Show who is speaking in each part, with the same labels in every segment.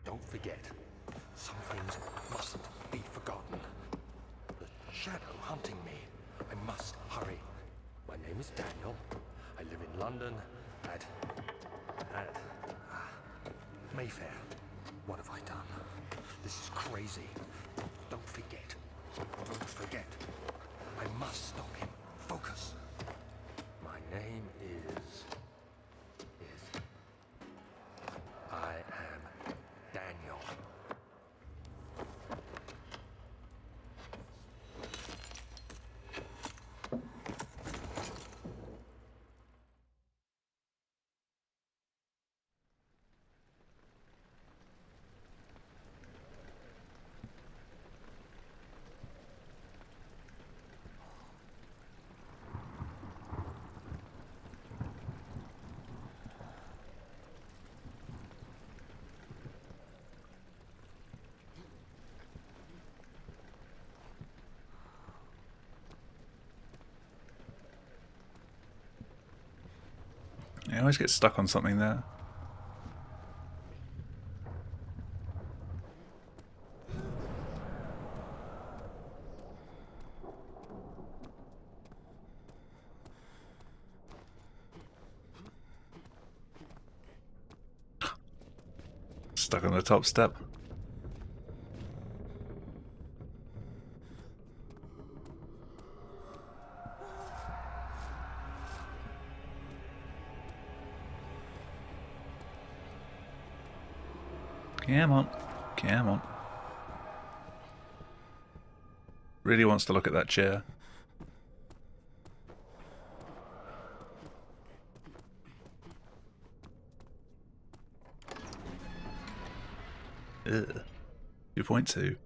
Speaker 1: Don't forget, some things mustn't be forgotten. The shadow hunting me. I must hurry. My name is Daniel. I live in London at Mayfair. What have I done? This is crazy. Don't forget. Don't forget. I must stop him. Focus. My name is... I am Daniel.
Speaker 2: I always get stuck on something there. Stuck on the top step. Come on. Come on. Really wants to look at that chair. Ugh. 2.2.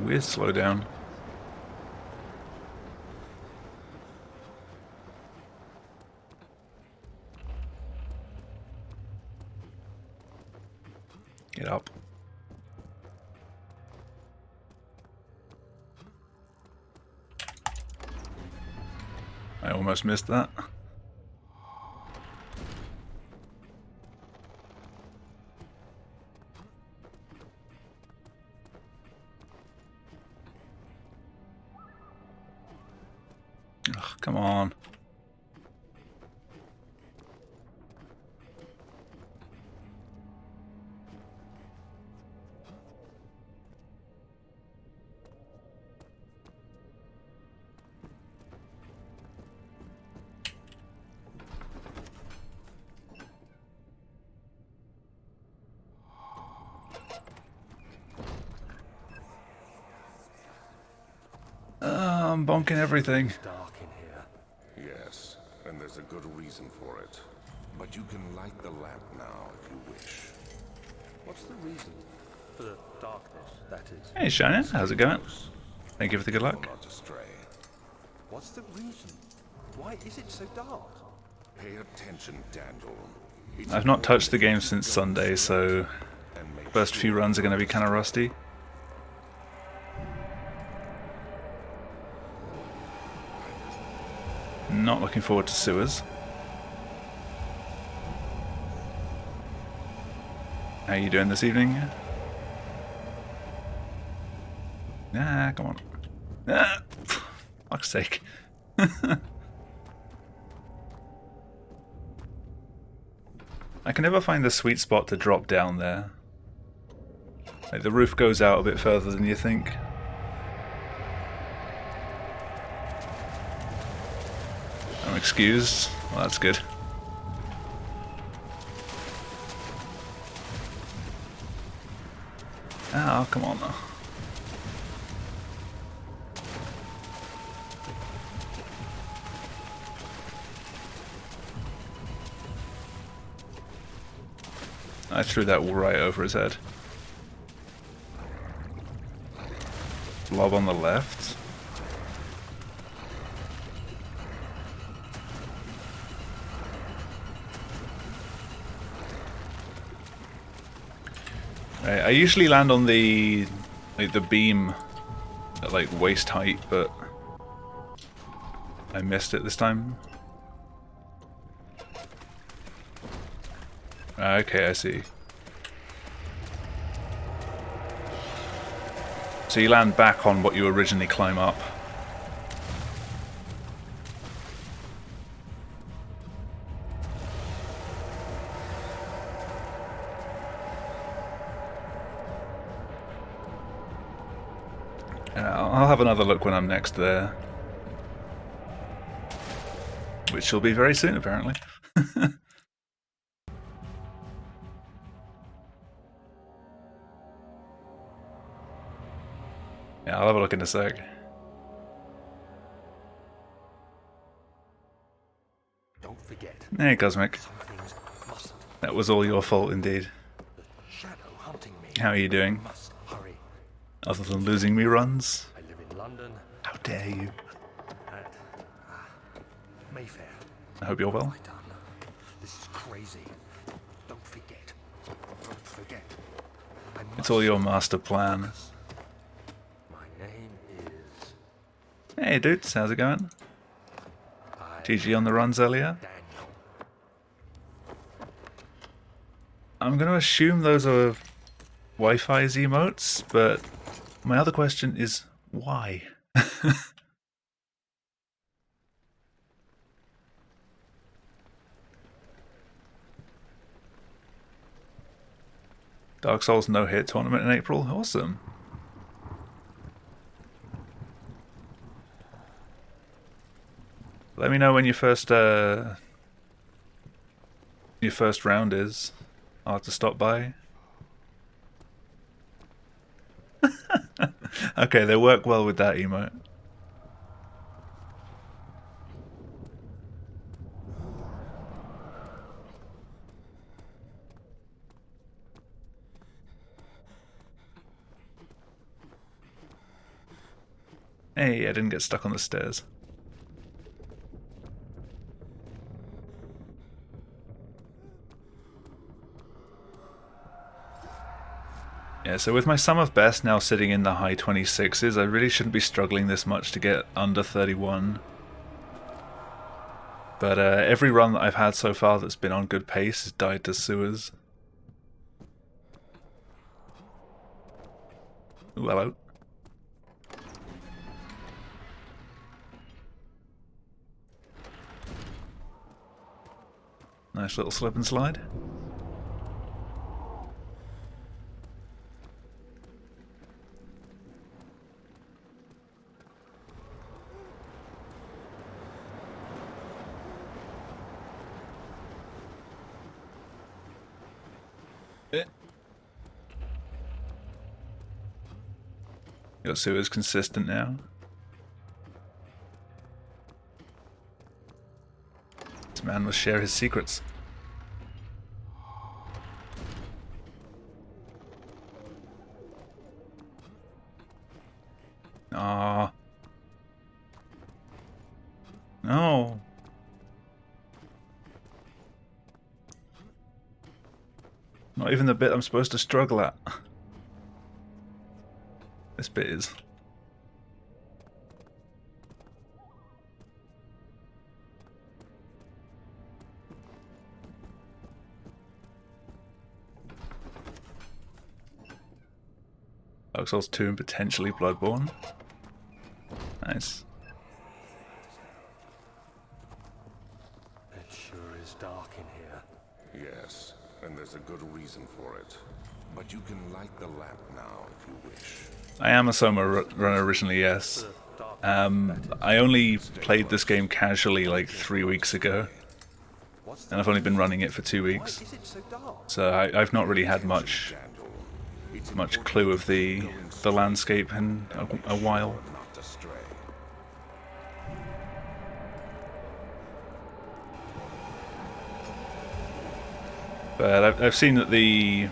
Speaker 2: Weird slowdown. Get up. I almost missed that. Ugh, come on. I'm bonking everything.
Speaker 1: It's dark in here.
Speaker 3: Yes, and there's a good reason for it. But you can light the lamp now if you wish.
Speaker 1: What's the reason for the darkness, that is?
Speaker 2: Hey Shannon, how's it going? Thank you for the good luck.
Speaker 3: Not to stray.
Speaker 1: What's the reason? Why is it so dark?
Speaker 3: Pay attention, Daniel. It's
Speaker 2: I've not touched the game since Sunday, so
Speaker 3: and make
Speaker 2: first few runs are going to be kind of rusty. Not looking forward to sewers. How you doing this evening? Nah, come on. Ah, fuck's sake. I can never find the sweet spot to drop down there. Like the roof goes out a bit further than you think. I'm excused. Well, that's good. Oh, come on now. I threw that right over his head. Blob on the left. Right, I usually land on the beam at like waist height, but I missed it this time. Okay, I see. So you land back on what you originally climb up. I'll have another look when I'm next there. Which will be very soon, apparently. Yeah, I'll have a look in a sec.
Speaker 1: Don't forget.
Speaker 2: Hey, Cosmic.
Speaker 1: Some things mustn't.
Speaker 2: That was all your fault, indeed.
Speaker 1: The shadow hunting me.
Speaker 2: How are you doing?
Speaker 1: Must hurry.
Speaker 2: Other than losing me runs?
Speaker 1: I live in London.
Speaker 2: How dare you?
Speaker 1: At Mayfair.
Speaker 2: I hope you're well.
Speaker 1: What have I done? This is crazy. Don't forget. Don't forget. I must
Speaker 2: It's all your master plan.
Speaker 1: focus. My name is
Speaker 2: Hey, dudes, how's it going?
Speaker 1: I
Speaker 2: GG on the runs earlier.
Speaker 1: Daniel.
Speaker 2: I'm going to assume those are Wi-Fi's emotes, but my other question is why? Dark Souls no-hit tournament in April. Awesome. Let me know when your first round is. I'll have to stop by. Okay, they work well with that emote. Hey, I didn't get stuck on the stairs. Yeah, so with my sum of best now sitting in the high 26s, I really shouldn't be struggling this much to get under 31. But every run that I've had so far that's been on good pace has died to sewers. Ooh, hello. Nice little slip and slide. Your sewer's consistent now. This man must share his secrets. Ah. No. Not even the bit I'm supposed to struggle at. This bit is. Dark Souls 2 and potentially Bloodborne. Nice.
Speaker 1: It sure is dark in here.
Speaker 3: Yes, and there's a good reason for it. But you can light the lamp now if you wish.
Speaker 2: I am a Soma runner originally, yes. I only played this game casually like 3 weeks ago, and I've only been running it for 2 weeks,
Speaker 1: Is it so dark?
Speaker 2: so I've not really had much clue of the landscape in a while.
Speaker 3: Not to stray.
Speaker 2: But I've seen that I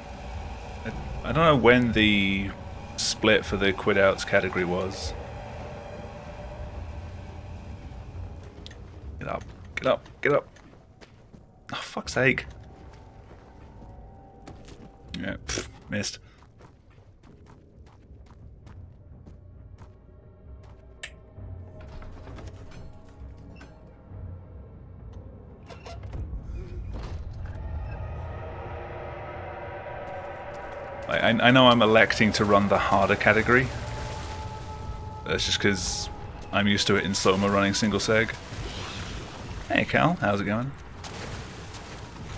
Speaker 2: don't know when the split for the Quitouts category was. Get up, get up, get up. Oh, fuck's sake. Yeah, pff, missed. I know I'm electing to run the harder category. That's just because I'm used to it in Soma running single seg. Hey Cal, how's it going?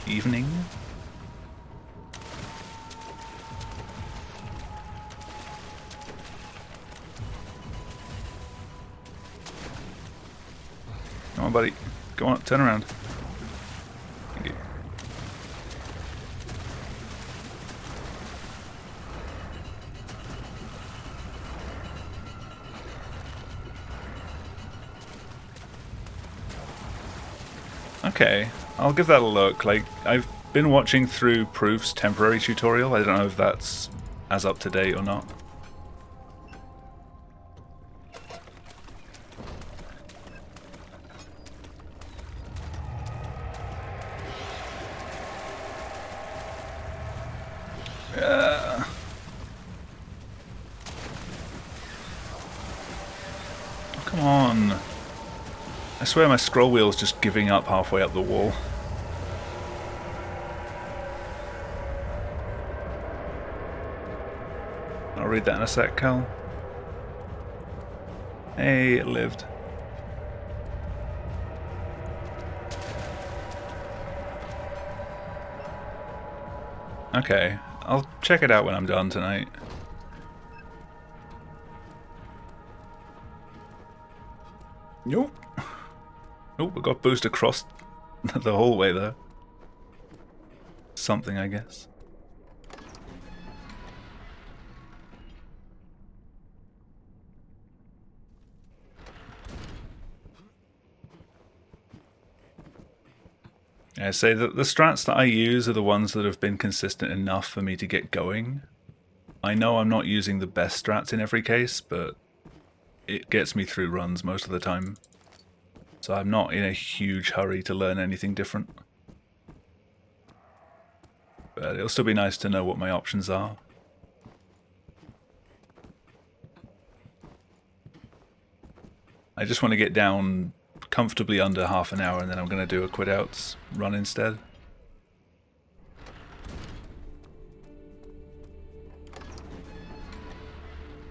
Speaker 2: Evening. Come on, buddy. Go on, turn around. Thank you. Okay, I'll give that a look. Like, I've been watching through Proof's temporary tutorial. I don't know if that's as up to date or not. Come on. I swear my scroll wheel's just giving up halfway up the wall. I'll read that in a sec, Cal. Hey, it lived. Okay, I'll check it out when I'm done tonight. Nope. Oh, we got boost across the hallway there. Something, I guess. I say that the strats that I use are the ones that have been consistent enough for me to get going. I know I'm not using the best strats in every case, but it gets me through runs most of the time. So I'm not in a huge hurry to learn anything different. But it'll still be nice to know what my options are. I just want to get down comfortably under half an hour and then I'm going to do a Quitouts run instead.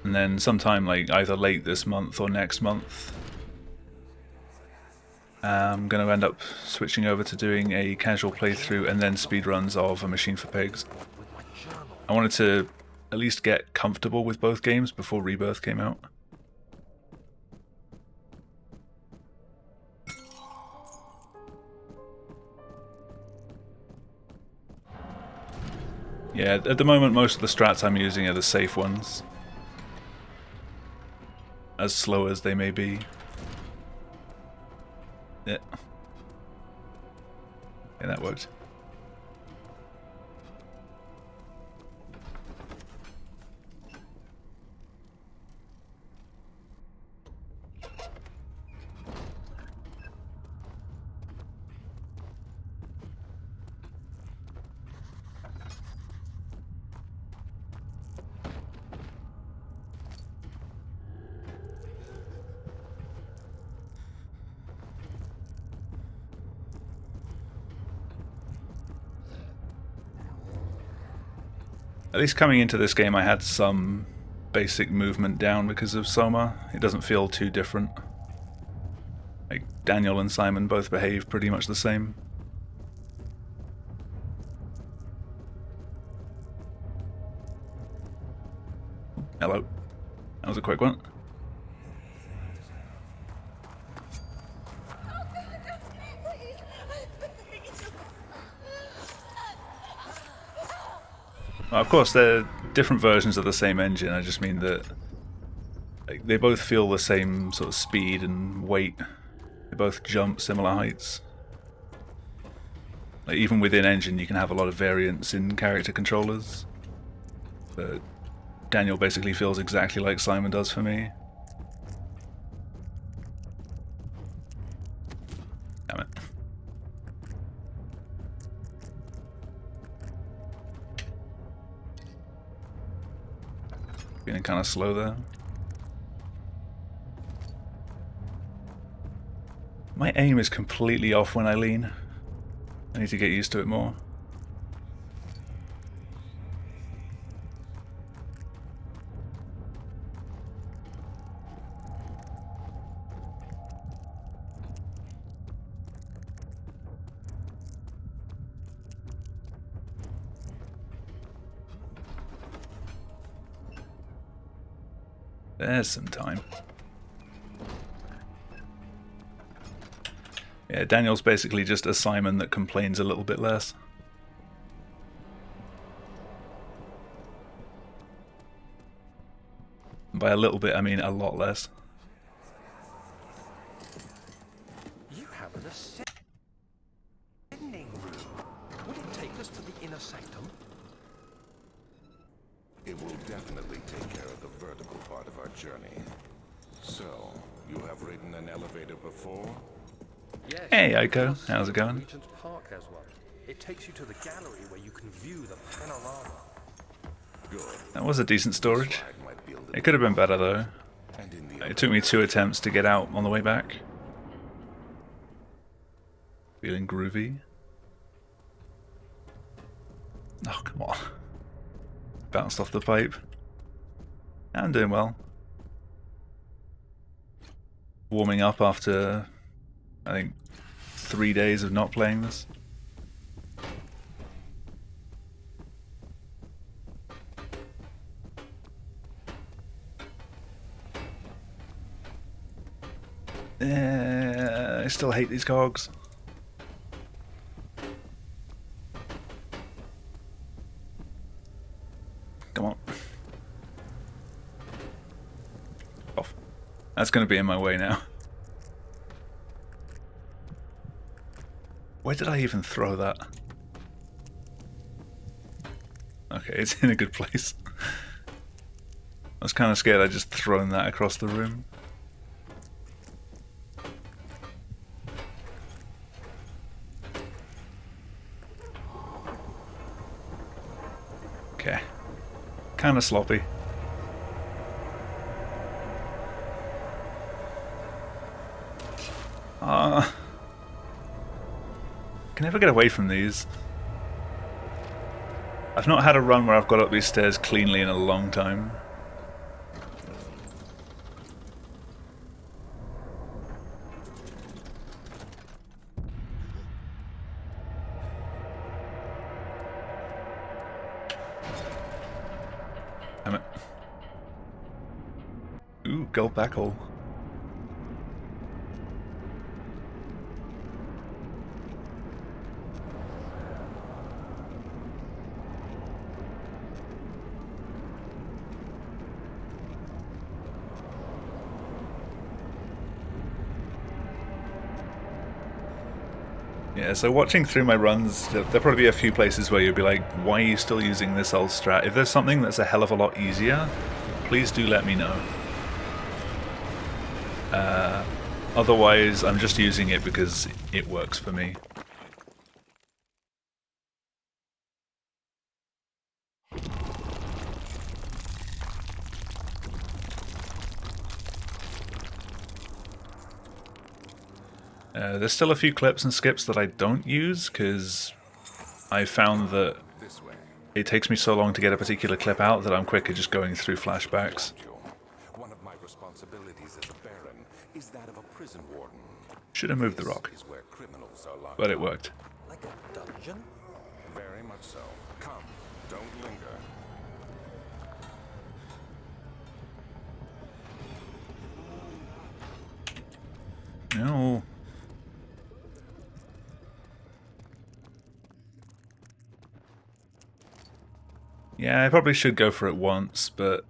Speaker 2: And then sometime like either late this month or next month, I'm going to end up switching over to doing a casual playthrough and then speedruns of A Machine for Pigs. I wanted to at least get comfortable with both games before Rebirth came out. Yeah, at the moment most of the strats I'm using are the safe ones. As slow as they may be. Yeah. Yeah, that worked. At least coming into this game I had some basic movement down because of Soma. It doesn't feel too different. Like, Daniel and Simon both behave pretty much the same. Hello. That was a quick one. Well, of course, they're different versions of the same engine. I just mean that like, they both feel the same sort of speed and weight. They both jump similar heights. Like, even within engine, you can have a lot of variance in character controllers. But Daniel basically feels exactly like Simon does for me. Damn it. Feeling kind of slow there. My aim is completely off when I lean. I need to get used to it more. There's some time. Yeah, Daniel's basically just a Simon that complains a little bit less. By a little bit, I mean a lot less.
Speaker 1: You have an ascending room. Would it take us to the inner sanctum?
Speaker 3: It will definitely take care of the vertical part of our journey. So, you have ridden an elevator before?
Speaker 1: Yes.
Speaker 2: Hey, Aiko, how's it going?
Speaker 1: Regent's Park has one. It takes you to the gallery where you can view the panorama.
Speaker 3: Good.
Speaker 2: That was a decent storage.
Speaker 3: Slide might be a little
Speaker 2: It could have been better though.
Speaker 3: and in the
Speaker 2: It took me 2 attempts to get out on the way back. Feeling groovy. Oh, come on. Bounced off the pipe. I'm doing well. Warming up after, I think, 3 days of not playing this. I still hate these cogs. Come on. Off. That's going to be in my way now. Where did I even throw that? Okay, it's in a good place. I was kind of scared I'd just thrown that across the room. Okay. Kind of sloppy. Can never get away from these. I've not had a run where I've got up these stairs cleanly in a long time. Damn it. Ooh, gold back hole. Yeah, so watching through my runs, there'll probably be a few places where you'll be like, why are you still using this old strat? If there's something that's a hell of a lot easier, please do let me know. Otherwise, I'm just using it because it works for me. There's still a few clips and skips that I don't use because I found that
Speaker 3: this way.
Speaker 2: it takes me so long to get a particular clip out that I'm quicker just going through flashbacks.
Speaker 3: One of my responsibilities as a baron is that of a prison warden.
Speaker 2: Should have moved the rock,
Speaker 3: Is where criminals are locked
Speaker 2: but it
Speaker 3: up.
Speaker 2: worked.
Speaker 1: Like a dungeon?
Speaker 3: Very much so. Come, don't linger.
Speaker 2: No. Yeah, I probably should go for it once, but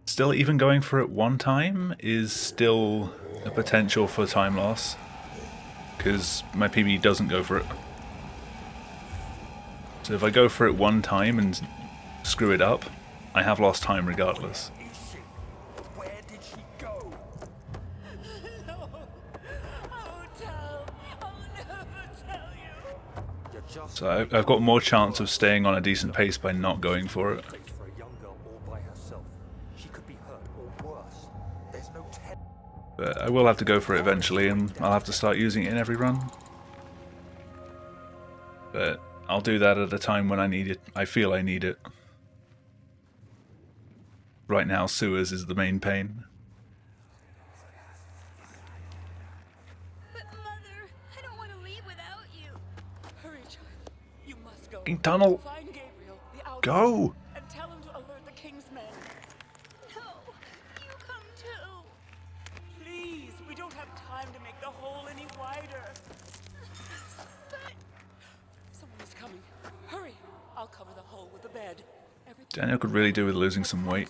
Speaker 2: still, even going for it one time is still a potential for time loss, because my PB doesn't go for it. So if I go for it one time and screw it up, I have lost time regardless.
Speaker 1: Is she? Where did she go?
Speaker 4: No. Oh, Tom, I'll never tell you.
Speaker 1: You're just
Speaker 2: So I've got more chance of staying on a decent pace by not going for it.
Speaker 1: place for a young girl all by herself. She could be hurt or worse. There's no
Speaker 2: But I will have to go for it eventually, and I'll have to start using it in every run. But I'll do that at a time when I need it. I feel I need it. Right now, sewers is the main pain.
Speaker 4: But, Mother, I don't want to leave without you. Hurry, child. You must go.
Speaker 2: Fucking tunnel.
Speaker 4: Find Gabriel, the outlaw,
Speaker 2: Go!
Speaker 4: and tell him to alert the king's men. No, you
Speaker 5: time to make the hole any wider. Someone is coming. Hurry! I'll cover the hole with the bed.
Speaker 2: Daniel could really do with losing some weight.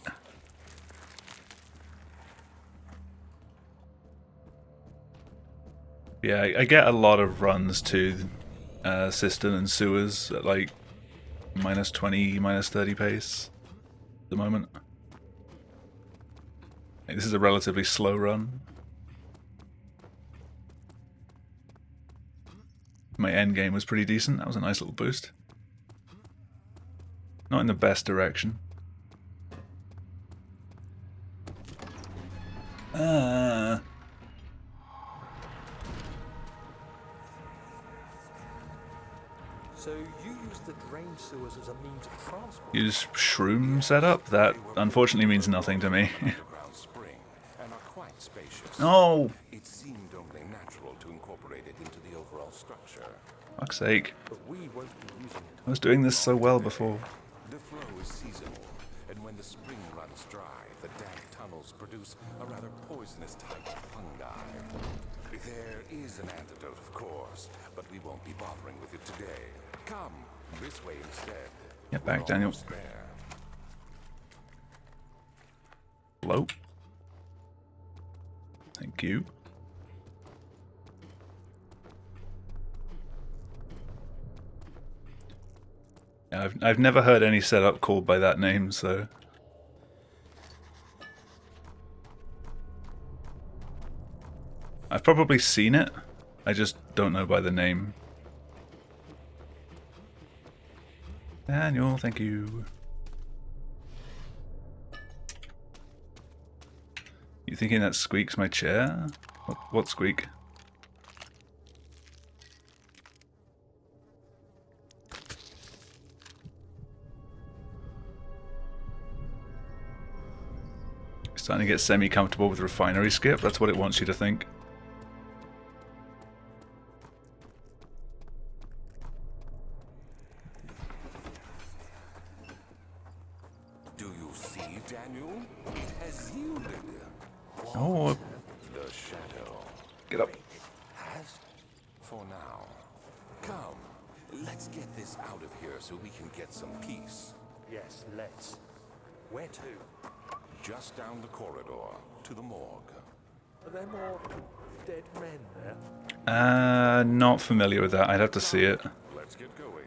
Speaker 2: Yeah, I get a lot of runs to cistern and sewers at like -20, -30 pace at the moment. This is a relatively slow run. My end game was pretty decent. That was a nice little boost. Not in the best direction.
Speaker 1: So you use the drain sewers as a means of transport?
Speaker 2: Use shroom setup? That unfortunately means nothing to me.
Speaker 3: Underground spring and are quite spacious.
Speaker 2: No!
Speaker 3: It seemed only natural to incorporate it into the overall structure.
Speaker 2: Fuck's sake.
Speaker 1: But we won't be using it.
Speaker 2: I was doing this so well before.
Speaker 3: The flow is seasonal, and when the spring runs dry, the damp tunnels produce a rather poisonous type of fungi. There is an antidote, of course, but we won't be bothering with it today. Come, this way instead.
Speaker 2: Get back,
Speaker 3: We're
Speaker 2: Daniel.
Speaker 3: almost there.
Speaker 2: Hello? Thank you. Yeah, I've never heard any setup called by that name, so... I've probably seen it, I just don't know by the name. Daniel, thank you. You thinking that squeaks my chair? What squeak? Starting to get semi-comfortable with refinery skip, that's what it wants you to think.
Speaker 3: Do you see, Daniel? It has yielded.
Speaker 2: Oh,
Speaker 3: The shadow.
Speaker 2: get up.
Speaker 3: Has? For now. Come, let's get this out of here so we can get some peace.
Speaker 1: Yes, let's. Where to?
Speaker 3: Just down the corridor to the morgue.
Speaker 1: Are there more dead men there?
Speaker 2: Not familiar with that. I'd have to see it.
Speaker 3: Let's get going.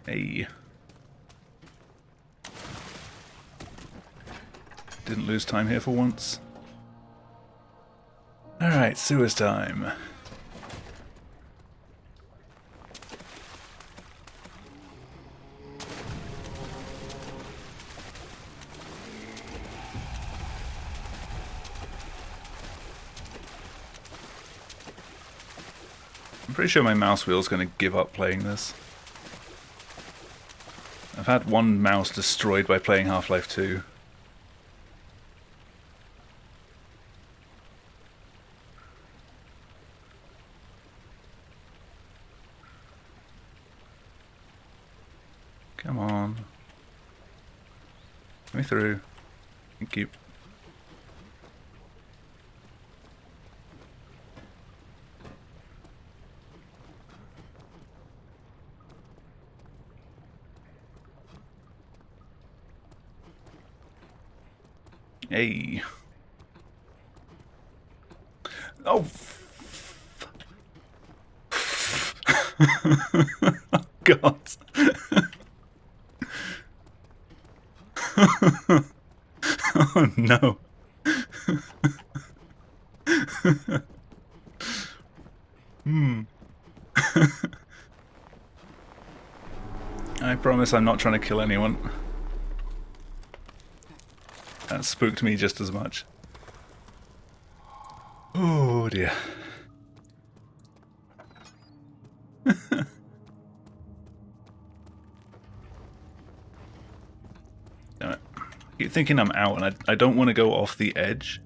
Speaker 2: Hey. Didn't lose time here for once. Alright, sewers time. I'm pretty sure my mouse wheel's going to give up playing this. I've had one mouse destroyed by playing Half-Life 2. Come on. Get me through. Thank you. Hey. Oh. Oh God. Oh no. I promise I'm not trying to kill anyone. That spooked me just as much. Oh dear. Damn it. I keep thinking I'm out and I don't want to go off the edge.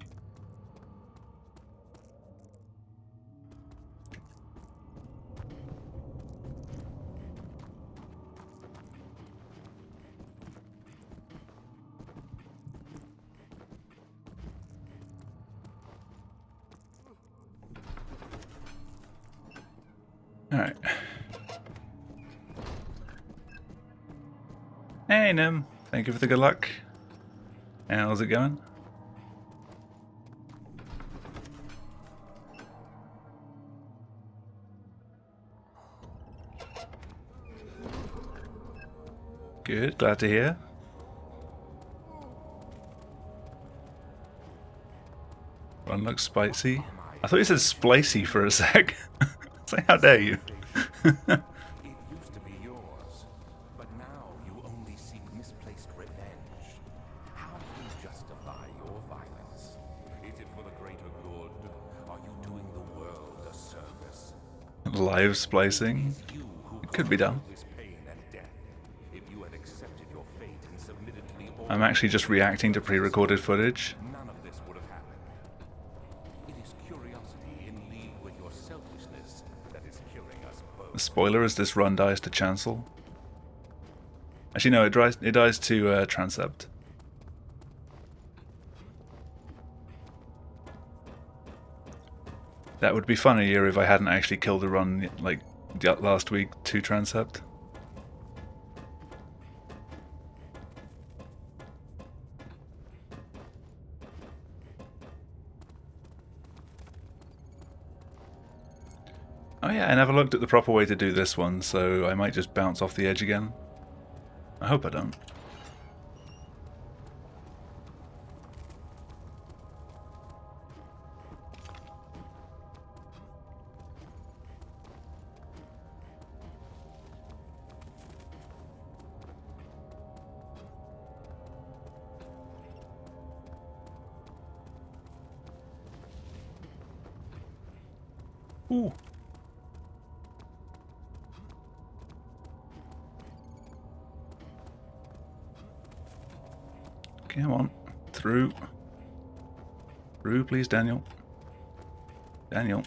Speaker 2: Alright. Hey Nim, thank you for the good luck. How's it going? Good, glad to hear. Run looks spicy. I thought you said spicy for a sec. It's like, how dare you?
Speaker 3: It used to be yours, but now you only seek misplaced revenge. How do you justify your violence? Is it for the greater good? Are you doing the world a service?
Speaker 2: Live splicing?
Speaker 3: You who
Speaker 2: It could be done.
Speaker 3: caused this pain and death. If you had accepted your fate and submitted to the
Speaker 2: I'm actually just reacting to pre-recorded footage.
Speaker 3: none of this would have happened. It is curiosity in league with your selfishness that is killing us both.
Speaker 2: The spoiler is this run dies to Chancel. Actually no, it dies to Transept. That would be funnier if I hadn't actually killed a run like last week to Transept. Oh yeah, I never looked at the proper way to do this one, so I might just bounce off the edge again. I hope I don't. Ooh. Come on. Through. Through, please, Daniel. Daniel.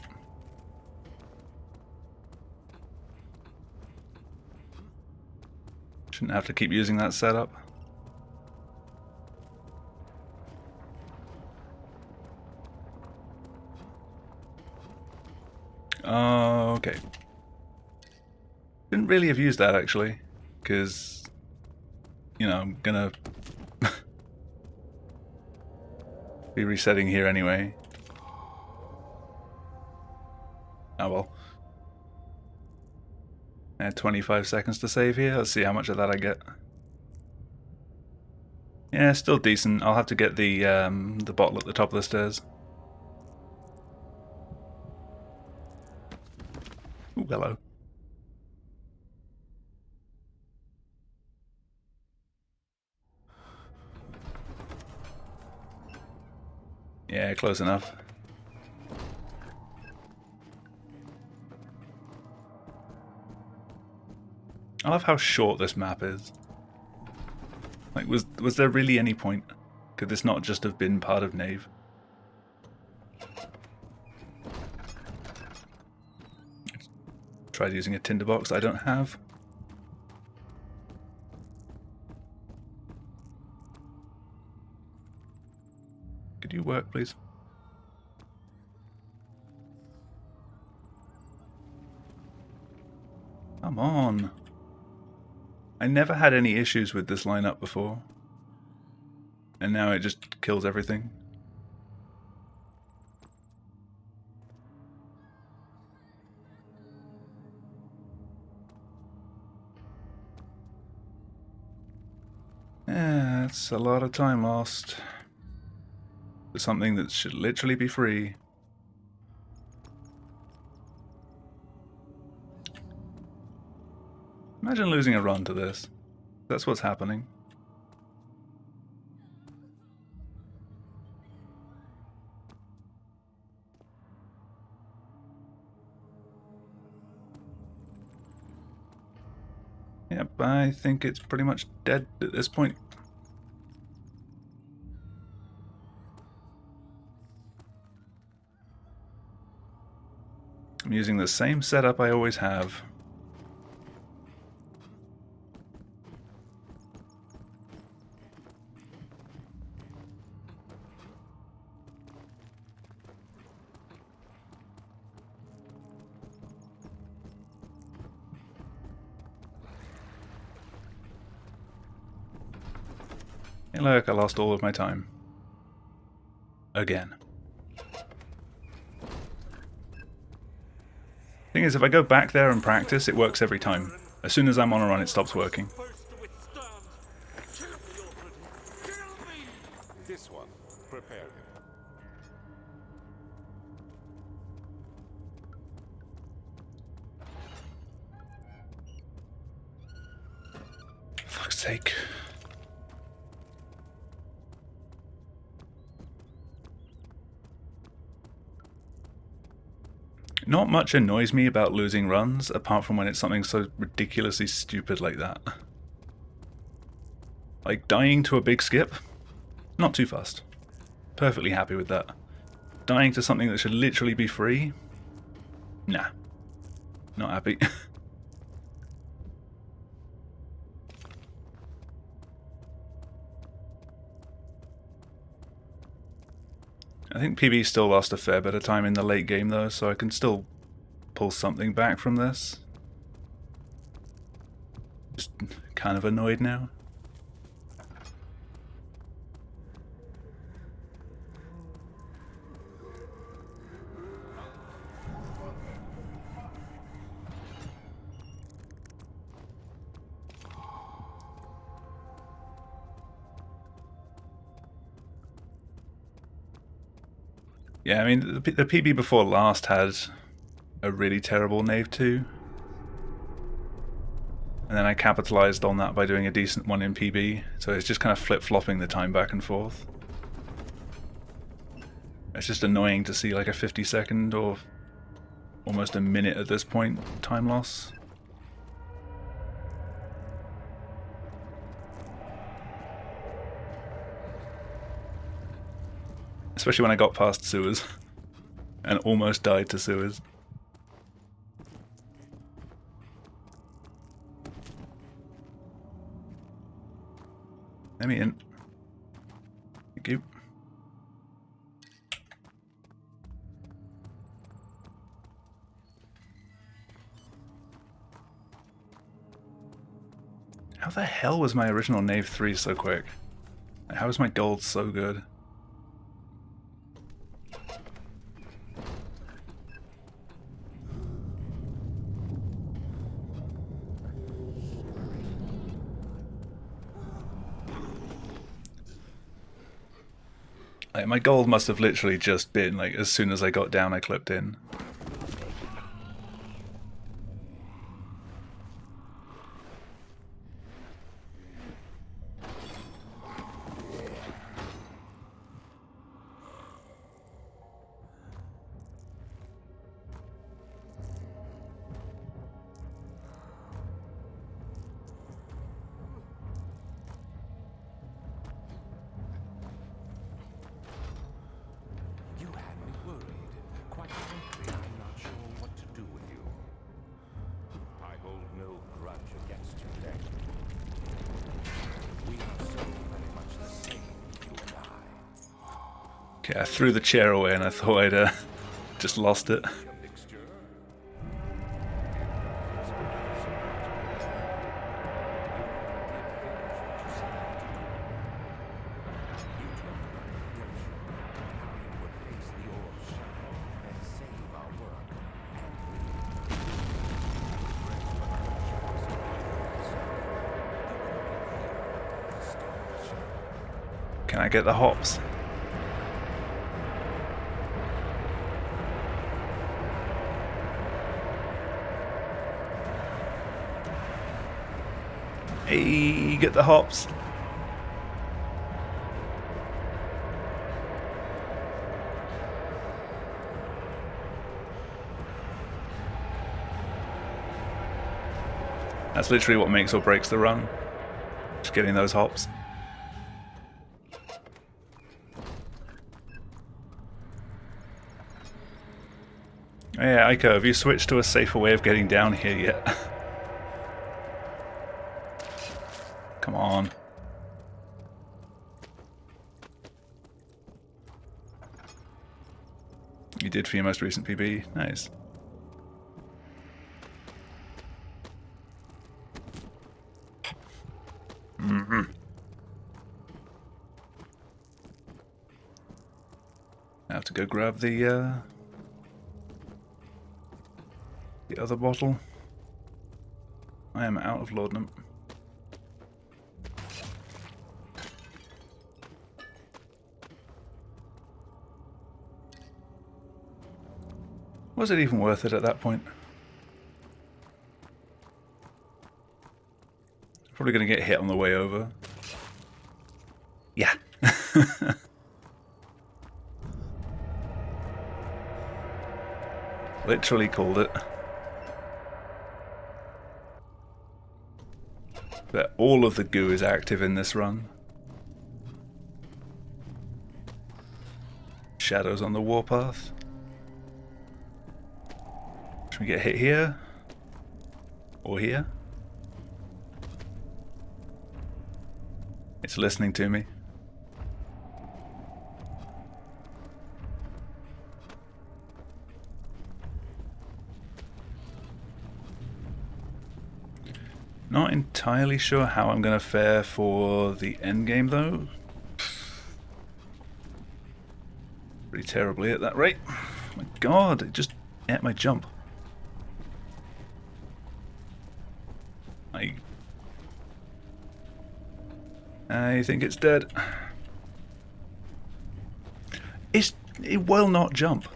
Speaker 2: Shouldn't have to keep using that setup. Okay. Didn't really have used that actually, because, you know, I'm gonna be resetting here anyway. Oh well. I had 25 seconds to save here. Let's see how much of that I get. Yeah, still decent. I'll have to get the bottle at the top of the stairs. Ooh, hello. Yeah, close enough. I love how short this map is. Like, was there really any point? Could this not just have been part of Nave? Tried using a tinderbox I don't have. Could you work, please? Come on. I never had any issues with this lineup before. And now it just kills everything. Yeah, that's a lot of time lost. For something that should literally be free. Imagine losing a run to this. That's what's happening. Yep, I think it's pretty much dead at this point. I'm using the same setup I always have. look, I lost all of my time. Again. Thing is, if I go back there and practice, it works every time. As soon as I'm on a run, it stops working.
Speaker 3: This one, prepare him.
Speaker 2: Fuck's sake. Not much annoys me about losing runs, apart from when it's something so ridiculously stupid like that. Like dying to a big skip? Not too fast. Perfectly happy with that. Dying to something that should literally be free? Nah. Not happy. I think PB still lost a fair bit of time in the late game though, so I can still pull something back from this. Just kind of annoyed now. Yeah, I mean, the PB before last had a really terrible Nave 2. And then I capitalized on that by doing a decent one in PB, so it's just kind of flip-flopping the time back and forth. It's just annoying to see like a 50-second or almost a minute at this point time loss. Especially when I got past sewers and almost died to sewers. Let me in. Thank you. How the hell was my original Nave 3 so quick? How is my gold so good? Like, my gold must have literally just been, like, as soon as I got down, I clipped in. Okay, I threw the chair away and I thought I'd just lost it. Can I get the hops? Hey, get the hops. That's literally what makes or breaks the run. Just getting those hops. Oh yeah, Aiko, have you switched to a safer way of getting down here yet? Come on. You did for your most recent PB. Nice. to go grab the other bottle. I am out of laudanum. Was it even worth it at that point? Probably going to get hit on the way over. Yeah. Literally called it. But all of the goo is active in this run. Shadows on the warpath. Should we get hit here? Or here? It's listening to me. Not entirely sure how I'm going to fare for the end game though. Pretty terribly at that rate. Oh my god, it just ate my jump. I think it's dead. It will not jump.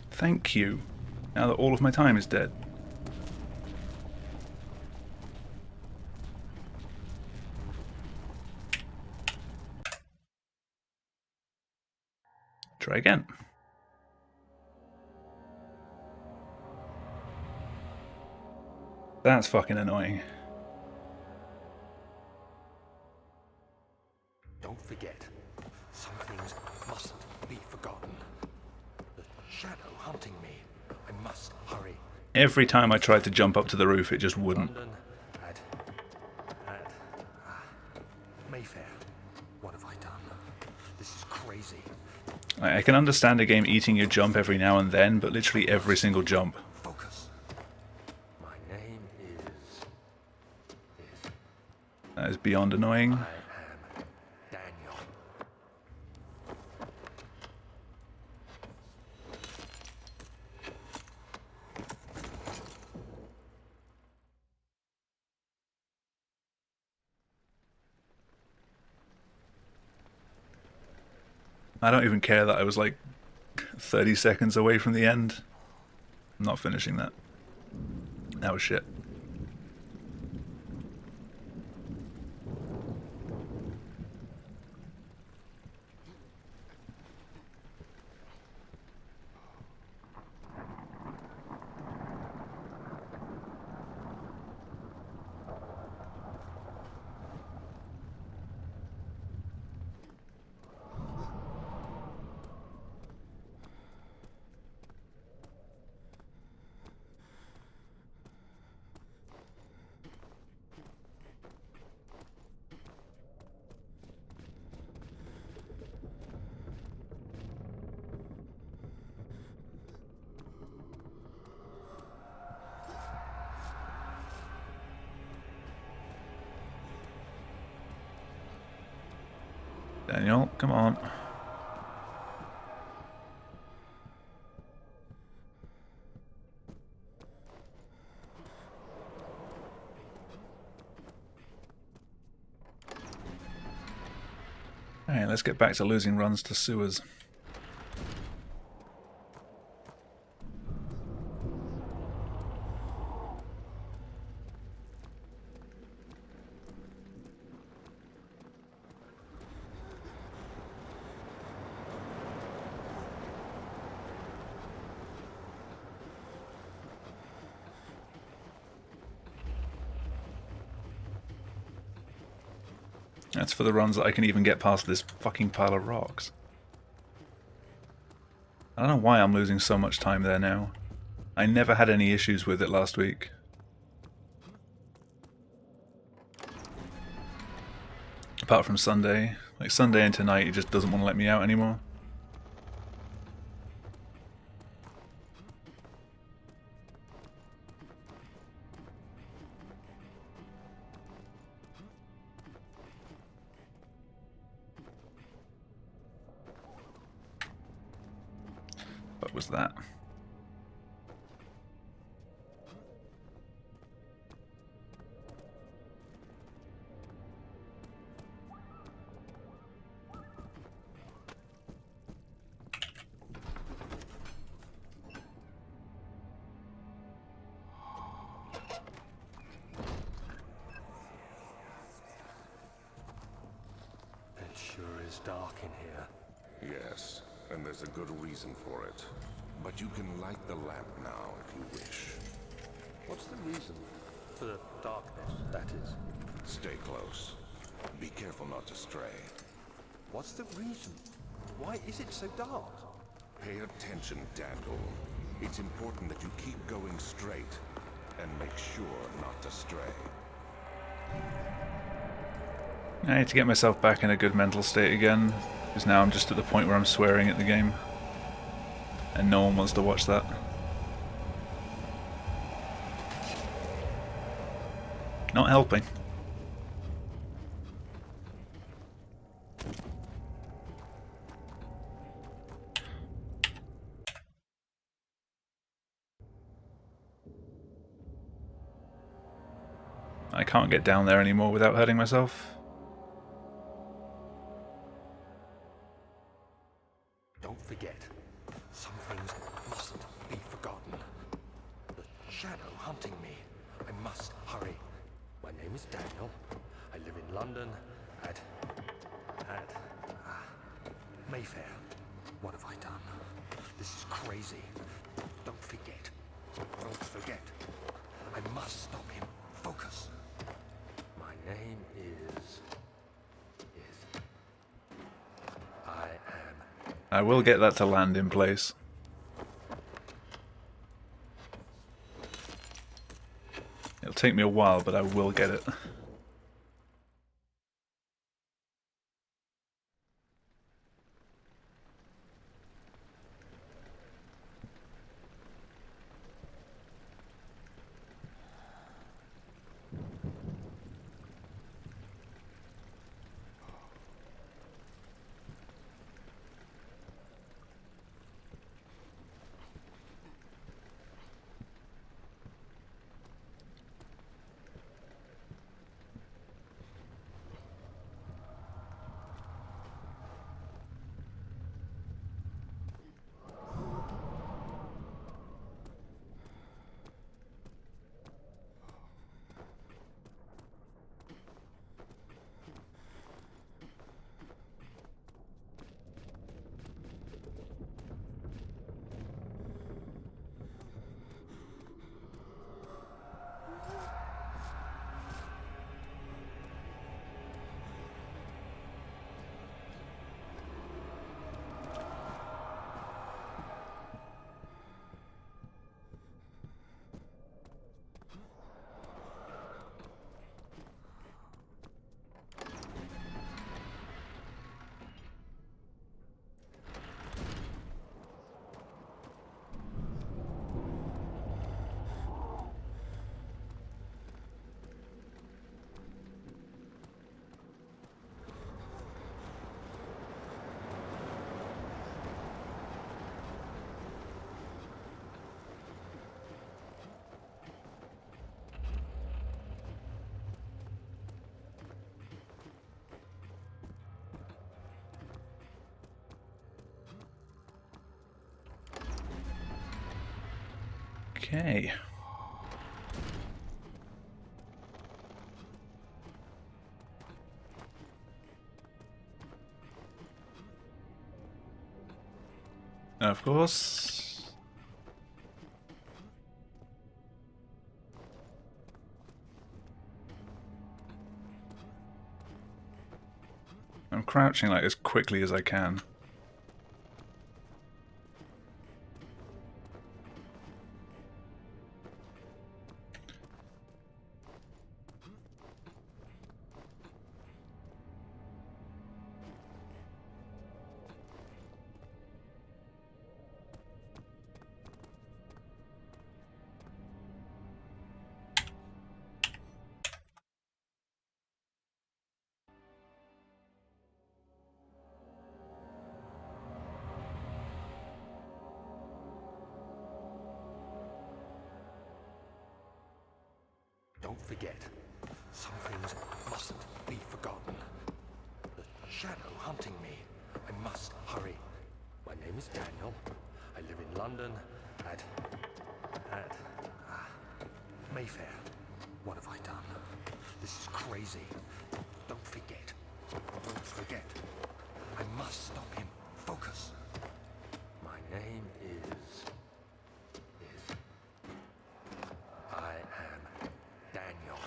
Speaker 2: Thank you. Now that all of my time is dead. Try again. That's fucking annoying.
Speaker 1: Don't forget, some things mustn't be forgotten. The shadow hunting me. I must hurry.
Speaker 2: Every time I tried to jump up to the roof, it just wouldn't.
Speaker 1: London at Mayfair. What have I done? This is crazy.
Speaker 2: I can understand a game eating your jump every now and then, but literally every single jump.
Speaker 1: Focus. My name is
Speaker 2: That is beyond annoying.
Speaker 1: I am Daniel.
Speaker 2: I don't even care that I was like 30 seconds away from the end. I'm not finishing that. That was shit. Daniel, come on. Alright, let's get back to losing runs to sewers. That's for the runs that I can even get past this fucking pile of rocks. I don't know why I'm losing so much time there now. I never had any issues with it last week. Apart from Sunday. Like Sunday and tonight, it just doesn't want to let me out anymore. What was that?
Speaker 1: It sure is dark in here.
Speaker 3: Yes, and there's a good reason for it. But you can light the lamp now if you wish.
Speaker 1: What's the reason? For the darkness, that is.
Speaker 3: Stay close. Be careful not to stray.
Speaker 1: What's the reason? Why is it so dark?
Speaker 3: Pay attention, Daniel. It's important that you keep going straight and make sure not to stray.
Speaker 2: I need to get myself back in a good mental state again, because now I'm just at the point where I'm swearing at the game. And no one wants to watch that. Not helping. I can't get down there anymore without hurting myself.
Speaker 1: Don't forget, some things mustn't be forgotten. The shadow hunting me. I must hurry. My name is Daniel. I live in London at Mayfair. What have I done? This is crazy. Don't forget. Don't forget. I must stop him. Focus. My name is... I am...
Speaker 2: I will get that to land in place. It'll take me a while, but I will get it. Okay. Of course. I'm crouching like as quickly as I can.
Speaker 1: Don't forget, some things mustn't be forgotten. The shadow hunting me. I must hurry. My name is Daniel. I live in London at Mayfair. What have I done? This is crazy. Don't forget. Don't forget. I must stop him. Focus. My name is... I am Daniel.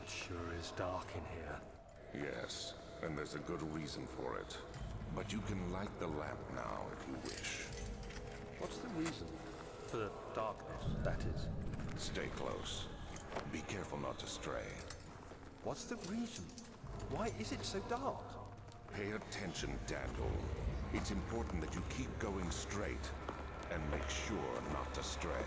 Speaker 1: It sure is dark in here.
Speaker 3: Yes, and there's a good reason for it. But you can light the lamp now if you wish.
Speaker 1: What's the reason? For the darkness, that is.
Speaker 3: Stay close. Be careful not to stray.
Speaker 1: What's the reason? Why is it so dark?
Speaker 3: Pay attention, Daniel. It's important that you keep going straight and make sure not to stray.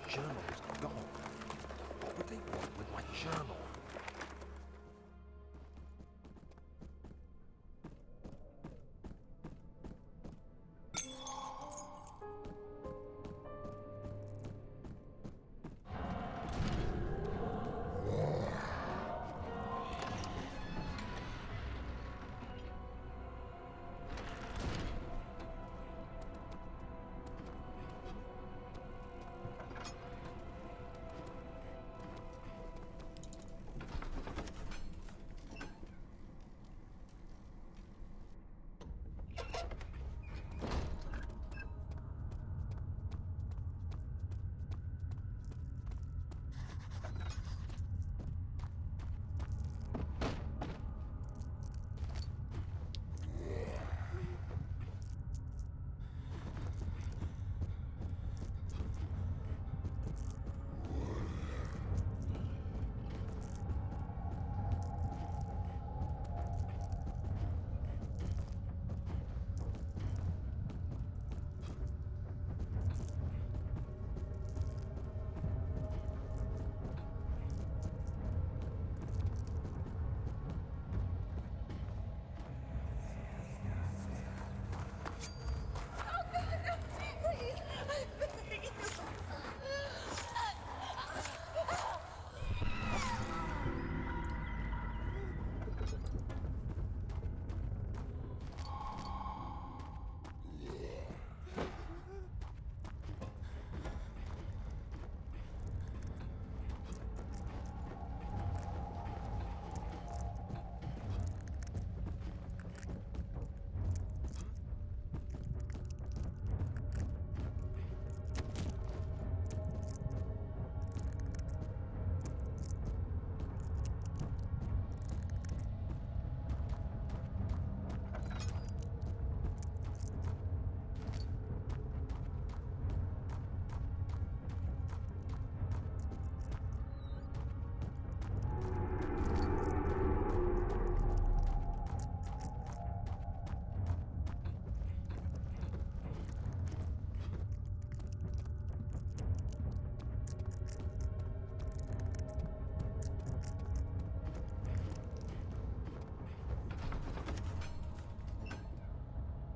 Speaker 1: journal is gone. What would they want with my journal?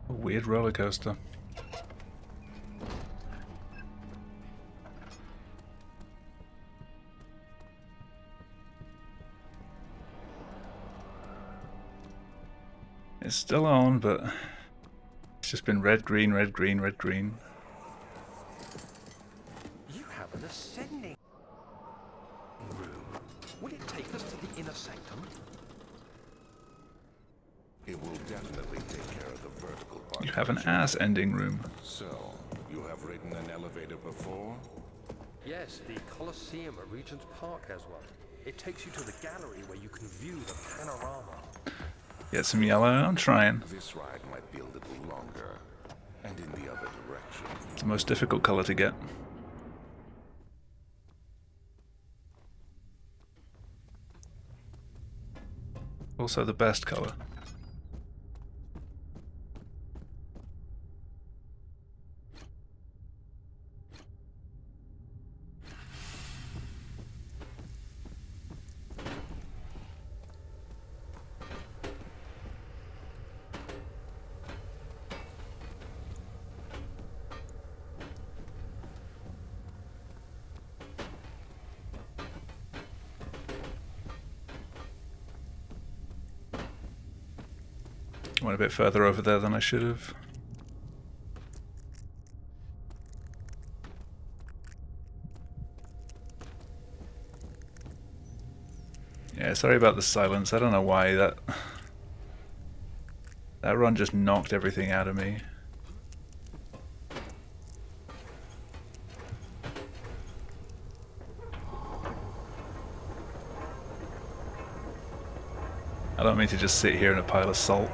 Speaker 2: A weird roller coaster. It's still on, but it's just been red, green, red, green, red, green.
Speaker 1: You have an ascending room. Will it take us to the inner sanctum?
Speaker 3: It will definitely take care of the vertical part.
Speaker 2: You have an ass-ending room.
Speaker 3: So, you have ridden an elevator before?
Speaker 1: Yes, the Colosseum at Regent's Park has one. It takes you to the gallery where you can view the panorama.
Speaker 2: Get some yellow, I'm trying.
Speaker 3: This ride might be a little longer, and in the other direction.
Speaker 2: It's the most difficult color to get. Also the best color. Went a bit further over there than I should have. Yeah, sorry about the silence. I don't know why that run just knocked everything out of me. I don't mean to just sit here in a pile of salt.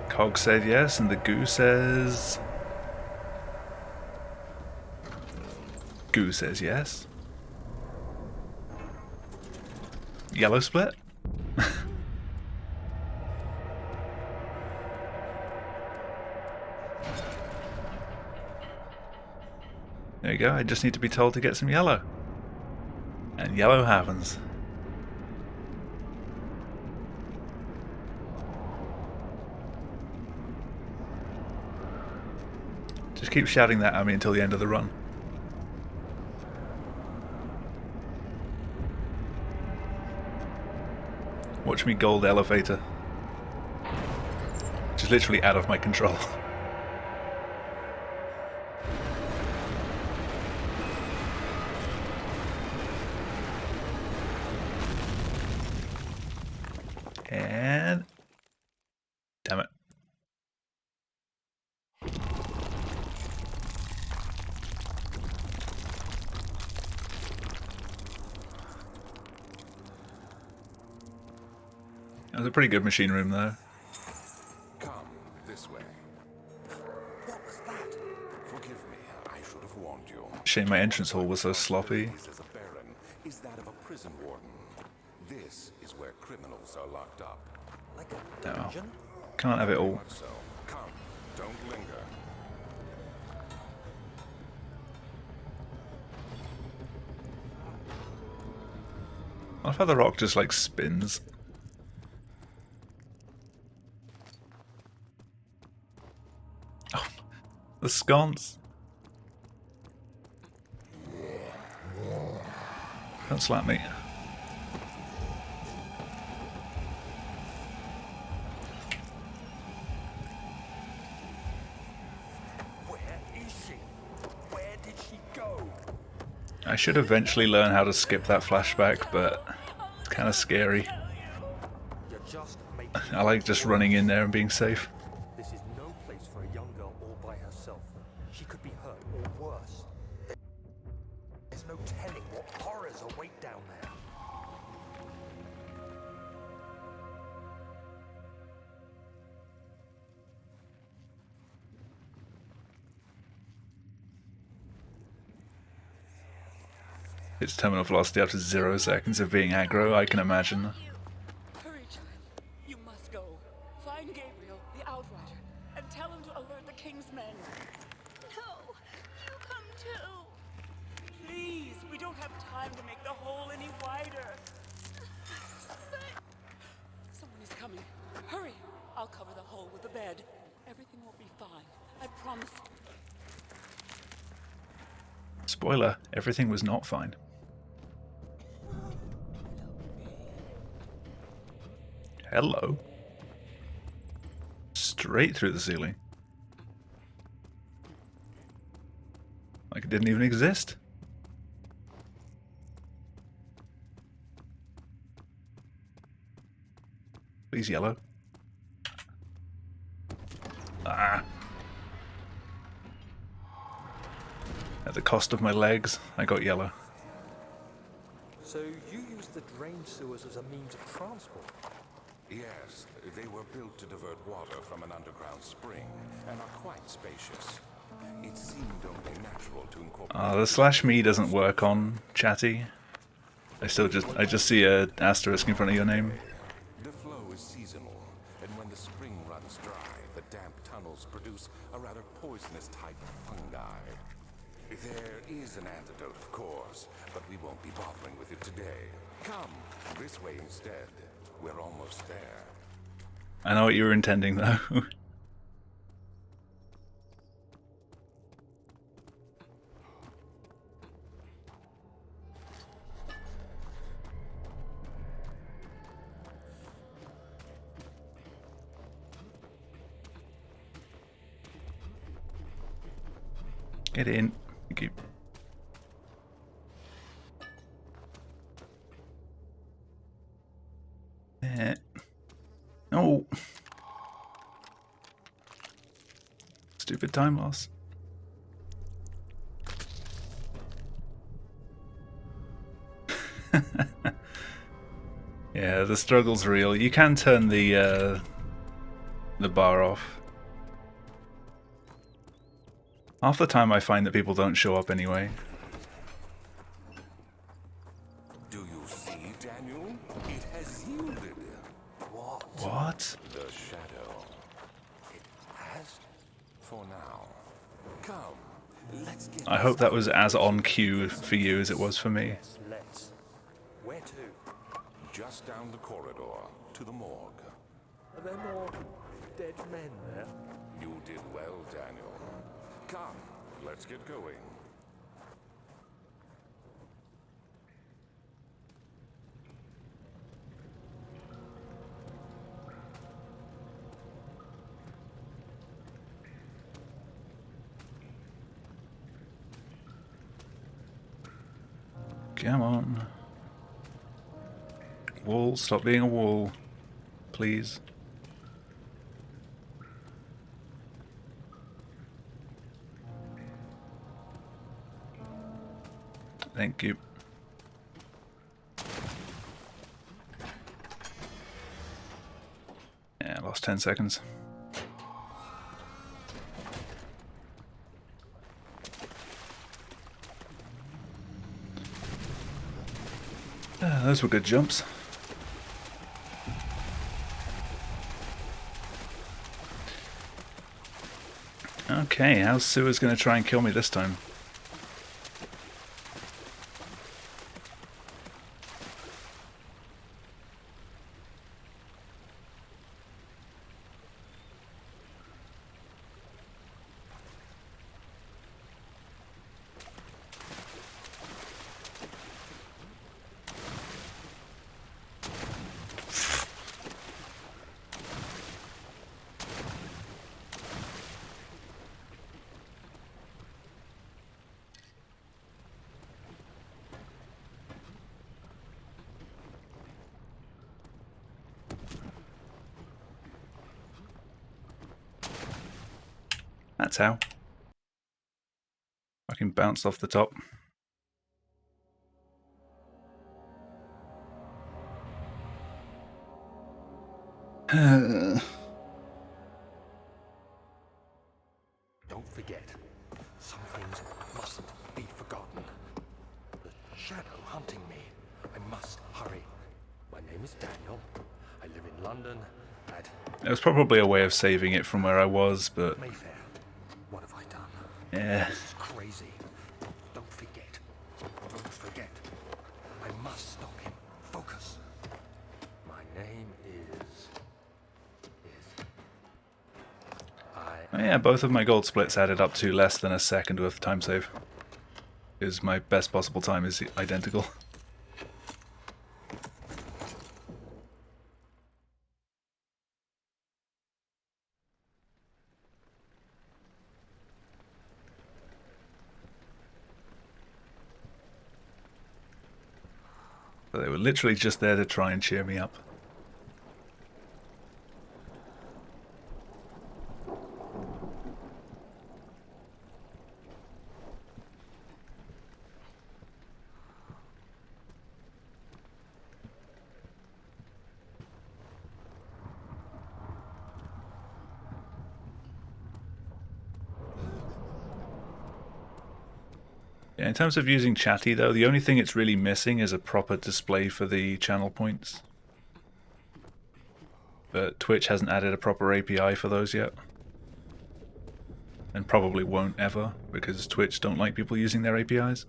Speaker 2: Cog said yes, and the goo says... Goo says yes. Yellow split? There you go, I just need to be told to get some yellow. And yellow happens. Just keep shouting that at me until the end of the run. Watch me gold elevator. Which is literally out of my control. And... damn it. It was a pretty good machine room though.
Speaker 3: Come this way. What was that? Forgive me, I should have warned you.
Speaker 2: Shame my entrance hall was so sloppy.
Speaker 3: As a baron is that of a prison warden. This is where criminals are locked up.
Speaker 1: Like a
Speaker 2: No.
Speaker 1: dungeon?
Speaker 2: Can't have it all.
Speaker 3: Much so. Come, don't linger.
Speaker 2: I love how the rock just like spins. Oh, the sconce. Don't slap me.
Speaker 1: Where is she? Where did she go?
Speaker 2: I should eventually learn how to skip that flashback, but it's kind of scary.
Speaker 1: You're just making...
Speaker 2: I like just running in there and being safe.
Speaker 1: This is no place for a young girl all by herself. She could be hurt or worse. There's no telling what horrors await down there.
Speaker 2: Its terminal velocity after 0 seconds of being aggro, I can imagine.
Speaker 5: Hurry, child. You must go. Find Gabriel, the Outrider, and tell him to alert the King's men.
Speaker 4: No, you come too.
Speaker 5: Please, we don't have time to make the hole any wider. Someone is coming. Hurry. I'll cover the hole with the bed. Everything will be fine. I promise.
Speaker 2: Spoiler, everything was not fine. Hello. Straight through the ceiling. Like it didn't even exist. Please, yellow. Ah. At the cost of my legs, I got yellow.
Speaker 1: So you used the drain sewers as a means of transport?
Speaker 3: Yes, they were built to divert water from an underground spring and are quite spacious. It seemed only natural to incorporate...
Speaker 2: The slash me doesn't work on chatty. I just see a asterisk in front of your name.
Speaker 3: The flow is seasonal, and when the spring runs dry, the damp tunnels produce a rather poisonous type of fungi. There is an antidote, of course, but we won't be bothering with it today. Come, this way instead. We're almost there.
Speaker 2: I know what you were intending, though. Get in. Thank you. No. Stupid time loss. Yeah, the struggle's real. You can turn the bar off. Half the time I find that people don't show up anyway.
Speaker 3: Do you see, Daniel? It has yielded.
Speaker 2: What?
Speaker 3: The shadow. It has? For now. Come. Let's get
Speaker 2: I hope that was as on cue for you as it was for me.
Speaker 1: Yes, let's. Where to?
Speaker 3: just down the corridor to the morgue.
Speaker 1: Are there more dead men there?
Speaker 3: You did well, Daniel. Come, let's get going.
Speaker 2: Come on. Wall, stop being a wall. Please. Thank you. Yeah, I lost 10 seconds. Those were good jumps. Okay, how's Sua's gonna try and kill me this time? That's how. Fucking bounced off the top.
Speaker 1: Don't forget, some things mustn't be forgotten. The shadow hunting me. I must hurry. My name is Daniel. I live in London at
Speaker 2: It was probably a way of saving it from where I was, but
Speaker 1: Mayfair. What have I done?
Speaker 2: yeah.
Speaker 1: This is crazy. Don't forget. Don't forget. I must stop him. Focus. My name is
Speaker 2: Oh yeah, both of my gold splits added up to less than a second worth of time save. Is my best possible time is identical. They were literally just there to try and cheer me up. Yeah, in terms of using Chatty though, the only thing it's really missing is a proper display for the channel points. But Twitch hasn't added a proper API for those yet. And probably won't ever, because Twitch don't like people using their APIs.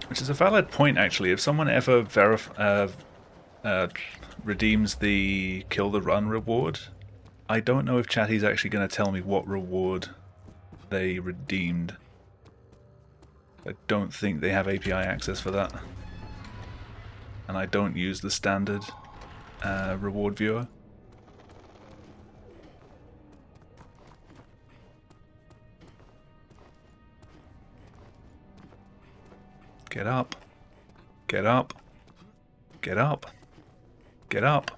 Speaker 2: Which is a valid point, actually. If someone ever redeems the kill the run reward, I don't know if Chatty's actually going to tell me what reward they redeemed. I don't think they have API access for that. And I don't use the standard reward viewer. Get up. Get up. Get up. Get up.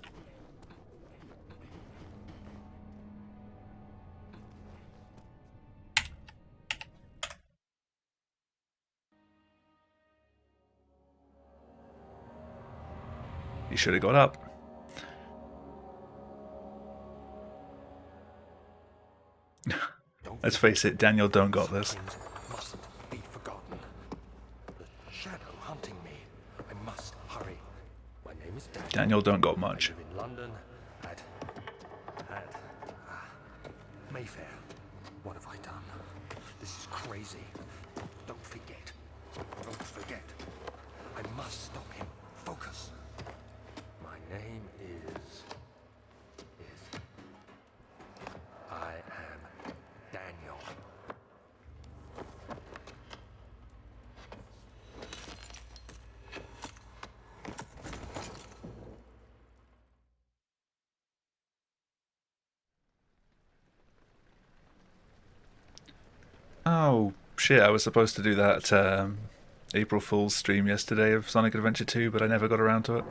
Speaker 2: You should have got up. Let's face it, Daniel don't got this.
Speaker 1: Things mustn't be forgotten. The shadow hunting me. I must hurry. My name is
Speaker 2: Daniel don't got
Speaker 1: I
Speaker 2: much.
Speaker 1: live in London at Mayfair. What have I done? This is crazy. Don't forget. Don't forget. I must stop him. Focus. My name is I am Daniel.
Speaker 2: Oh shit, I was supposed to do that April Fool's stream yesterday of Sonic Adventure 2, but I never got around to it.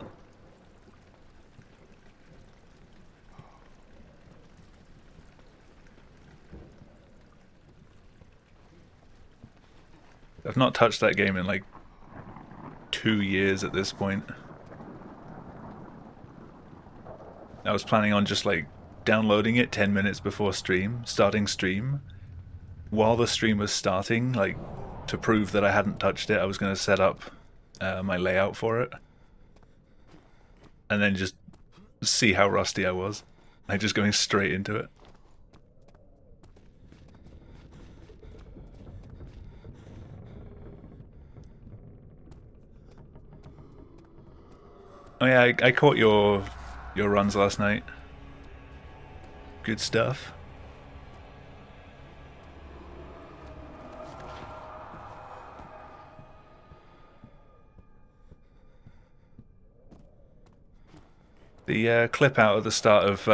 Speaker 2: I've not touched that game in like 2 years at this point. I was planning on just like downloading it 10 minutes before starting stream. While the stream was starting, like to prove that I hadn't touched it, I was going to set up my layout for it. And then just see how rusty I was. Like just going straight into it. Oh yeah, I caught your runs last night. Good stuff. The clip out at the start of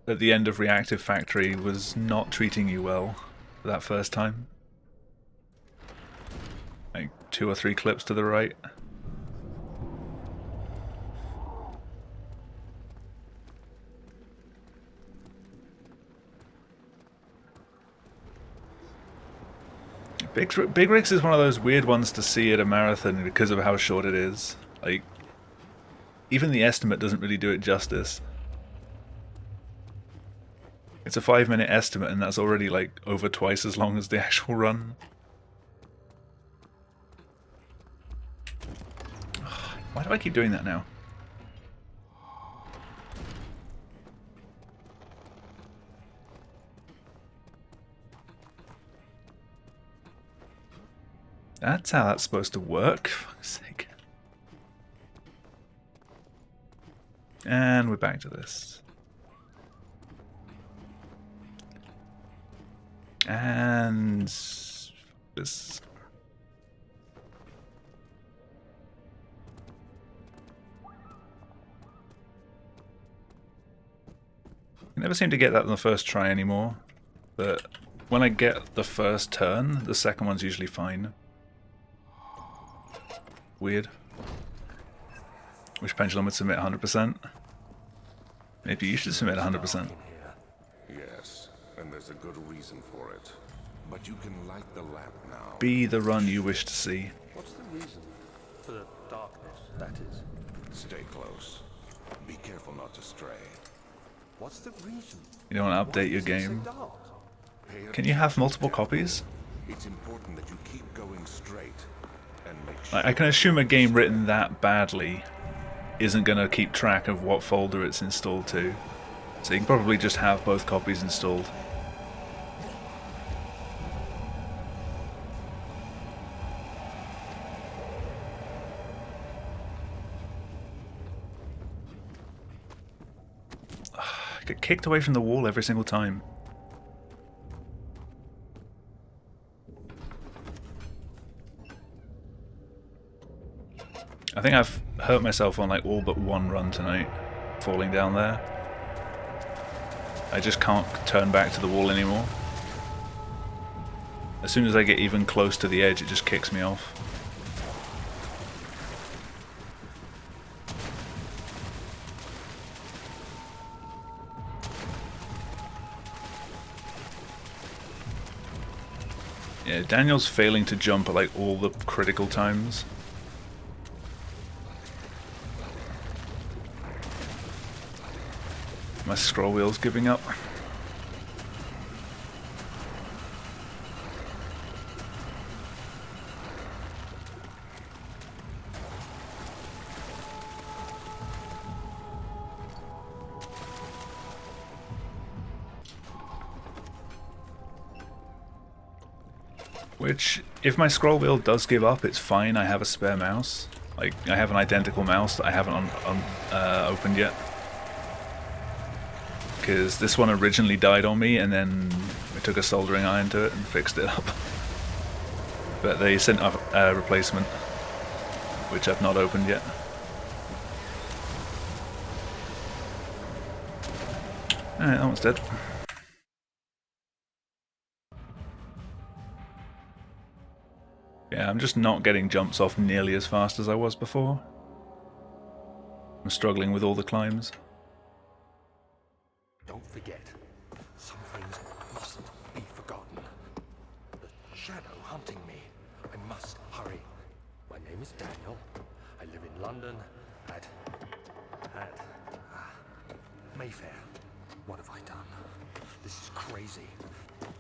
Speaker 2: at the end of Reactive Factory was not treating you well that first time. Like 2 or 3 clips to the right. Big Rigs is one of those weird ones to see at a marathon because of how short it is. Like, even the estimate doesn't really do it justice. It's a 5-minute estimate and that's already like over twice as long as the actual run. Why do I keep doing that now? That's how that's supposed to work, for fuck's sake. And we're back to this. And this. I never seem to get that on the first try anymore, but when I get the first turn, the second one's usually fine. Weird. Wish Pendulum would submit 100%. Maybe you should submit 100%.
Speaker 3: Yes, and there's a good reason for it. But you can light the lamp now.
Speaker 2: Be the run you wish to see.
Speaker 1: What's the reason for the darkness, that is?
Speaker 3: Stay close. Be careful not to stray.
Speaker 1: What's the reason?
Speaker 2: You don't want to update your
Speaker 1: Why is it so
Speaker 2: game.
Speaker 1: dark?
Speaker 2: Can you have multiple copies?
Speaker 3: It's important that you keep going straight and make sure.
Speaker 2: I can assume a game written that badly isn't going to keep track of what folder it's installed to. So you can probably just have both copies installed. I get kicked away from the wall every single time. I think I've hurt myself on like all but one run tonight, falling down there. I just can't turn back to the wall anymore. As soon as I get even close to the edge, it just kicks me off. Yeah, Daniel's failing to jump at like all the critical times. My scroll wheel's giving up. Which, if my scroll wheel does give up, it's fine. I have a spare mouse. Like, I have an identical mouse that I haven't opened yet. Because this one originally died on me, and then I took a soldering iron to it and fixed it up. But they sent a replacement, which I've not opened yet. Alright, that one's dead. Yeah, I'm just not getting jumps off nearly as fast as I was before. I'm struggling with all the climbs.
Speaker 1: Don't forget, some things mustn't be forgotten. The shadow hunting me. I must hurry. My name is Daniel. I live in London at Mayfair. What have I done? This is crazy.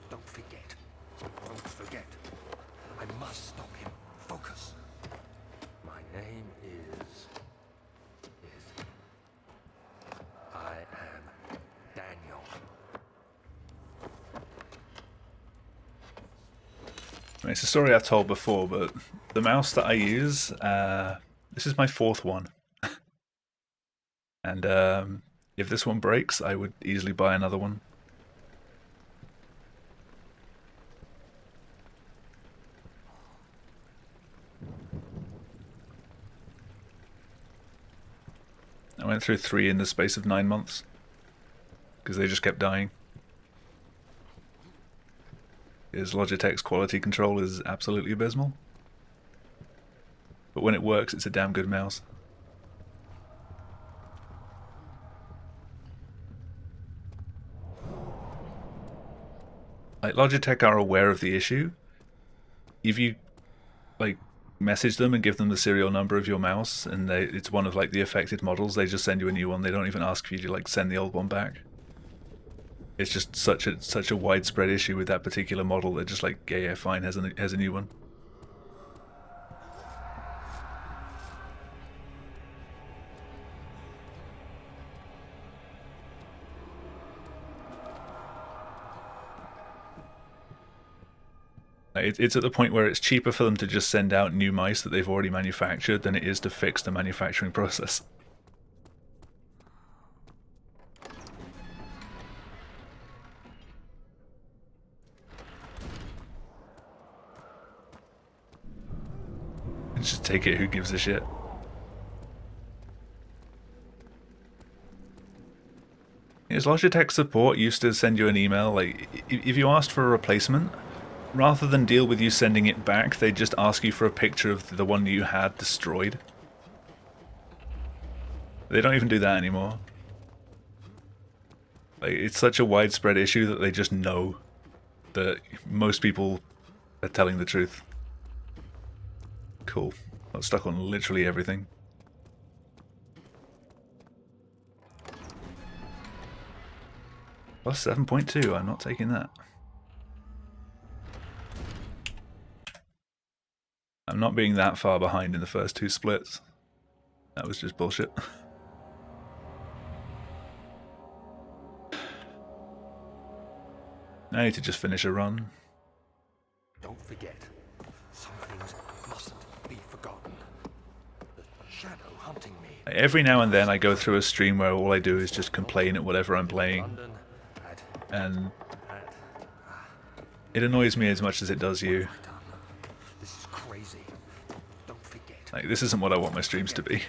Speaker 1: Don't forget. Don't forget. I must stop him. Focus. My name is... I am Daniel.
Speaker 2: I mean, it's a story I've told before, but the mouse that I use, this is my 4th one. And if this one breaks, I would easily buy another one. I went through 3 in the space of 9 months, because they just kept dying. Because Logitech's quality control is absolutely abysmal. But when it works, it's a damn good mouse. Like, Logitech are aware of the issue. If you, like, message them and give them the serial number of your mouse, and it's one of, like, the affected models, they just send you a new one. They don't even ask for you to, like, send the old one back. It's just such a widespread issue with that particular model. They're just like, yeah, fine, has a new one. It's at the point where it's cheaper for them to just send out new mice that they've already manufactured than it is to fix the manufacturing process. Just take it, who gives a shit? Yes, Logitech support used to send you an email, like, if you asked for a replacement, rather than deal with you sending it back, they'd just ask you for a picture of the one you had destroyed. They don't even do that anymore. Like, it's such a widespread issue that they just know that most people are telling the truth. Cool. Got stuck on literally everything. Plus 7.2, I'm not taking that. I'm not being that far behind in the first 2 splits. That was just bullshit. I need to just finish a run.
Speaker 1: Don't forget, some things mustn't be forgotten. The shadow hunting me.
Speaker 2: Every now and then I go through a stream where all I do is just complain at whatever I'm playing.
Speaker 1: London
Speaker 2: And it annoys me as much as it does you.
Speaker 1: This is crazy. Don't forget.
Speaker 2: Like, this isn't what I want my streams to be.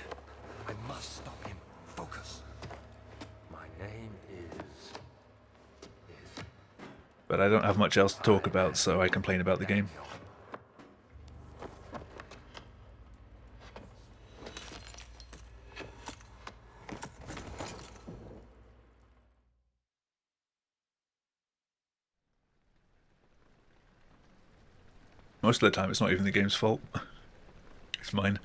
Speaker 1: I must stop him. Focus. My name is...
Speaker 2: But I don't have much else to talk about, so I complain about the game. Most of the time it's not even the game's fault. It's mine.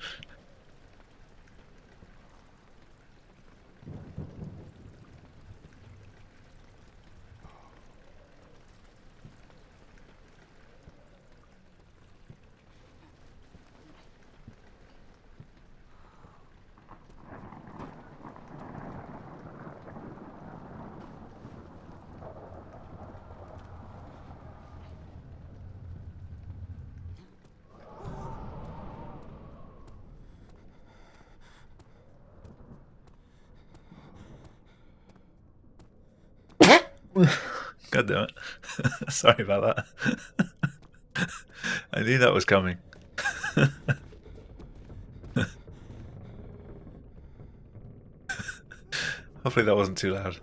Speaker 2: God damn it. Sorry about that. I knew that was coming. Hopefully that wasn't too loud.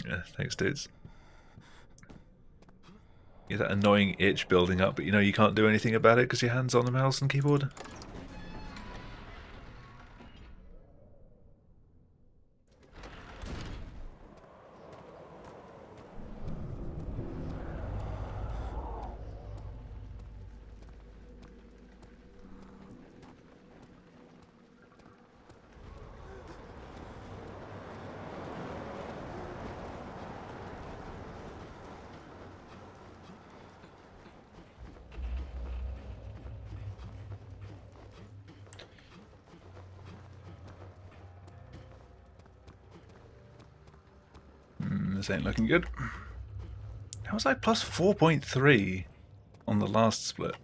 Speaker 2: Yeah, thanks dudes. You get that annoying itch building up, but you know you can't do anything about it because your hand's on the mouse and keyboard. This ain't looking good. How was I plus 4.3 on the last split?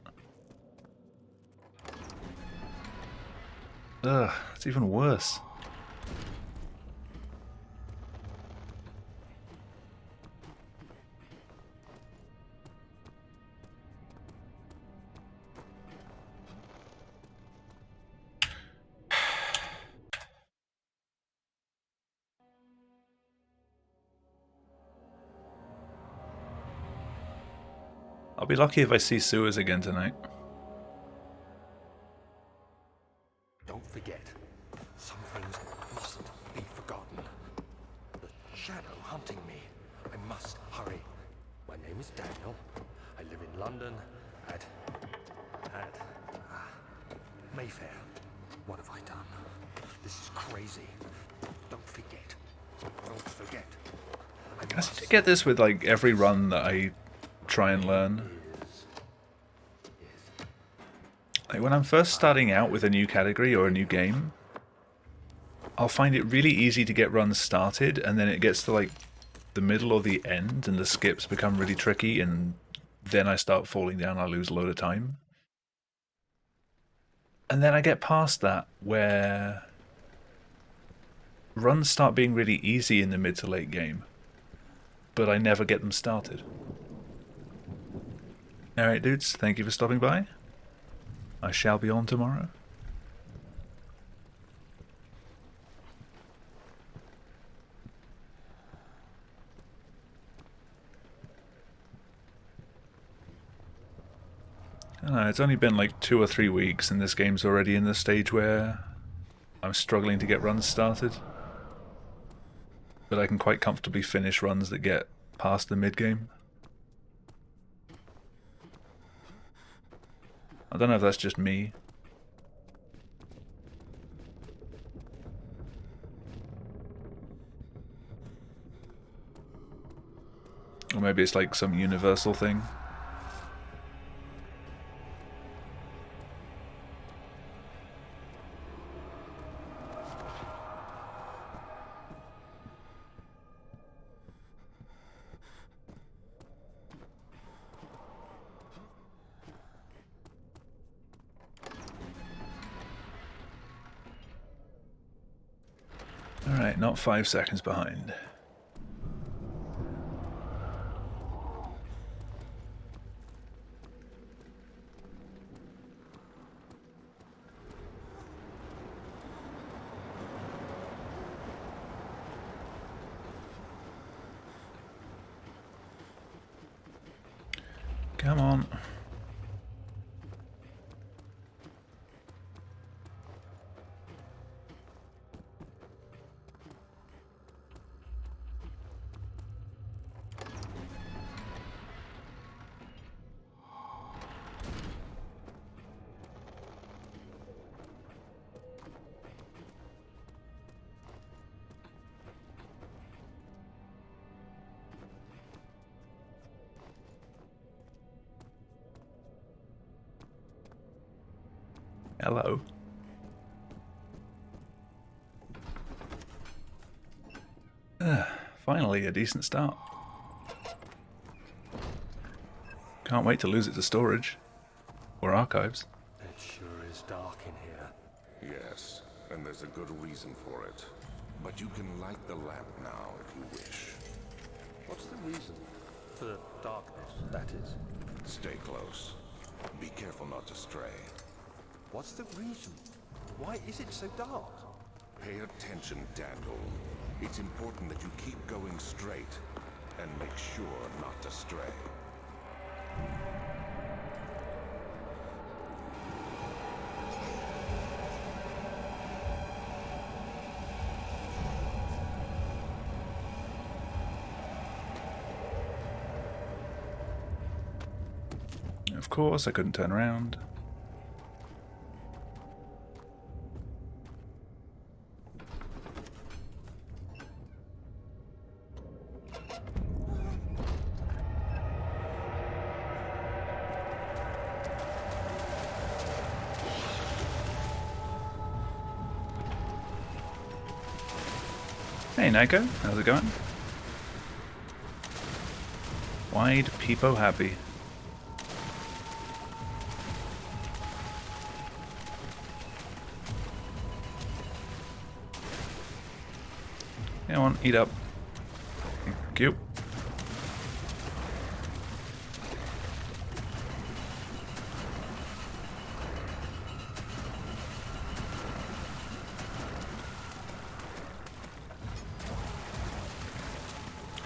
Speaker 2: Ugh, it's even worse. I'll be lucky if I see sewers again tonight.
Speaker 1: Don't forget, some things mustn't be forgotten. The shadow hunting me. I must hurry. My name is Daniel. I live in London at Mayfair. What have I done? This is crazy. Don't forget. Don't forget.
Speaker 2: I seem to get this with like every run that I try and learn. Like when I'm first starting out with a new category or a new game, I'll find it really easy to get runs started, and then it gets to like the middle or the end and the skips become really tricky, and then I start falling down, I lose a load of time. And then I get past that where runs start being really easy in the mid to late game, but I never get them started. Alright dudes, thank you for stopping by. I shall be on tomorrow. I don't know, it's only been like 2 or 3 weeks and this game's already in the stage where I'm struggling to get runs started. But I can quite comfortably finish runs that get past the mid-game. I don't know if that's just me. Or maybe it's like some universal thing. Alright, not 5 seconds behind. Come on. Hello. Finally, a decent start. Can't wait to lose it to storage. Or archives.
Speaker 1: It sure is dark in here.
Speaker 3: Yes, and there's a good reason for it. But you can light the lamp now if you wish.
Speaker 1: What's the reason? For the darkness, that is.
Speaker 3: Stay close. Be careful not to stray.
Speaker 1: What's the reason? Why is it so dark?
Speaker 3: Pay attention, Daniel. It's important that you keep going straight and make sure not to stray.
Speaker 2: Of course, I couldn't turn around. Hey Nico, how's it going? Wide peepo happy. Come on, eat up. Thank you.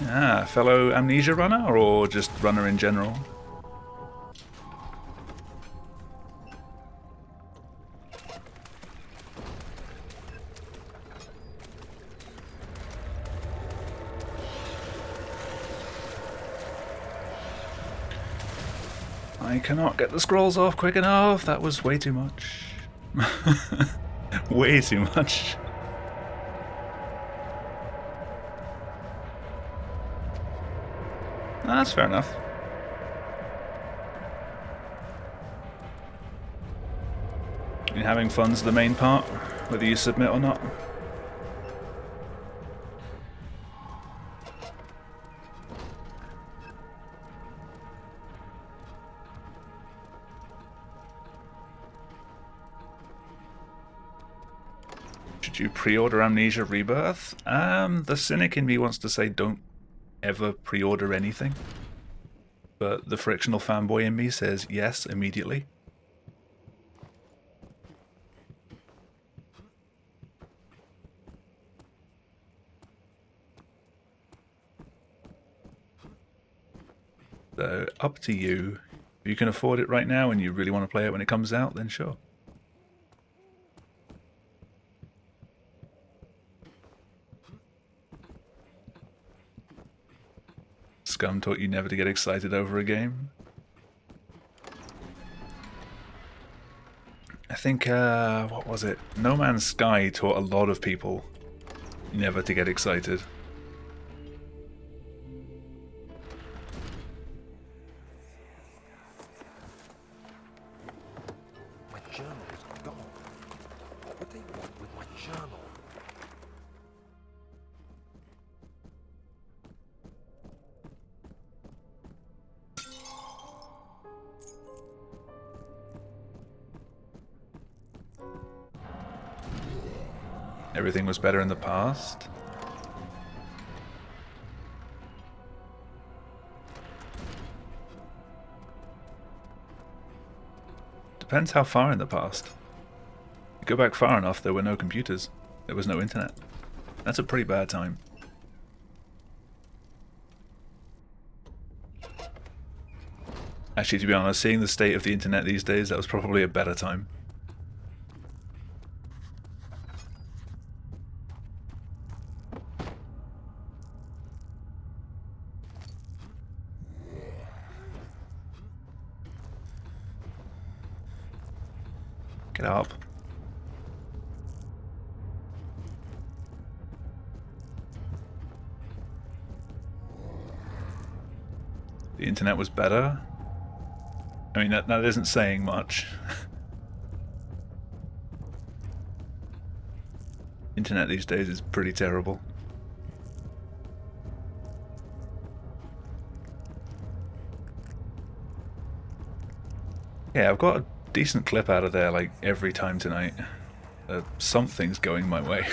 Speaker 2: Ah, fellow Amnesia runner or just runner in general? I cannot get the scrolls off quick enough. That was way too much. Way too much. That's fair enough. And having fun's the main part, whether you submit or not. Should you pre-order Amnesia Rebirth? The cynic in me wants to say don't ever pre-order anything, but the frictional fanboy in me says yes immediately. So up to you. If you can afford it right now and you really want to play it when it comes out, then sure. Scum taught you never to get excited over a game. I think, what was it? No Man's Sky taught a lot of people never to get excited.
Speaker 1: My journal is gone. What would they want with my journal?
Speaker 2: Everything was better in the past. Depends how far in the past. You go back far enough, there were no computers. There was no internet. That's a pretty bad time. Actually, to be honest, seeing the state of the internet these days, that was probably a better time. Get up. The internet was better. I mean, that isn't saying much. Internet these days is pretty terrible. Yeah, I've got a decent clip out of there like every time tonight. Something's going my way.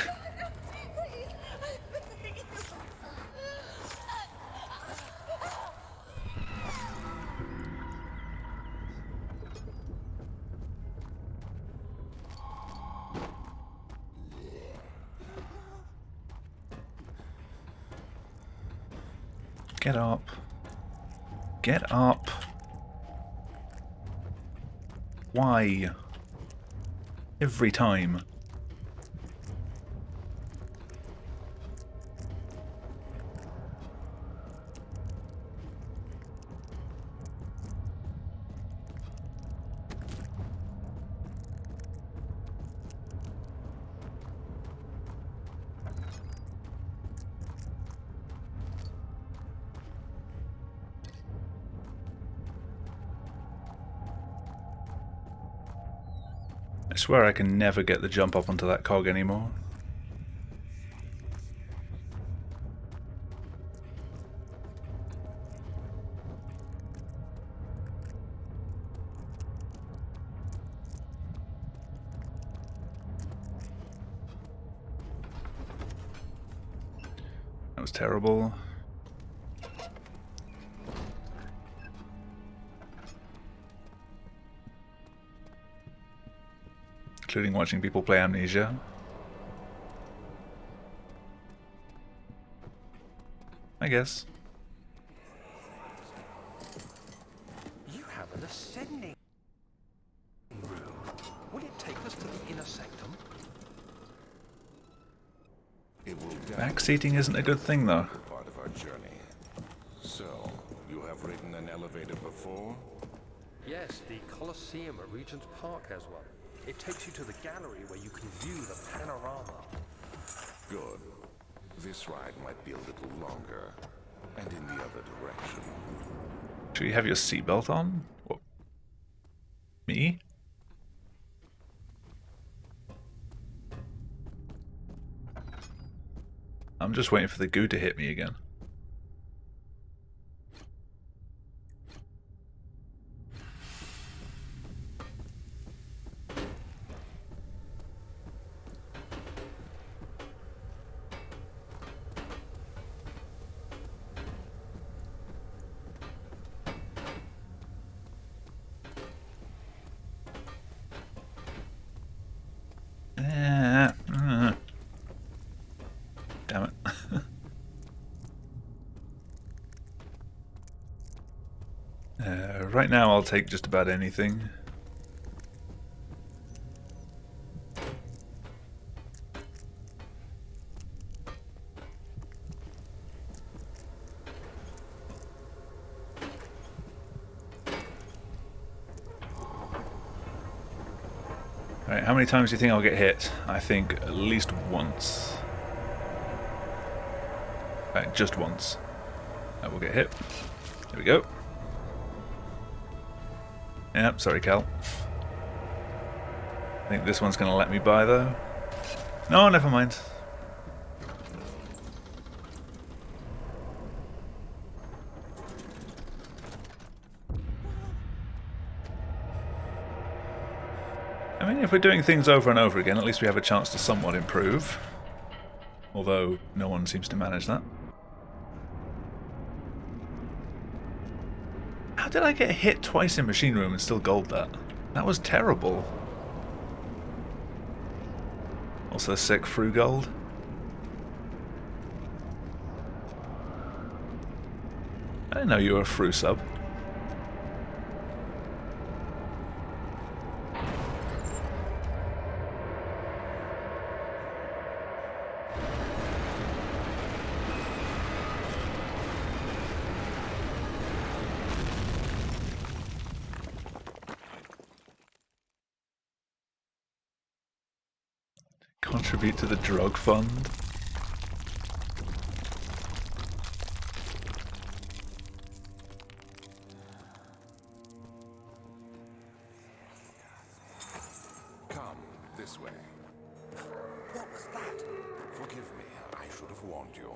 Speaker 2: Get up. Get up. Why? Every time. I swear I can never get the jump up onto that cog anymore. That was terrible. Including watching people play Amnesia. I guess.
Speaker 1: You have an ascending room. Will it take us to the inner sanctum?
Speaker 3: It will
Speaker 2: Backseating isn't a good thing, though.
Speaker 3: part of our journey. So, you have ridden an elevator before?
Speaker 1: Yes, the Colosseum at Regent's Park has one. It takes you to the gallery where you can view the panorama.
Speaker 3: Good. This ride might be a little longer, and in the other direction.
Speaker 2: Should you have your seatbelt on? What? Me? I'm just waiting for the goo to hit me again. Damn it. Right now I'll take just about anything. Right, how many times do you think I'll get hit? I think at least once. Right, just once. I will get hit. There we go. Yep, sorry, Cal. I think this one's going to let me by, though. No, never mind. I mean, if we're doing things over and over again, at least we have a chance to somewhat improve. Although, no one seems to manage that. How did I get hit twice in Machine Room and still gold that? That was terrible. Also sick through gold. I didn't know you were a Fru sub. Contribute to the drug fund.
Speaker 3: Come, this way.
Speaker 1: What was that?
Speaker 3: Forgive me, I should have warned you.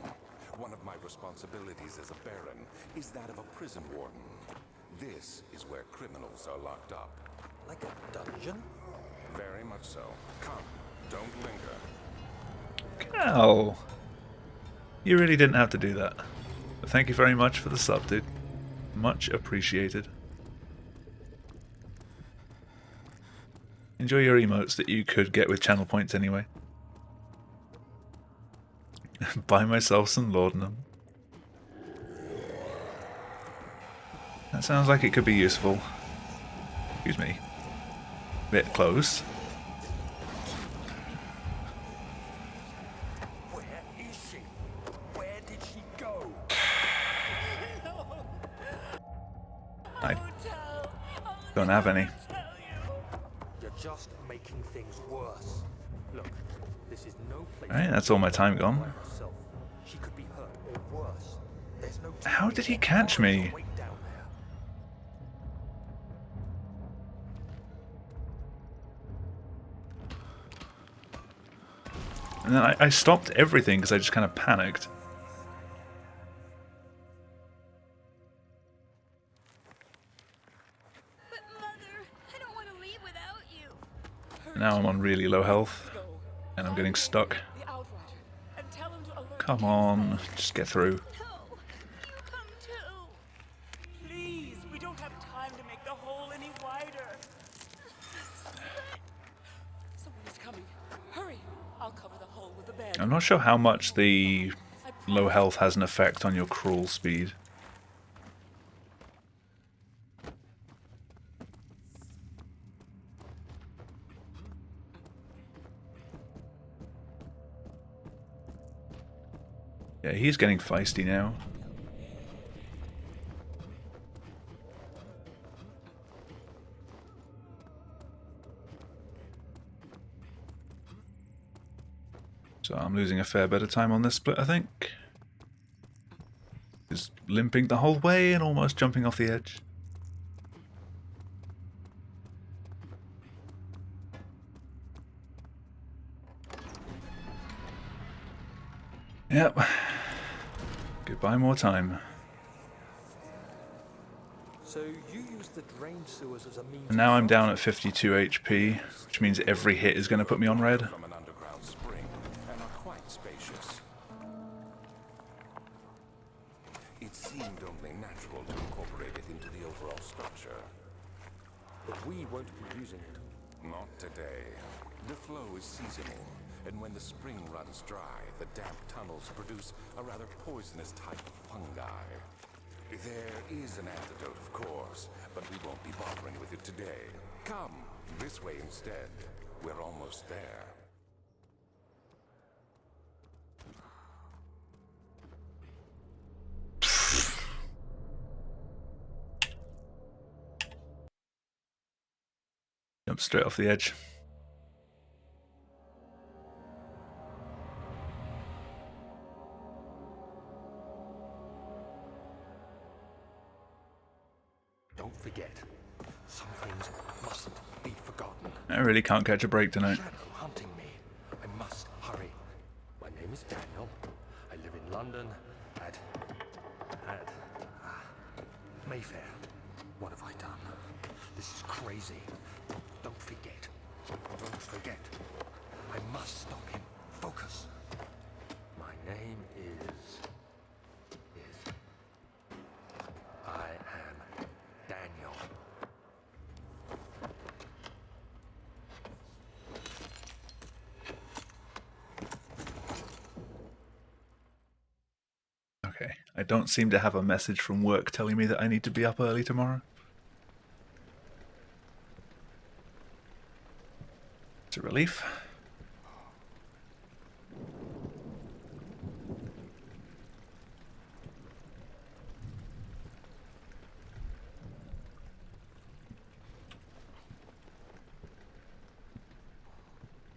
Speaker 3: One of my responsibilities as a Baron is that of a prison warden. This is where criminals are locked up.
Speaker 1: Like a dungeon?
Speaker 3: Very much so. Come, don't linger.
Speaker 2: Cal, you really didn't have to do that. But thank you very much for the sub, dude. Much appreciated. Enjoy your emotes that you could get with channel points anyway. Buy myself some laudanum. That sounds like it could be useful. Excuse me. Bit close.
Speaker 1: Where is she? Where did she go?
Speaker 2: I don't have any.
Speaker 1: You're just making things worse. Look, this is no place.
Speaker 2: Alright, that's all my time gone.
Speaker 1: by herself. She could be hurt or worse. There's no
Speaker 2: How did he catch me?
Speaker 1: wait down there.
Speaker 2: And then I stopped everything because I just kind of panicked.
Speaker 4: But Mother, I don't want to leave without you.
Speaker 2: Now I'm on really low health. And I'm getting stuck.
Speaker 5: The outrider, and tell him to alert
Speaker 2: Come
Speaker 5: the
Speaker 2: on, just get through.
Speaker 4: No, you come too.
Speaker 5: Please, we don't have time to make the hole any wider. Someone is coming. Hurry! I'll cover the hole with a bed.
Speaker 2: I'm not sure how much the low health has an effect on your crawl speed. Yeah, he's getting feisty now. So I'm losing a fair bit of time on this split, I think. Just limping the whole way and almost jumping off the edge. Yep. Goodbye more time.
Speaker 1: So you use the drain sewers as a means.
Speaker 2: And now I'm down at 52 HP, which means every hit is going to put me on red.
Speaker 3: From an underground spring and are quite spacious. It seemed only natural to incorporate it into the overall structure.
Speaker 1: But we won't be using it.
Speaker 3: Not today. The flow is seasonal, and when the spring runs dry, the damp tunnels produce a rather poisonous type of fungi. There is an antidote, of course, but we won't be bothering with it today. Come, this way instead. We're almost there.
Speaker 2: Jump straight off the edge.
Speaker 1: Don't forget, some things mustn't be forgotten.
Speaker 2: I really can't catch a break tonight.
Speaker 1: Shadow hunting me. I must hurry. My name is Daniel. I live in London at Mayfair. What have I done? This is crazy. Don't forget. Don't forget. I must stop him. Focus. My name is I am Daniel.
Speaker 2: Okay, I don't seem to have a message from work telling me that I need to be up early tomorrow. It's a relief.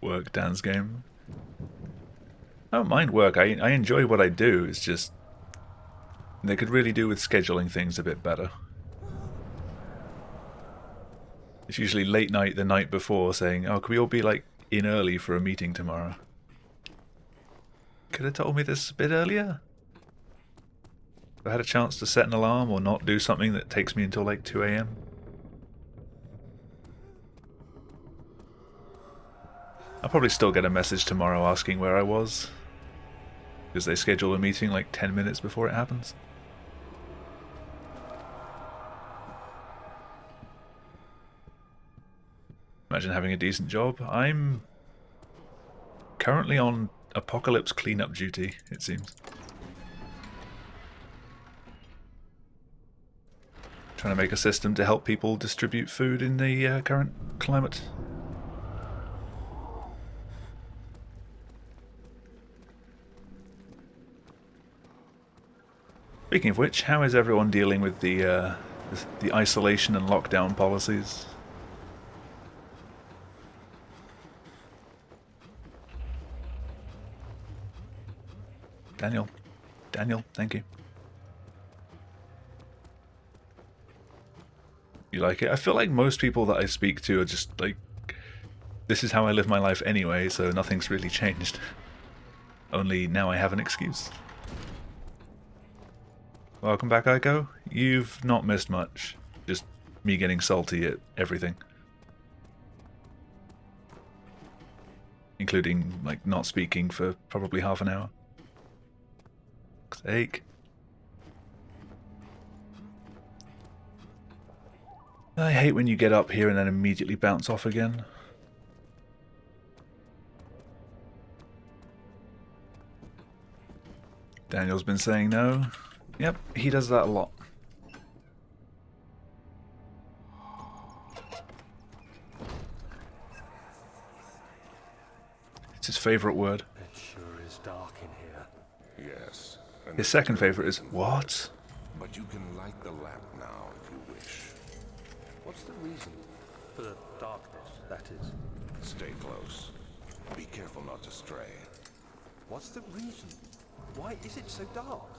Speaker 2: Work, Dan's game. I don't mind work. I enjoy what I do. It's just they could really do with scheduling things a bit better. It's usually late night the night before saying, oh, could we all be like in early for a meeting tomorrow. Could have told me this a bit earlier. If I had a chance to set an alarm or not do something that takes me until like 2 AM. I'll probably still get a message tomorrow asking where I was, because they schedule a meeting like 10 minutes before it happens. Imagine having a decent job. I'm currently on apocalypse cleanup duty, it seems. Trying to make a system to help people distribute food in the current climate. Speaking of which, how is everyone dealing with the isolation and lockdown policies? Daniel, thank you. You like it? I feel like most people that I speak to are just like, this is how I live my life anyway, so nothing's really changed. Only now I have an excuse. Welcome back, Aiko. You've not missed much. Just me getting salty at everything. Including, like, not speaking for probably half an hour. Sake. I hate when you get up here and then immediately bounce off again. Daniel's been saying no. Yep, he does that a lot. It's his favourite word.
Speaker 1: It sure is dark in here.
Speaker 3: Yes. and
Speaker 2: His second favourite is what?
Speaker 3: But you can light the lamp now if you wish.
Speaker 1: What's the reason for the darkness, that is?
Speaker 3: Stay close. Be careful not to stray.
Speaker 1: What's the reason? Why is it so dark?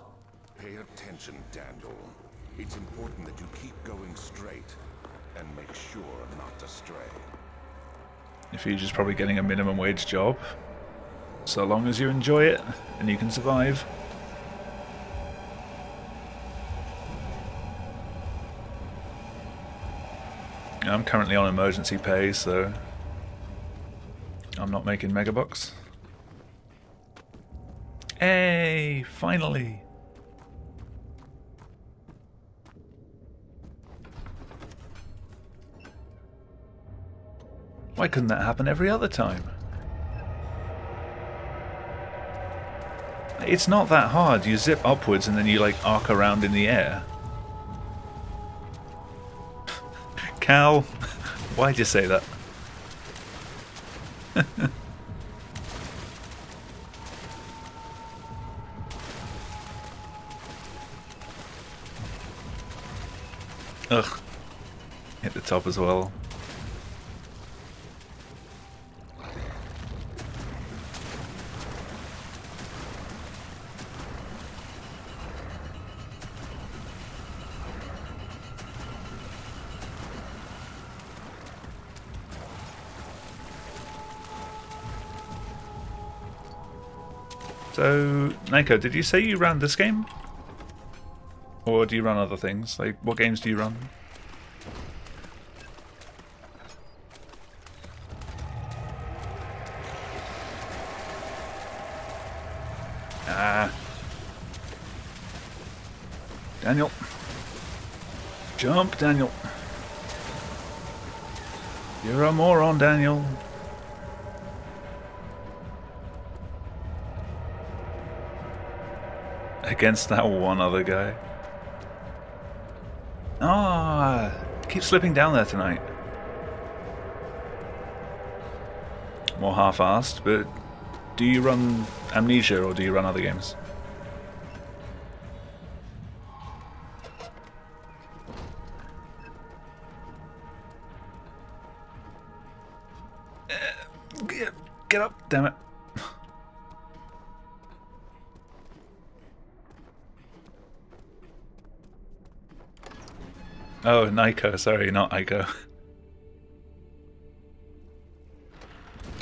Speaker 3: Pay attention, Daniel. It's important that you keep going straight and make sure not to stray.
Speaker 2: If you're just probably getting a minimum wage job. So long as you enjoy it and you can survive. I'm currently on emergency pay, so I'm not making megabucks. Hey, finally! Why couldn't that happen every other time? It's not that hard. You zip upwards and then you like arc around in the air. Cal, why'd you say that? Ugh. Hit the top as well. So, Naiko, did you say you ran this game? Or do you run other things? Like, what games do you run? Ah. Daniel. Jump, Daniel. You're a moron, Daniel. Against that one other guy. Ah, keep slipping down there tonight. More half-assed, but do you run Amnesia or do you run other games? Get up, damn it. Oh, Naiko, sorry, not Aiko.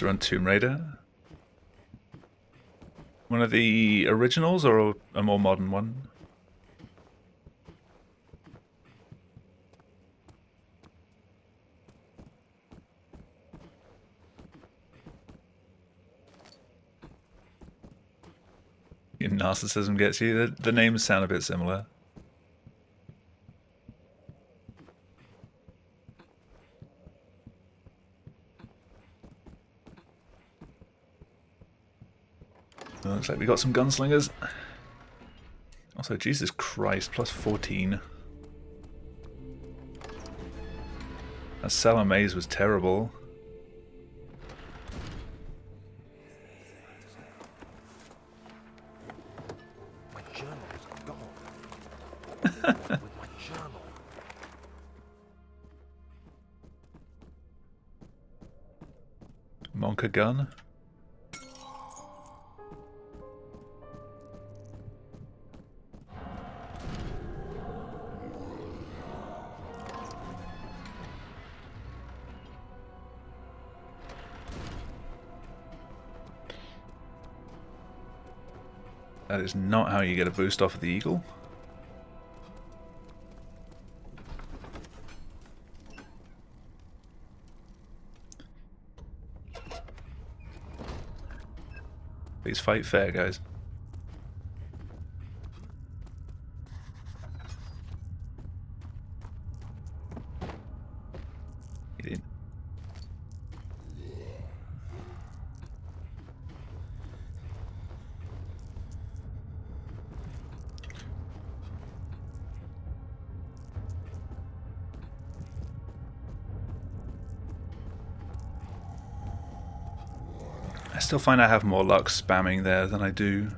Speaker 2: To run Tomb Raider. One of the originals or a more modern one? Your narcissism gets you. The names sound a bit similar. Looks like we got some gunslingers. Also, Jesus Christ, plus 14. That Salah Maze was terrible.
Speaker 1: My journal is gone. With my journal.
Speaker 2: Monka gun. That is not how you get a boost off of the Eagle. Please fight fair, guys. He didn't. I still find I have more luck spamming there than I do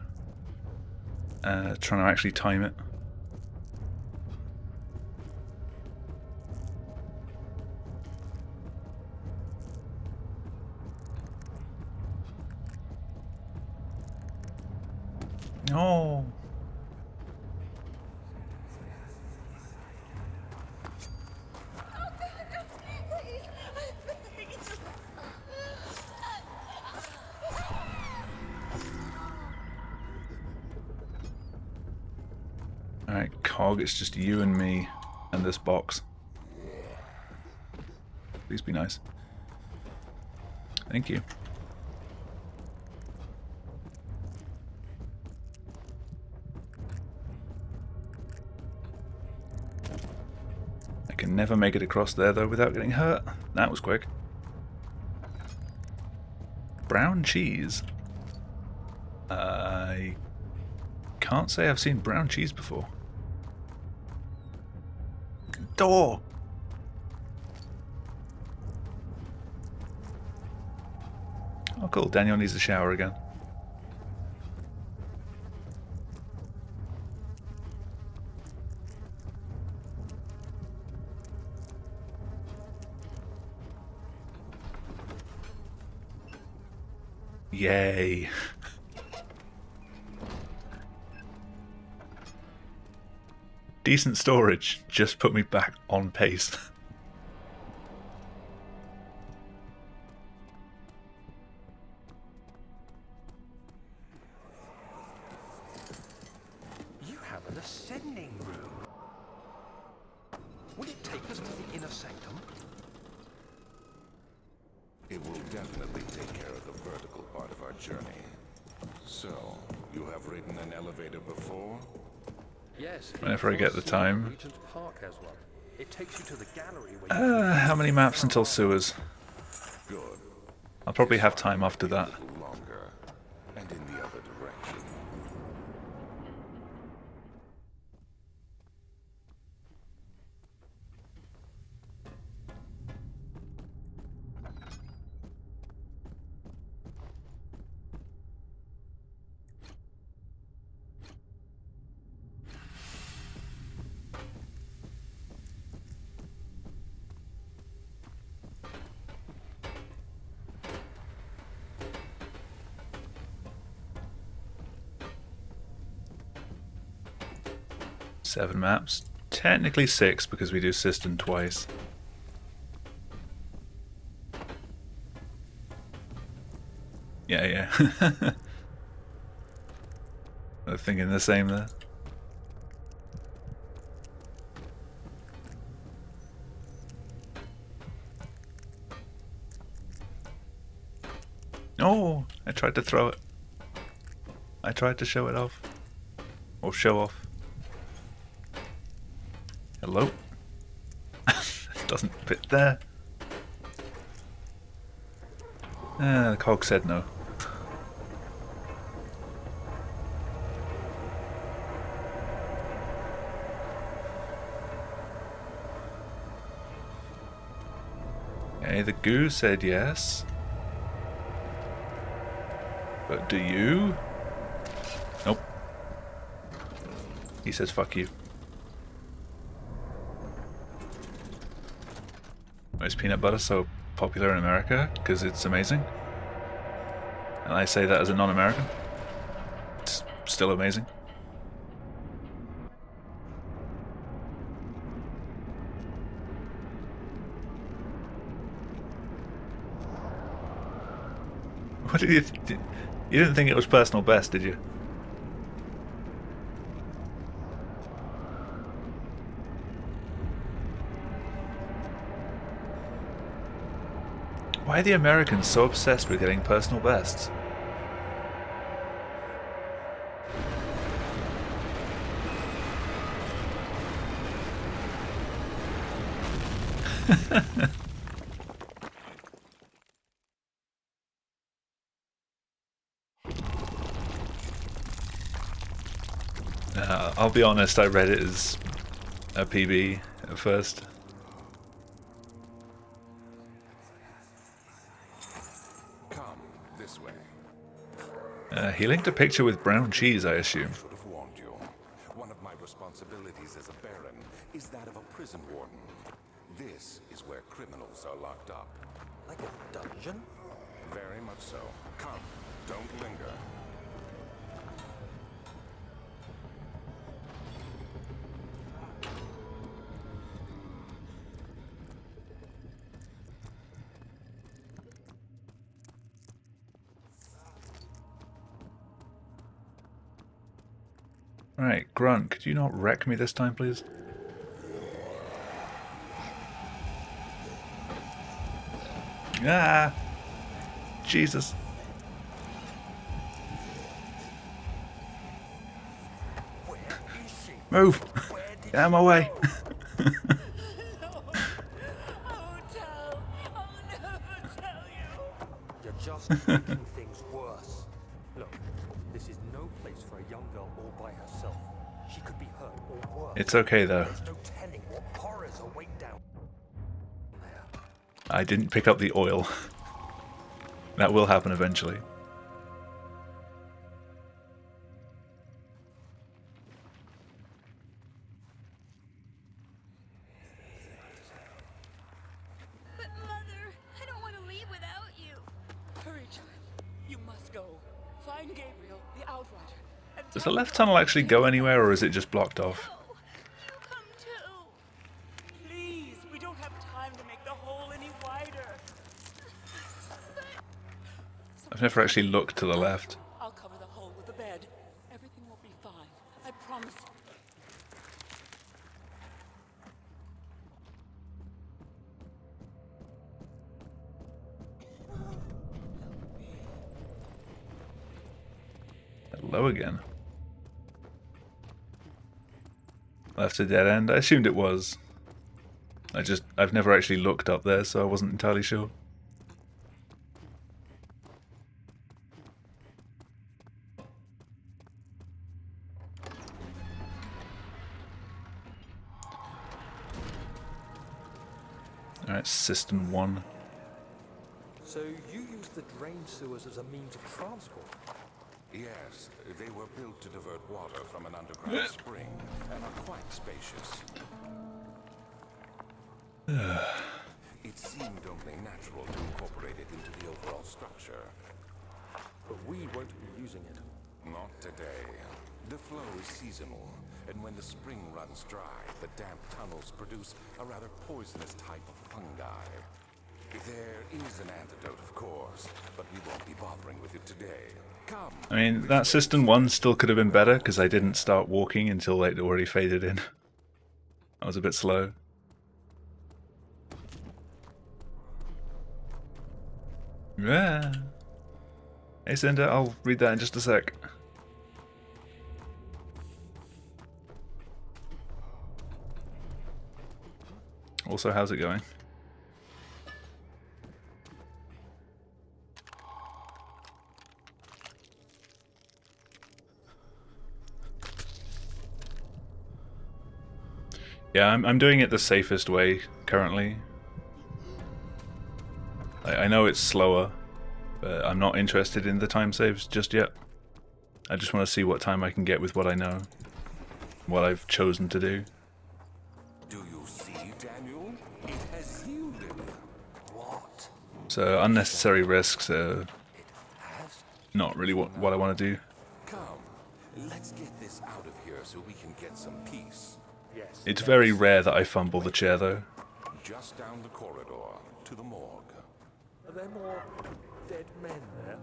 Speaker 2: trying to actually time it. No. Alright, Cog, it's just you and me and this box. Please be nice. Thank you. I can never make it across there though without getting hurt. That was quick. Brown cheese. I can't say I've seen brown cheese before. Door! Oh cool, Daniel needs a shower again. Yay. Decent storage just put me back on pace.
Speaker 1: You have an ascending room. Will it take us to the inner sanctum?
Speaker 3: It will definitely take care of the vertical part of our journey. So, you have ridden an elevator before?
Speaker 1: Yes.
Speaker 2: Whenever I get the time.
Speaker 1: Regent's Park has one. It takes you to the gallery where
Speaker 2: How many maps until sewers?
Speaker 3: Good.
Speaker 2: I'll probably have time after that.
Speaker 3: A little longer, and in the other direction.
Speaker 2: Seven maps. Technically 6 because we do System twice. Yeah, yeah. I'm thinking the same there. Oh, I tried to throw it. I tried to show it off. Or show off. Hello? It doesn't fit there. The cog said no. Okay, the goo said yes. But do you? Nope. He says fuck you. Why is peanut butter so popular in America? Because it's amazing. And I say that as a non-American. It's still amazing. What did you... You didn't think it was personal best, did you? Why are the Americans so obsessed with getting personal bests? I'll be honest, I read it as a PB at first.
Speaker 3: Come this way.
Speaker 2: He linked a picture with brown cheese, I assume.
Speaker 3: Should have warned you. One of my responsibilities as a baron is that of a prison warden. This is where criminals are locked up.
Speaker 1: Like a dungeon?
Speaker 3: Very much so. Come, don't linger.
Speaker 2: Right, Grunt, could you not wreck me this time, please? Ah! Jesus. Move! Get out of my way!
Speaker 5: Oh, tell. I'll never tell you.
Speaker 1: You're just making things worse. Look, this is no place for a young girl all by herself. She could be hurt or worse.
Speaker 2: It's okay, though.
Speaker 1: There's no telling what horrors await down there.
Speaker 2: I didn't pick up the oil. That will happen eventually.
Speaker 4: But Mother, I don't want to leave without you.
Speaker 5: Hurry, child. You must go. Find Gabriel, the Outrider, and
Speaker 2: Does the
Speaker 5: tell him
Speaker 2: left tunnel actually go anywhere, or is it just blocked off?
Speaker 4: No, you come too.
Speaker 5: Please, we don't have time to make the hole any wider.
Speaker 2: I've never actually looked to the left.
Speaker 5: I'll cover the hole with the bed. Everything will be fine. I promise you.
Speaker 2: Hello again. Left's a dead end. I assumed it was. I've never actually looked up there, so I wasn't entirely sure. Alright, System 1.
Speaker 1: So you use the drain sewers as a means of transport?
Speaker 3: Yes, they were built to divert water from an underground spring and are quite spacious. It seemed only natural to incorporate it into the overall structure.
Speaker 1: But we won't be using it.
Speaker 3: Not today. The flow is seasonal, and when the spring runs dry, the damp tunnels produce a rather poisonous type of fungi. There is an antidote, of course, but we won't be bothering with it today. Come.
Speaker 2: I mean, that System 1 still could have been better because I didn't start walking until it already faded in. I was a bit slow. Yeah. Hey Cinder, I'll read that in just a sec. Also, how's it going? Yeah, I'm doing it the safest way currently. I know it's slower, but I'm not interested in the time saves just yet. I just want to see what time I can get with what I know, what I've chosen to do.
Speaker 3: Do you see, Daniel? It has yielded.
Speaker 1: What?
Speaker 2: So unnecessary risks are
Speaker 1: It has?
Speaker 2: not really what I want to do.
Speaker 3: Come, let's get this out of here so we can get some peace.
Speaker 1: Yes.
Speaker 2: It's very rare that I fumble the chair though.
Speaker 3: Just down the corridor to the morgue.
Speaker 1: Are there more dead men there?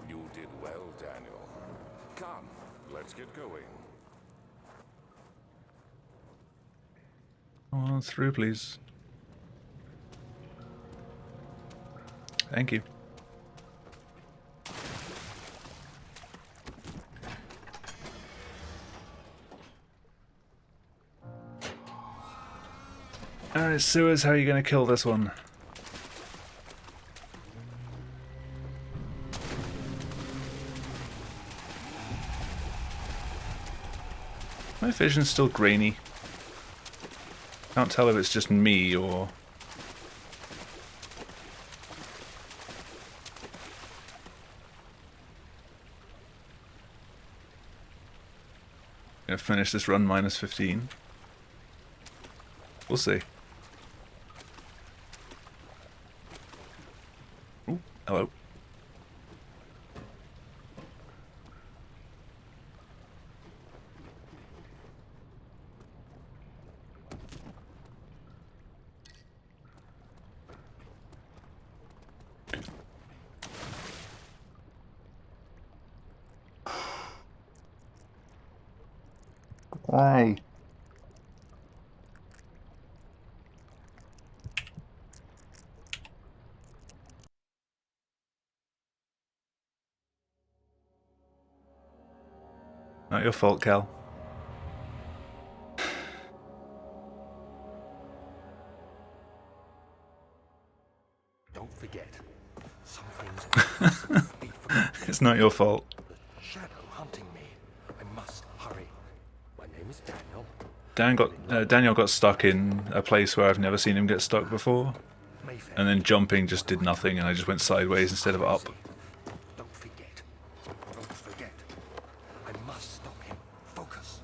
Speaker 3: You did well, Daniel. Come, let's get going.
Speaker 2: Come on through, please. Thank you. Alright, Sewers, how are you going to kill this one? My vision's still grainy. Can't tell if it's just me or... Gonna finish this run minus 15. We'll see. Ooh, hello. Why? Not your fault, Cal.
Speaker 1: Don't forget. Some things must be forgotten.
Speaker 2: It's not your fault.
Speaker 1: The shadow hunting me. I must hurry. My name is Daniel.
Speaker 2: Daniel got stuck in a place where I've never seen him get stuck before.
Speaker 1: Mayfair.
Speaker 2: And then jumping just did nothing and I just went sideways instead of up.
Speaker 1: Don't forget. Don't forget. I must stop him. Focus.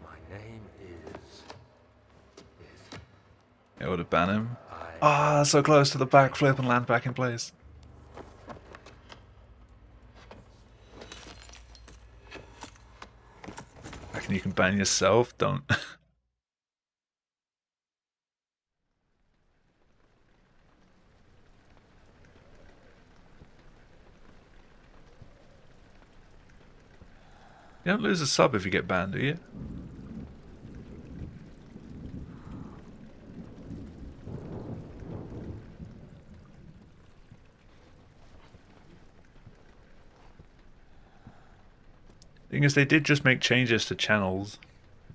Speaker 1: My name is...
Speaker 2: I would have banned him. Ah, so close to the backflip and land back in place. Reckon you can ban yourself? Don't. You don't lose a sub if you get banned, do you? Thing is, they did just make changes to channels,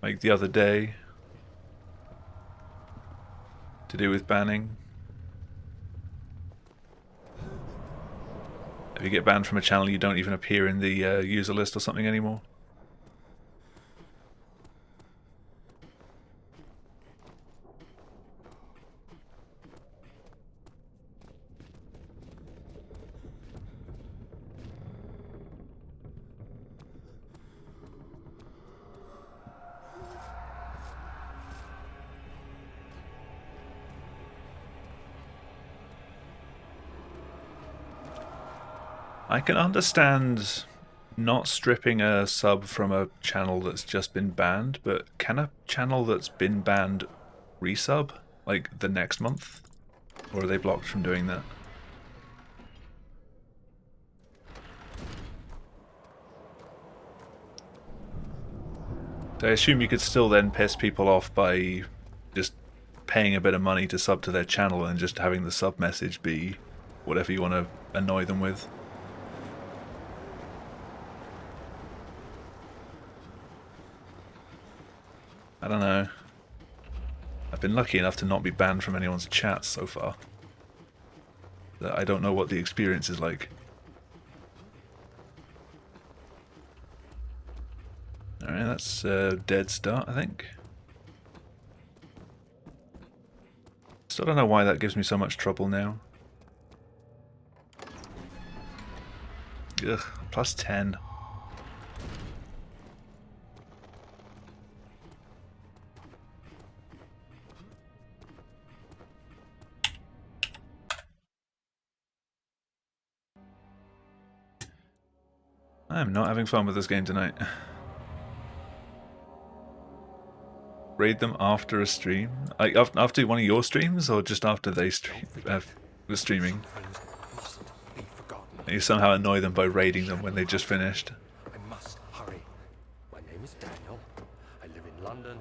Speaker 2: like the other day, to do with banning. If you get banned from a channel, you don't even appear in the user list or something anymore. I can understand not stripping a sub from a channel that's just been banned, but can a channel that's been banned resub, like the next month? Or are they blocked from doing that? I assume you could still then piss people off by just paying a bit of money to sub to their channel and just having the sub message be whatever you want to annoy them with. I don't know. I've been lucky enough to not be banned from anyone's chats so far. I don't know what the experience is like. Alright, that's a dead start, I think. Still don't know why that gives me so much trouble now. Ugh, plus 10. I'm not having fun with this game tonight. Raid them after a stream? Like after one of your streams, or just after they were streaming?
Speaker 1: Mustn't be forgotten.
Speaker 2: You somehow annoy them by raiding them when they just finished.
Speaker 1: I must hurry. My name is Daniel. I live in London.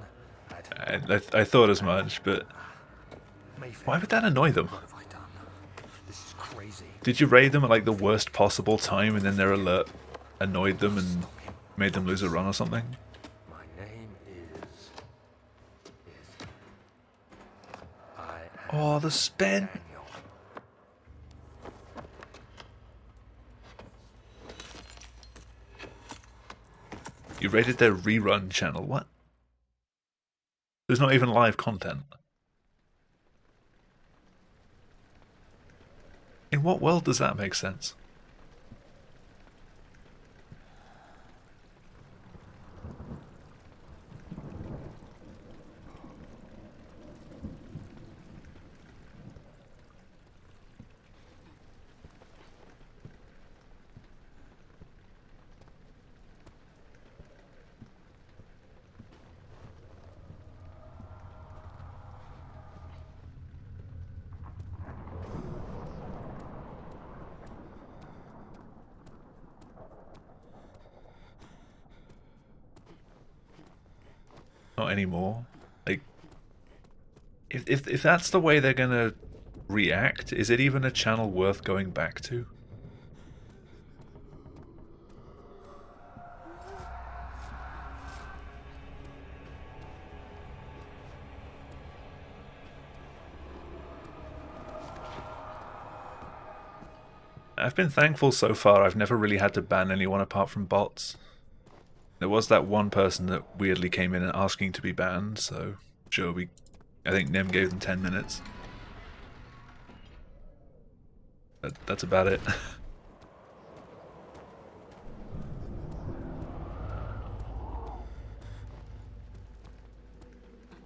Speaker 2: I thought as much, but
Speaker 1: Mayfair.
Speaker 2: why would that annoy them?
Speaker 1: What have I done? This is crazy.
Speaker 2: Did you raid them at like the worst possible time and then their alert annoyed them and made them lose a run or something?
Speaker 1: My name is I am
Speaker 2: Oh, the spin!
Speaker 1: Daniel.
Speaker 2: You raided their rerun channel, what? There's not even live content. In what world does that make sense? Not anymore. Like, if that's the way they're gonna react, is it even a channel worth going back to? I've been thankful so far I've never really had to ban anyone apart from bots. There was that one person that weirdly came in and asking to be banned, so sure, I think Nim gave them 10 minutes. But that's about it.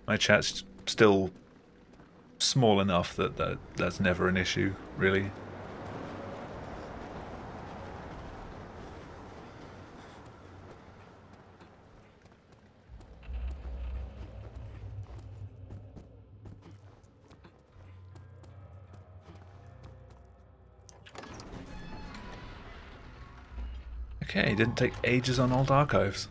Speaker 2: My chat's still small enough that that's never an issue, really. Okay, didn't take ages on old archives.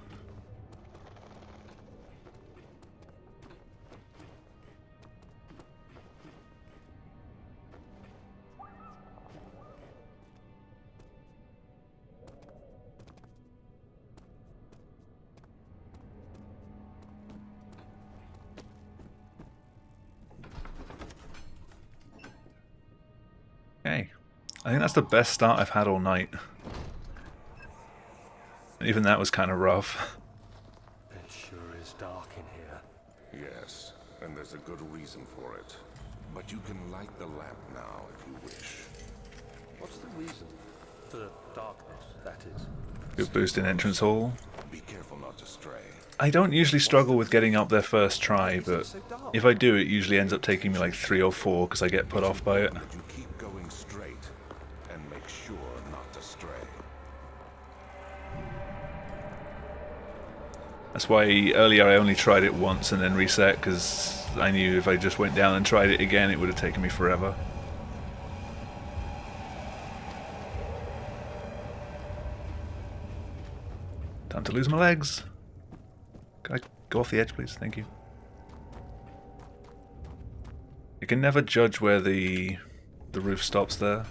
Speaker 2: Okay, I think that's the best start I've had all night. Even that was kind of rough.
Speaker 1: It sure is dark in here.
Speaker 3: Yes, and there's a good reason for it. But you can light the lamp now if you wish.
Speaker 1: What's the reason? For the darkness, that is.
Speaker 2: Good boost in entrance hall.
Speaker 3: Be careful not to stray.
Speaker 2: I don't usually struggle with getting up there first try, but if I do, it usually ends up taking me like 3 or 4 because I get put off by it.
Speaker 3: But you keep going straight and make sure not to stray.
Speaker 2: That's why earlier I only tried it once and then reset, because I knew if I just went down and tried it again, it would have taken me forever. Time to lose my legs. Can I go off the edge, please? Thank you. You can never judge where the roof stops there.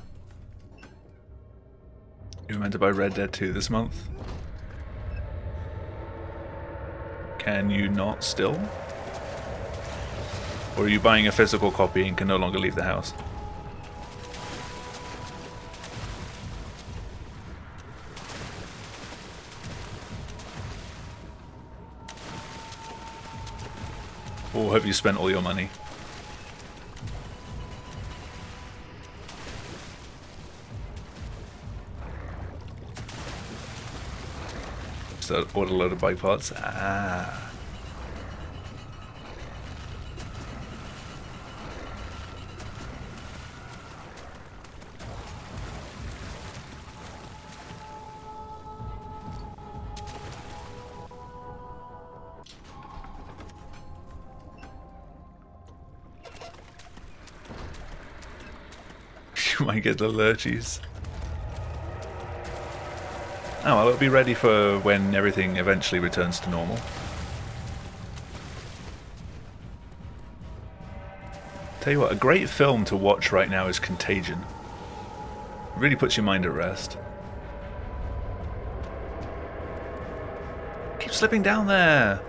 Speaker 2: You were meant to buy Red Dead 2 this month. Can you not still? Or are you buying a physical copy and can no longer leave the house? Or have you spent all your money? So order a load of bike parts. Ah. You might get the lurchies. Oh, well, it'll be ready for when everything eventually returns to normal. Tell you what, a great film to watch right now is Contagion. It really puts your mind at rest. Keep slipping down there!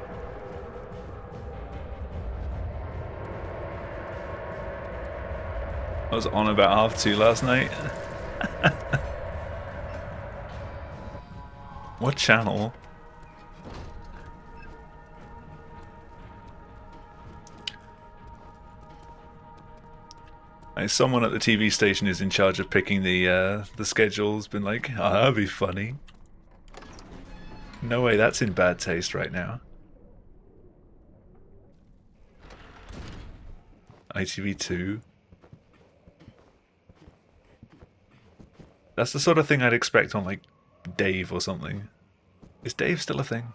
Speaker 2: I was on about 2:30 last night. What channel? Someone at the TV station is in charge of picking the schedules. Been like, oh, that'd be funny. No way, that's in bad taste right now. ITV2. That's the sort of thing I'd expect on like Dave or something. Is Dave still a thing?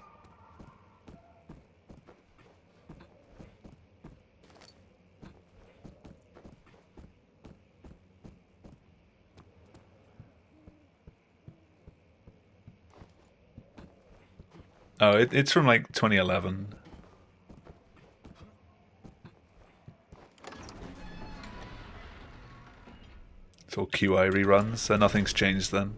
Speaker 2: Oh, it's from like 2011. It's all QI reruns, so nothing's changed then.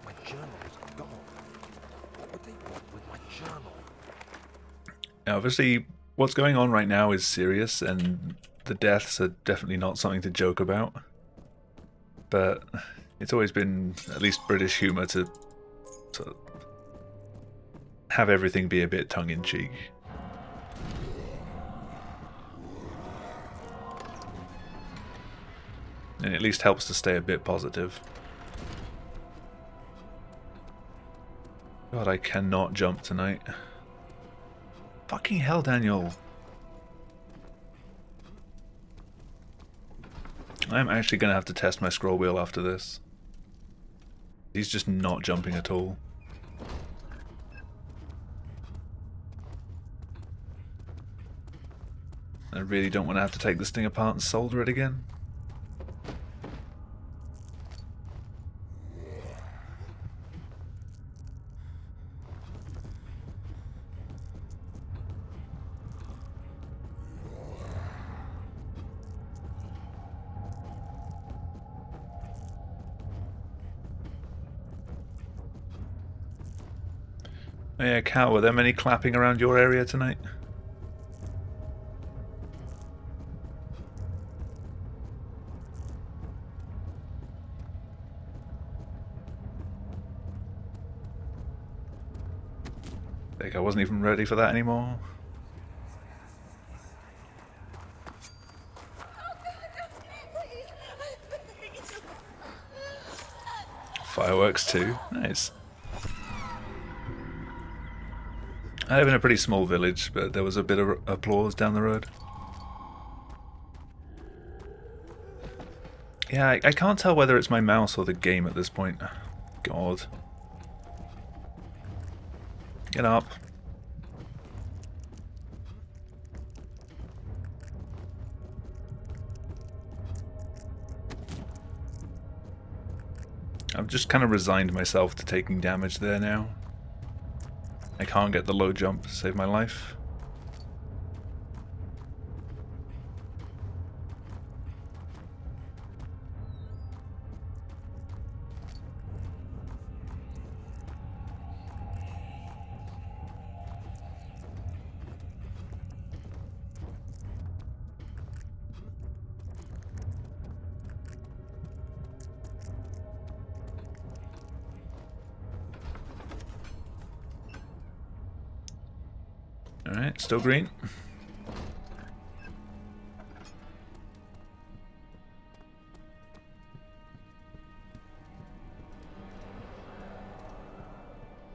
Speaker 1: My journal is gone. What would they want with my journal?
Speaker 2: Now, obviously, what's going on right now is serious, and the deaths are definitely not something to joke about. But it's always been at least British humour to have everything be a bit tongue-in-cheek. And it at least helps to stay a bit positive. God, I cannot jump tonight. Fucking hell, Daniel. I'm actually going to have to test my scroll wheel after this. He's just not jumping at all. I really don't want to have to take this thing apart and solder it again. Oh yeah, Cal, were there many clapping around your area tonight? I wasn't even ready for that anymore. Fireworks too, nice. I live in a pretty small village, but there was a bit of applause down the road. Yeah, I can't tell whether it's my mouse or the game at this point. God. Get up. I've just kind of resigned myself to taking damage there now. I can't get the low jump to save my life. Alright, still green.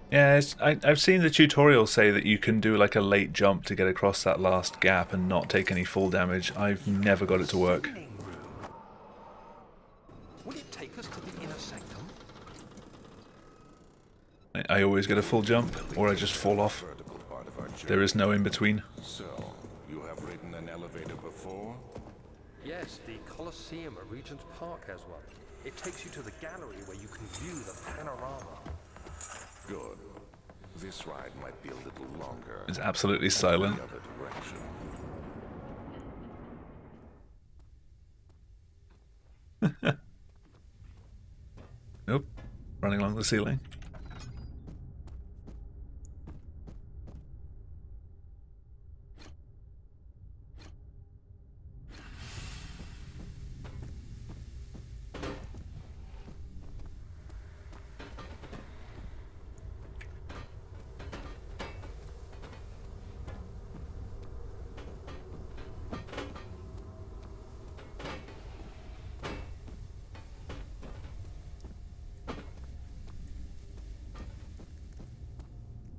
Speaker 2: Yeah, I've seen the tutorial say that you can do like a late jump to get across that last gap and not take any full damage. I've never got it to work.
Speaker 1: Will it take us to the inner sanctum?
Speaker 2: I always get a full jump, or I just fall off.
Speaker 3: Vertical part of our journey.
Speaker 2: There is no in between.
Speaker 3: So, you have ridden an elevator before?
Speaker 1: Yes, the Colosseum at Regent's Park has one. It takes you to the gallery where you can view the panorama.
Speaker 3: Good. This ride might be a little longer.
Speaker 2: It's absolutely silent.
Speaker 3: The other direction.
Speaker 2: Nope. Running along the ceiling.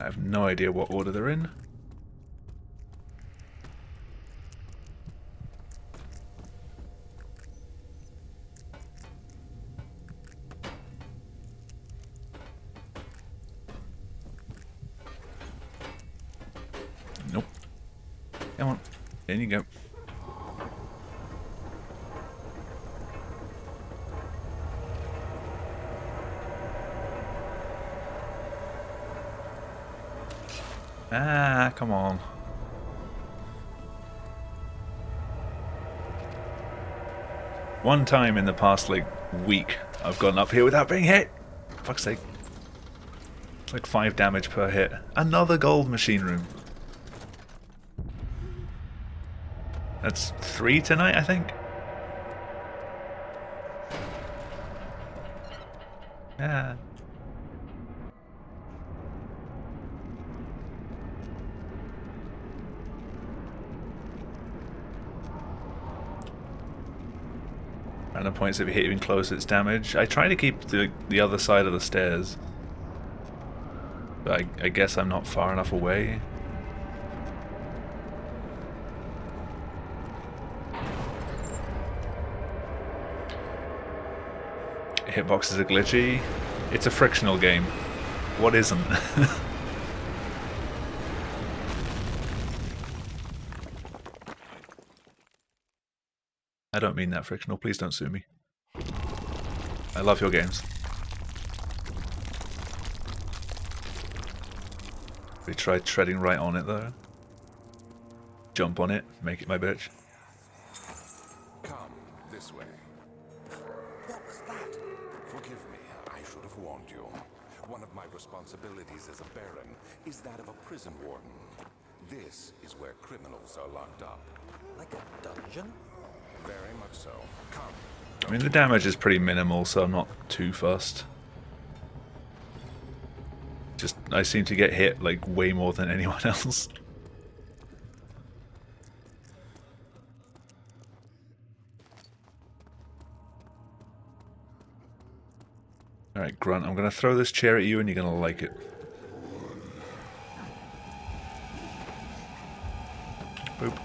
Speaker 2: I have no idea what order they're in. Nope. Come on. In you go. Ah, come on. One time in the past, like, week, I've gone up here without being hit. Fuck's sake. It's like 5 damage per hit. Another gold machine room. That's 3 tonight, I think. Yeah. Random points if you hit even close, it's damage. I try to keep the other side of the stairs, but I guess I'm not far enough away. Hitboxes are glitchy. It's a frictional game. What isn't? I don't mean that frictional, please don't sue me. I love your games. We tried treading right on it though. Jump on it, make it my bitch.
Speaker 3: Come this way.
Speaker 1: What was that?
Speaker 3: Forgive me, I should have warned you. One of my responsibilities as a baron is that of a prison warden. This is where criminals are locked up.
Speaker 1: Like a dungeon?
Speaker 3: Very much so. Come.
Speaker 2: I mean, the damage is pretty minimal, so I'm not too fussed. Just, I seem to get hit, like, way more than anyone else. Alright, Grunt, I'm gonna throw this chair at you and you're gonna like it. Boop.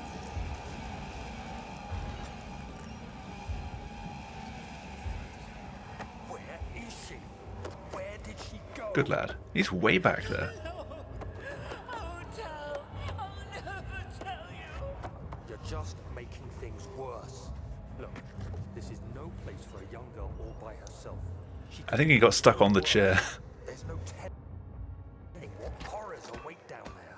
Speaker 1: Where is she? Where did she go?
Speaker 2: Good lad. He's way back there.
Speaker 5: I won't tell. I'll never tell you.
Speaker 1: You're just making things worse. Look, this is no place for a young girl all by herself. She
Speaker 2: I think he got stuck on the chair.
Speaker 1: There's no telling what horrors await down there.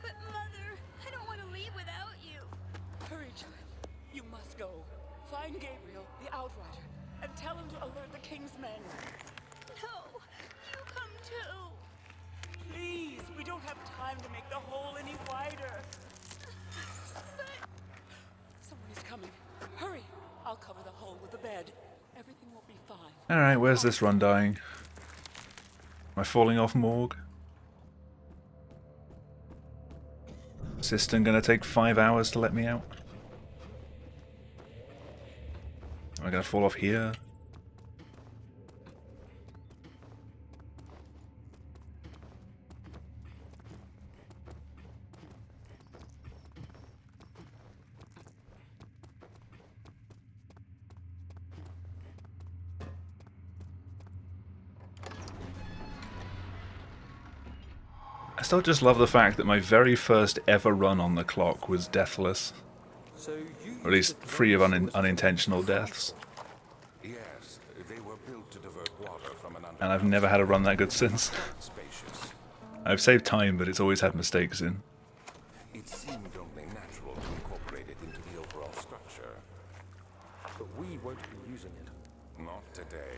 Speaker 4: But Mother, I don't want to leave without you.
Speaker 5: Hurry, child. You must go. Find Gabriel, the Outrider, and tell him to alert the King's men.
Speaker 4: No, you come too.
Speaker 5: Please, we don't have time to make the hole any wider. Someone is coming. Hurry. I'll cover the hole with the bed. Everything will be fine.
Speaker 2: Alright, where's this run dying? Am I falling off morgue? System gonna take 5 hours to let me out? Am I gonna fall off here? I still just love the fact that my very first ever run on the clock was deathless.
Speaker 1: So you
Speaker 2: Or at least free of unintentional deaths.
Speaker 3: Yes, they were built to divert water from an
Speaker 2: And I've never had a run that good since.
Speaker 3: spacious.
Speaker 2: I've saved time, but it's always had mistakes in.
Speaker 3: It seemed only natural to incorporate it into the overall structure.
Speaker 1: but we won't be using it.
Speaker 3: Not today.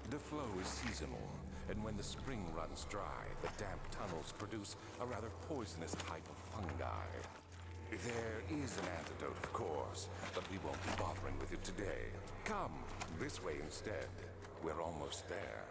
Speaker 3: The flow is seasonal, and when the spring runs dry, the damp tunnels produce a rather poisonous type of fungi. There is an antidote, of course, but we won't be bothering with it today. Come, this way instead. We're almost there.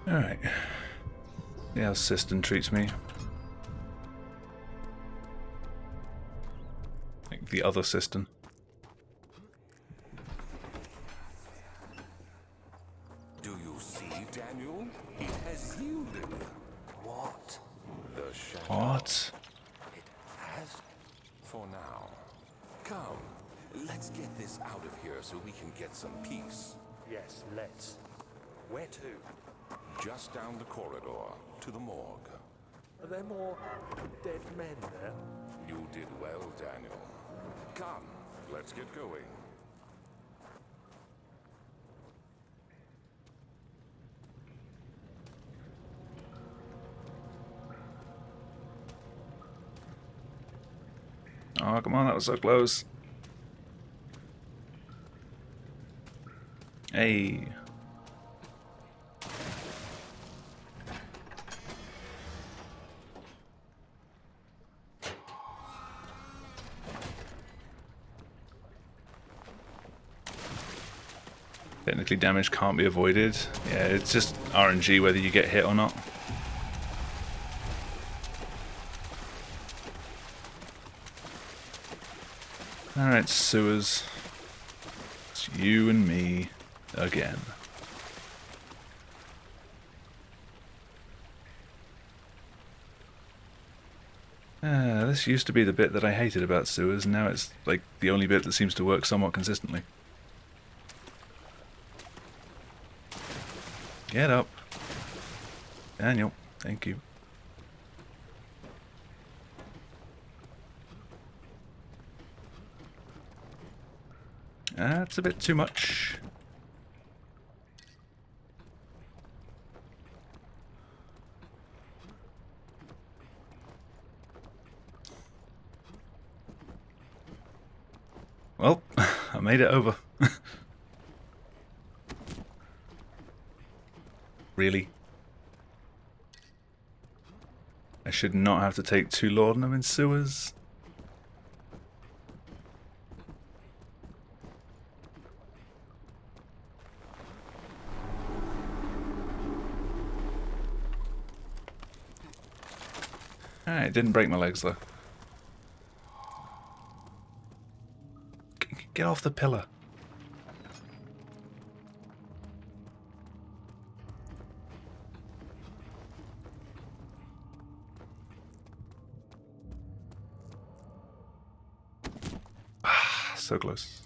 Speaker 2: Alright. See how System treats me. Like the other System.
Speaker 3: Do you see, Daniel? It has yielded.
Speaker 1: What?
Speaker 3: The shadow.
Speaker 2: What?
Speaker 1: It has?
Speaker 3: For now. Come, let's get this out of here so we can get some peace.
Speaker 1: Yes, let's. Where to?
Speaker 3: Just down the corridor, to the morgue.
Speaker 1: Are there more dead men there?
Speaker 3: You did well, Daniel. Come, let's get going.
Speaker 2: Oh, come on, that was so close. Hey. Technically damage can't be avoided. Yeah, it's just RNG whether you get hit or not. Alright, sewers. It's you and me again. This used to be the bit that I hated about sewers, and now it's like the only bit that seems to work somewhat consistently. Get up. Daniel, thank you. That's a bit too much. Well, I made it over. Really? I should not have to take 2 laudanum in sewers. Alright, didn't break my legs though. Get off the pillar. Ah, so close.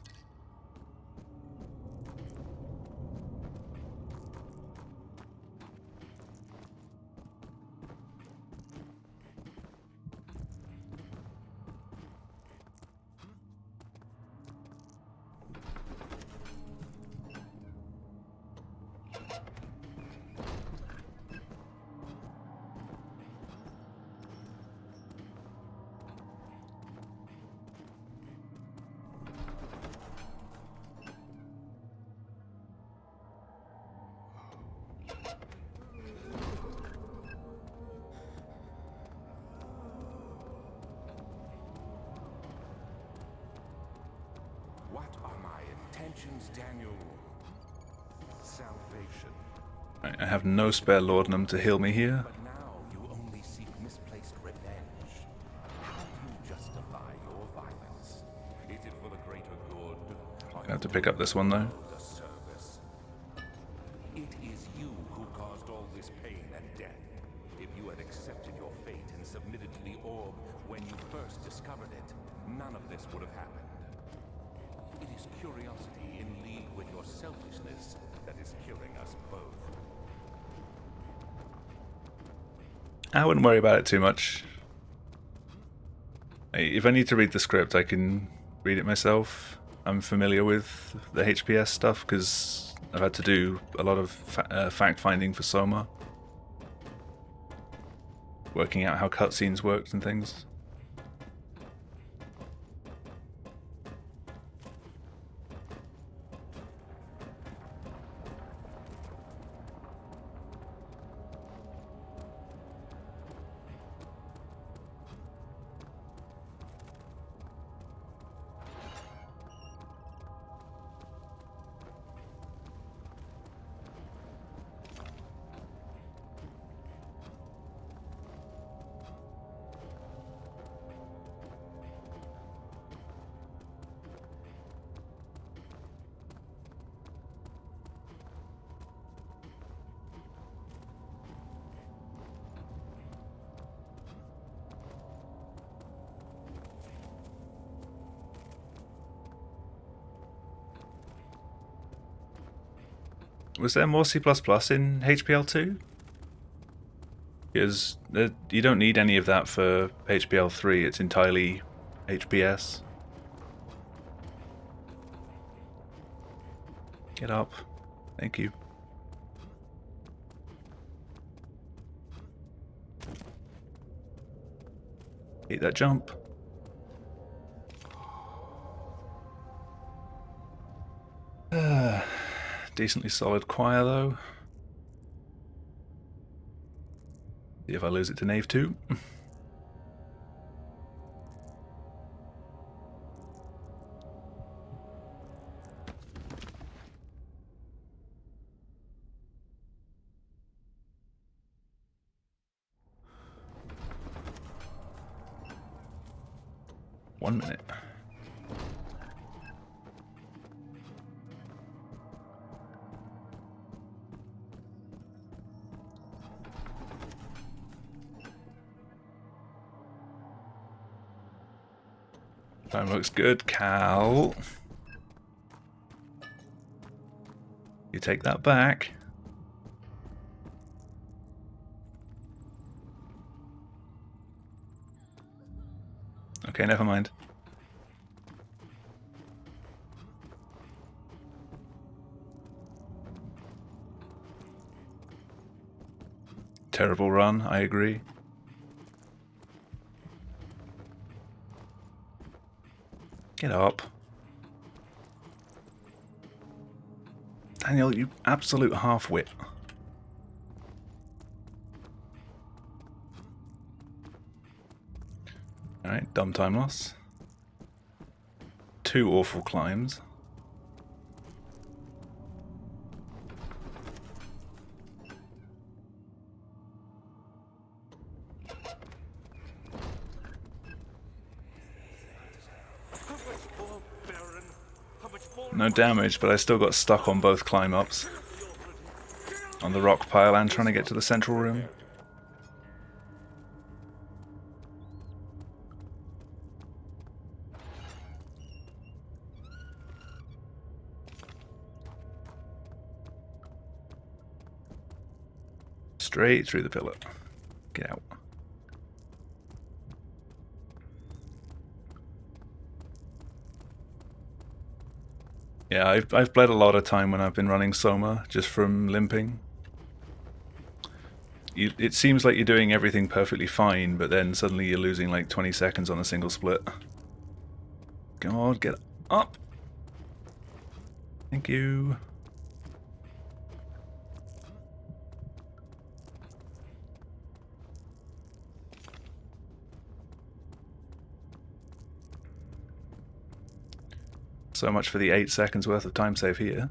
Speaker 3: What are my intentions, Daniel? Salvation.
Speaker 2: Right, I have no spare laudanum to heal me here.
Speaker 3: But now you only seek misplaced revenge. How do you justify your violence? Is it for the greater good?
Speaker 2: I have to pick up this one though.
Speaker 3: The service. It is you who caused all this pain and death. If you had accepted your fate and submitted to the orb when you first discovered it, none of this would have happened. It is curiosity in league with your selfishness that is killing us both.
Speaker 2: I wouldn't worry about it too much. If I need to read the script, I can read it myself. I'm familiar with the HPS stuff because I've had to do a lot of fact-finding for Soma. Working out how cutscenes worked and things. Was there more C++ in HPL2? Because you don't need any of that for HPL3, it's entirely HPS. Get up. Thank you. Eat that jump. Decently solid choir though. See if I lose it to Nave 2. One minute. Time looks good, Cal. You take that back. Okay, never mind. Terrible run, I agree. Get up. Daniel, you absolute half-wit. Alright, dumb time loss. 2 awful climbs. No damage, but I still got stuck on both climb-ups. On the rock pile and trying to get to the central room. Straight through the pillar. Get out. Yeah, I've bled a lot of time when I've been running Soma, just from limping. It seems like you're doing everything perfectly fine, but then suddenly you're losing like 20 seconds on a single split. Come on, get up! Thank you. So much for the 8 seconds worth of time save here.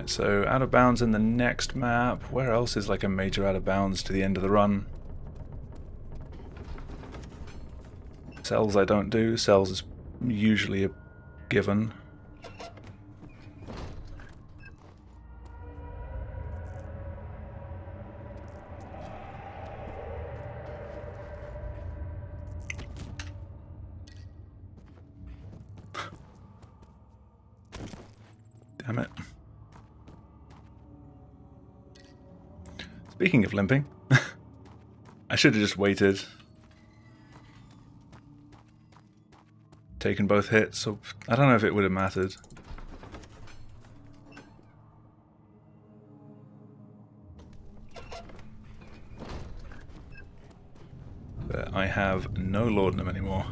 Speaker 2: So out of bounds in the next map. Where else is like a major out of bounds to the end of the run? Cells I don't do. Cells is usually a given. Damn it. Speaking of limping, I should have just waited. Taken both hits, so I don't know if it would have mattered. But I have no laudanum anymore.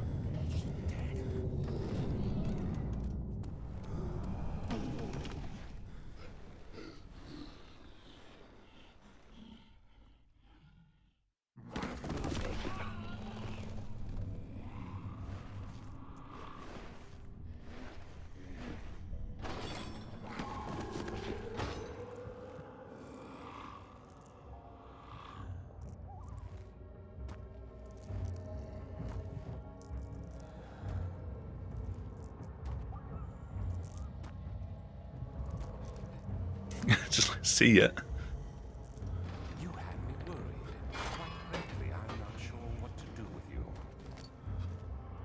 Speaker 2: Just like, see it.
Speaker 3: You had me worried. Quite frankly, I'm not sure what to do with you.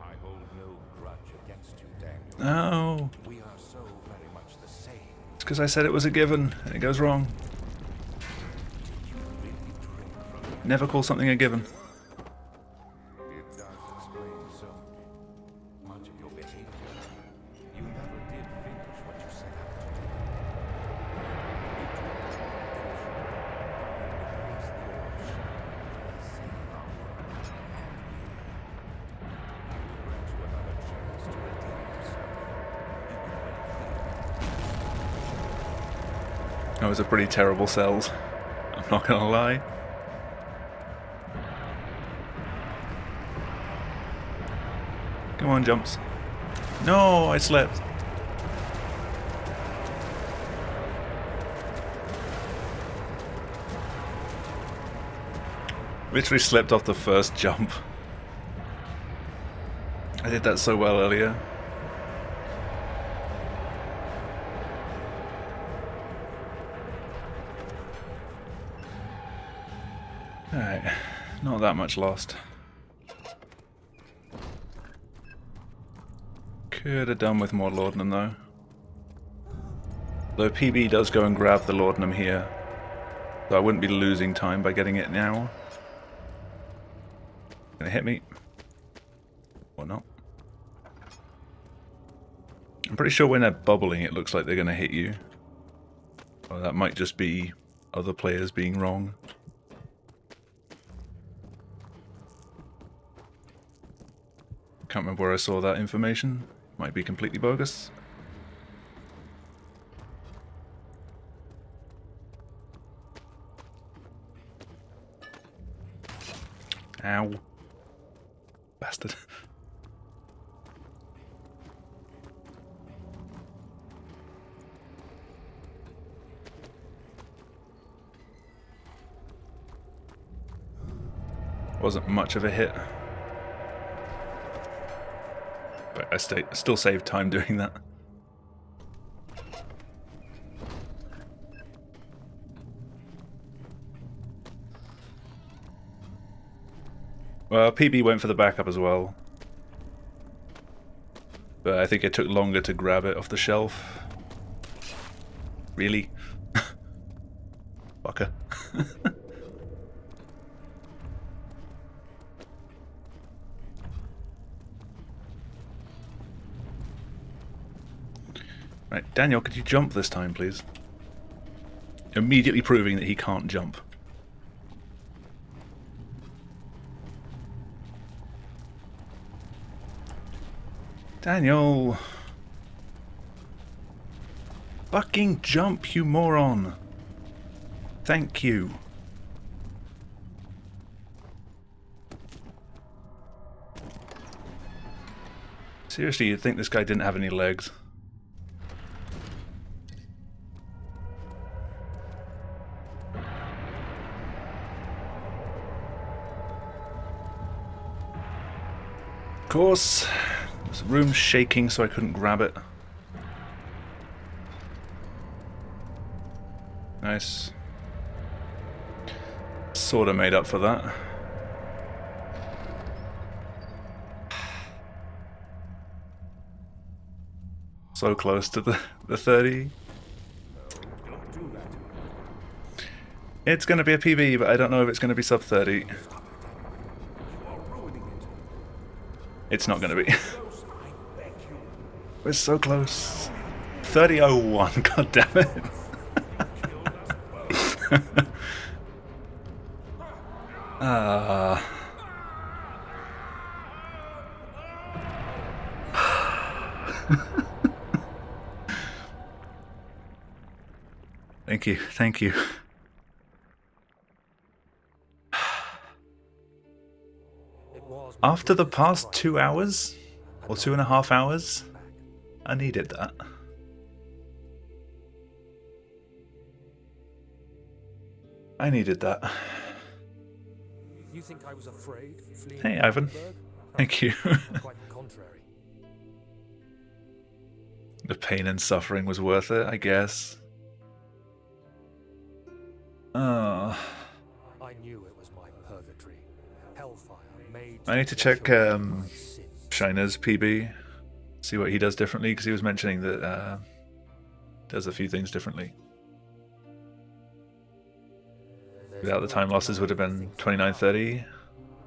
Speaker 3: I hold no grudge against you, Daniel.
Speaker 2: No.
Speaker 3: We are so very much the same.
Speaker 2: It's because I said it was a given, and it goes wrong.
Speaker 3: You really drink from me.
Speaker 2: Never call something a given.
Speaker 3: It does explain so much of your behavior. You never did finish what you set out to do. You took the wrong approach. You would face the option and save our world and me. He would grant you another chance to redeem yourself. He would make clear.
Speaker 2: That was a pretty terrible cells. I'm not gonna lie. Come on, jumps. No, I slept. Literally slipped off the first jump. I did that so well earlier. Alright, not that much lost. Could have done with more laudanum though. Though PB does go and grab the laudanum here, so I wouldn't be losing time by getting it now. Gonna hit me. Or not. I'm pretty sure when they're bubbling it looks like they're gonna hit you. Or that might just be other players being wrong. Can't remember where I saw that information. Might be completely bogus. Ow. Bastard. Wasn't much of a hit. But I still saved time doing that. Well, PB went for the backup as well. But I think it took longer to grab it off the shelf. Really? Fucker. Right, Daniel, could you jump this time, please? Immediately proving that he can't jump. Daniel! Fucking jump, you moron! Thank you. Seriously, you'd think this guy didn't have any legs. Of course, the room's shaking so I couldn't grab it. Nice. Sorta made up for that. So close to the 30. It's gonna be a PB, but I don't know if it's gonna be sub 30. It's not gonna be. We're so close. 30:01, god damn it. Thank you, thank you. After the past 2 hours, or 2.5 hours, I needed that. I needed that.
Speaker 1: You think I was afraid?
Speaker 2: Hey, Ivan. Thank you.
Speaker 1: Quite the contrary.
Speaker 2: The pain and suffering was worth it, I guess. Oh.
Speaker 1: I knew it was my purgatory. Hellfire made.
Speaker 2: I need to check Shiner's PB, see what he does differently, because he was mentioning that does a few things differently. Without the time losses would have been 29:30.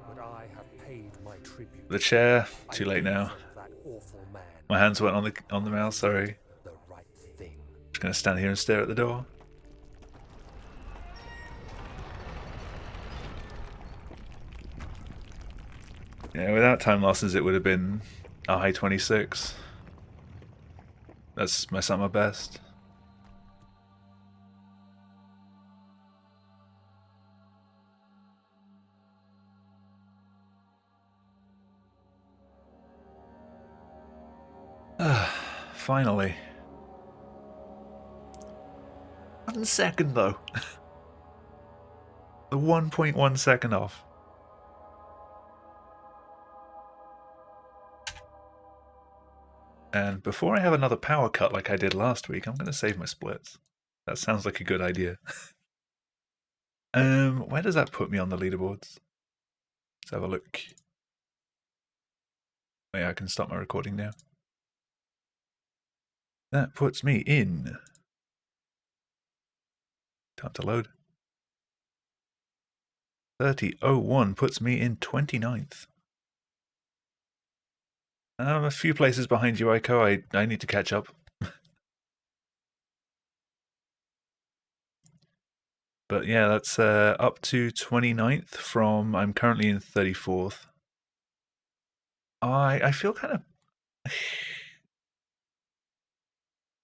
Speaker 1: But I have paid my tribute.
Speaker 2: The chair, too late now.
Speaker 1: That awful man.
Speaker 2: My hands went on the mouse, sorry.
Speaker 1: The right thing.
Speaker 2: Just gonna stand here and stare at the door. Yeah, without time losses it would have been a high 26. That's at my best. Finally. 1 second though. The 1.1 second off. And before I have another power cut like I did last week, I'm going to save my splits. That sounds like a good idea. Where does that put me on the leaderboards? Let's have a look. Oh yeah, I can stop my recording now. That puts me in. Time to load. 30:01 puts me in 29th. I'm a few places behind you, Aiko. I need to catch up. But yeah, that's up to 29th from, I'm currently in 34th. I feel kind of...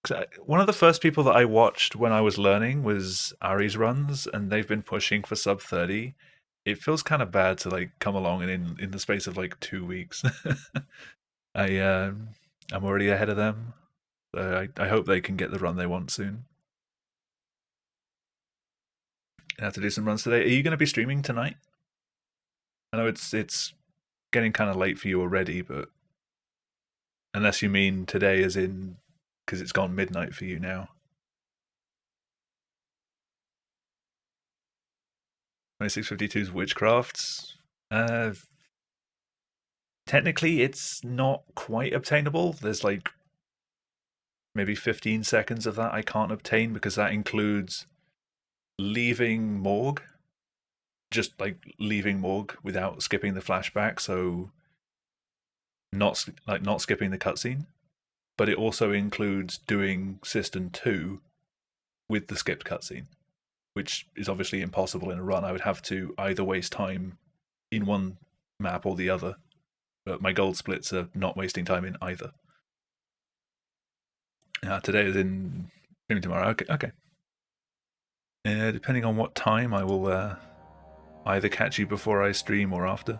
Speaker 2: 'cause one of the first people that I watched when I was learning was Ari's runs, and they've been pushing for sub 30. It feels kind of bad to like come along and in the space of like 2 weeks, I'm already ahead of them. So I hope they can get the run they want soon. I have to do some runs today. Are you going to be streaming tonight? I know it's getting kind of late for you already, but unless you mean today as in because it's gone midnight for you now. 2652's Witchcrafts. Technically, it's not quite obtainable. There's like maybe 15 seconds of that I can't obtain because that includes leaving Morgue. Just like leaving Morgue without skipping the flashback, so not skipping the cutscene. But it also includes doing System 2 with the skipped cutscene, which is obviously impossible in a run. I would have to either waste time in one map or the other, but my gold splits are not wasting time in either. Today is in streaming tomorrow. Okay. Depending on what time, I will either catch you before I stream or after.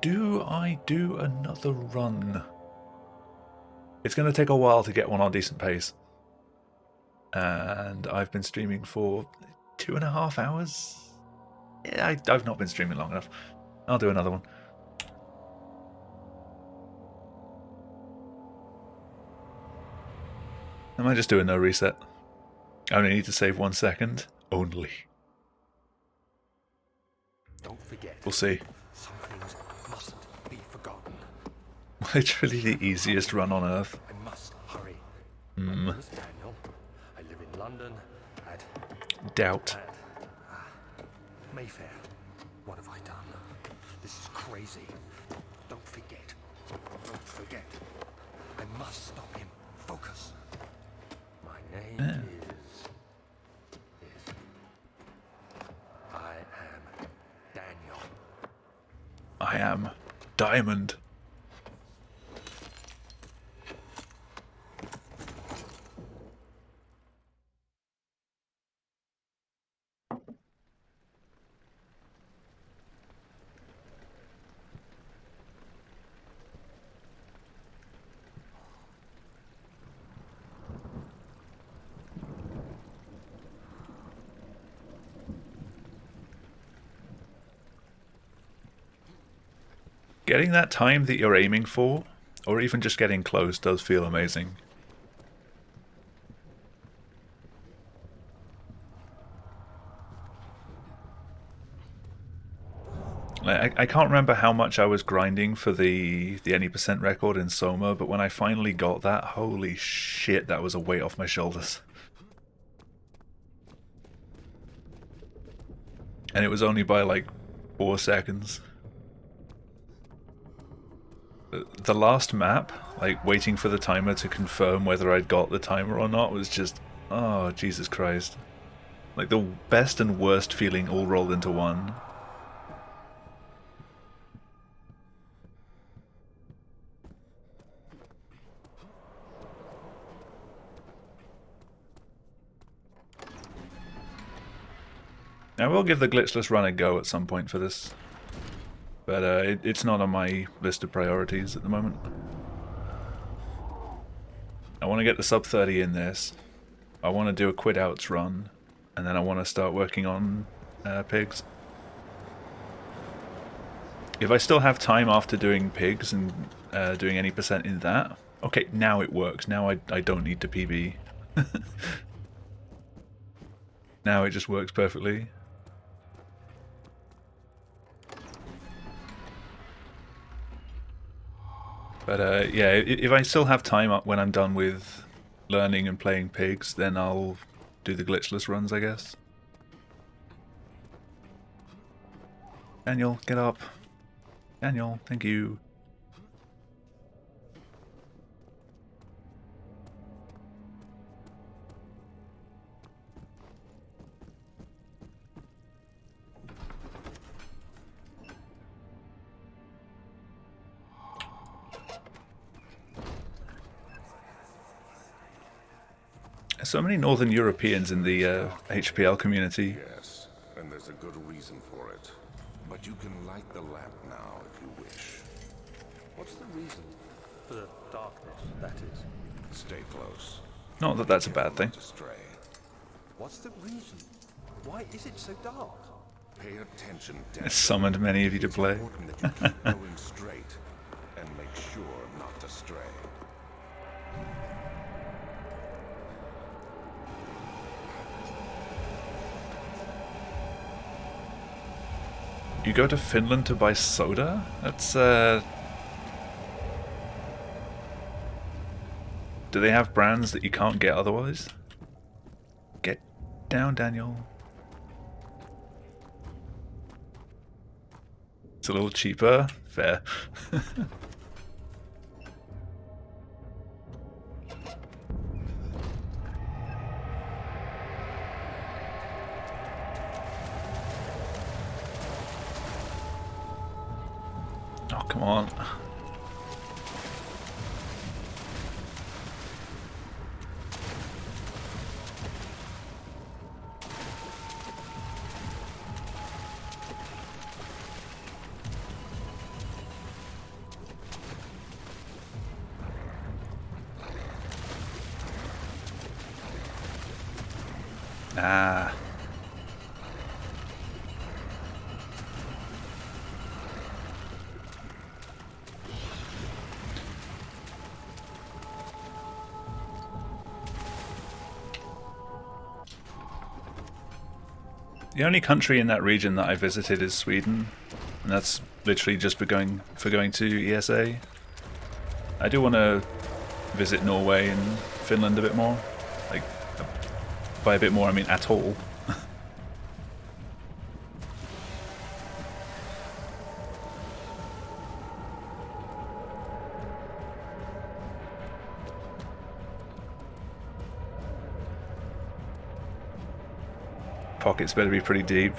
Speaker 2: Do I do another run? It's going to take a while to get one on decent pace. And I've been streaming for 2.5 hours. Yeah, I've not been streaming long enough. I'll do another one. I might just do a no reset. I only need to save 1 second. Only.
Speaker 1: Don't forget.
Speaker 2: We'll see.
Speaker 1: Some things mustn't be forgotten.
Speaker 2: Literally the easiest run on earth.
Speaker 1: I must hurry. My name is Daniel. I live in London at
Speaker 2: Doubt.
Speaker 1: Mayfair. What have I done? This is crazy. Don't forget. Don't forget. I must stop him. Focus. My name is I am Daniel.
Speaker 2: I am Diamond. Getting that time that you're aiming for, or even just getting close, does feel amazing. I can't remember how much I was grinding for the any percent record in Soma, but when I finally got that, holy shit, that was a weight off my shoulders. And it was only by like 4 seconds. The last map, like waiting for the timer to confirm whether I'd got the timer or not, was just, oh Jesus Christ. Like the best and worst feeling all rolled into one. I will give the glitchless run a go at some point for this. But it's not on my list of priorities at the moment. I want to get the sub 30 in this. I want to do a Quitouts run. And then I want to start working on pigs. If I still have time after doing pigs and doing any percent in that... Okay, now it works. Now I don't need to PB. Now it just works perfectly. But yeah, if I still have time up when I'm done with learning and playing pigs, then I'll do the glitchless runs, I guess. Daniel, get up. Daniel, thank you. So many Northern Europeans in the HPL community.
Speaker 3: Yes, and there's a good reason for it. But you can light the lamp now if you wish.
Speaker 1: What's the reason for the darkness, that is?
Speaker 3: Stay close.
Speaker 2: Not that that's a bad thing.
Speaker 3: Not to stray.
Speaker 1: What's the reason? Why is it so dark?
Speaker 3: Pay attention,
Speaker 2: It's
Speaker 3: Dad.
Speaker 2: summoned many of you to
Speaker 3: It's
Speaker 2: play.
Speaker 3: important that you keep going straight and make sure not to stray.
Speaker 2: You go to Finland to buy soda? That's, do they have brands that you can't get otherwise? Get down, Daniel. It's a little cheaper. Fair. Oh, come on. Ah. The only country in that region that I visited is Sweden, and that's literally just for going to ESA. I do want to visit Norway and Finland a bit more. Like, by a bit more, I mean at all. Pockets better be pretty deep.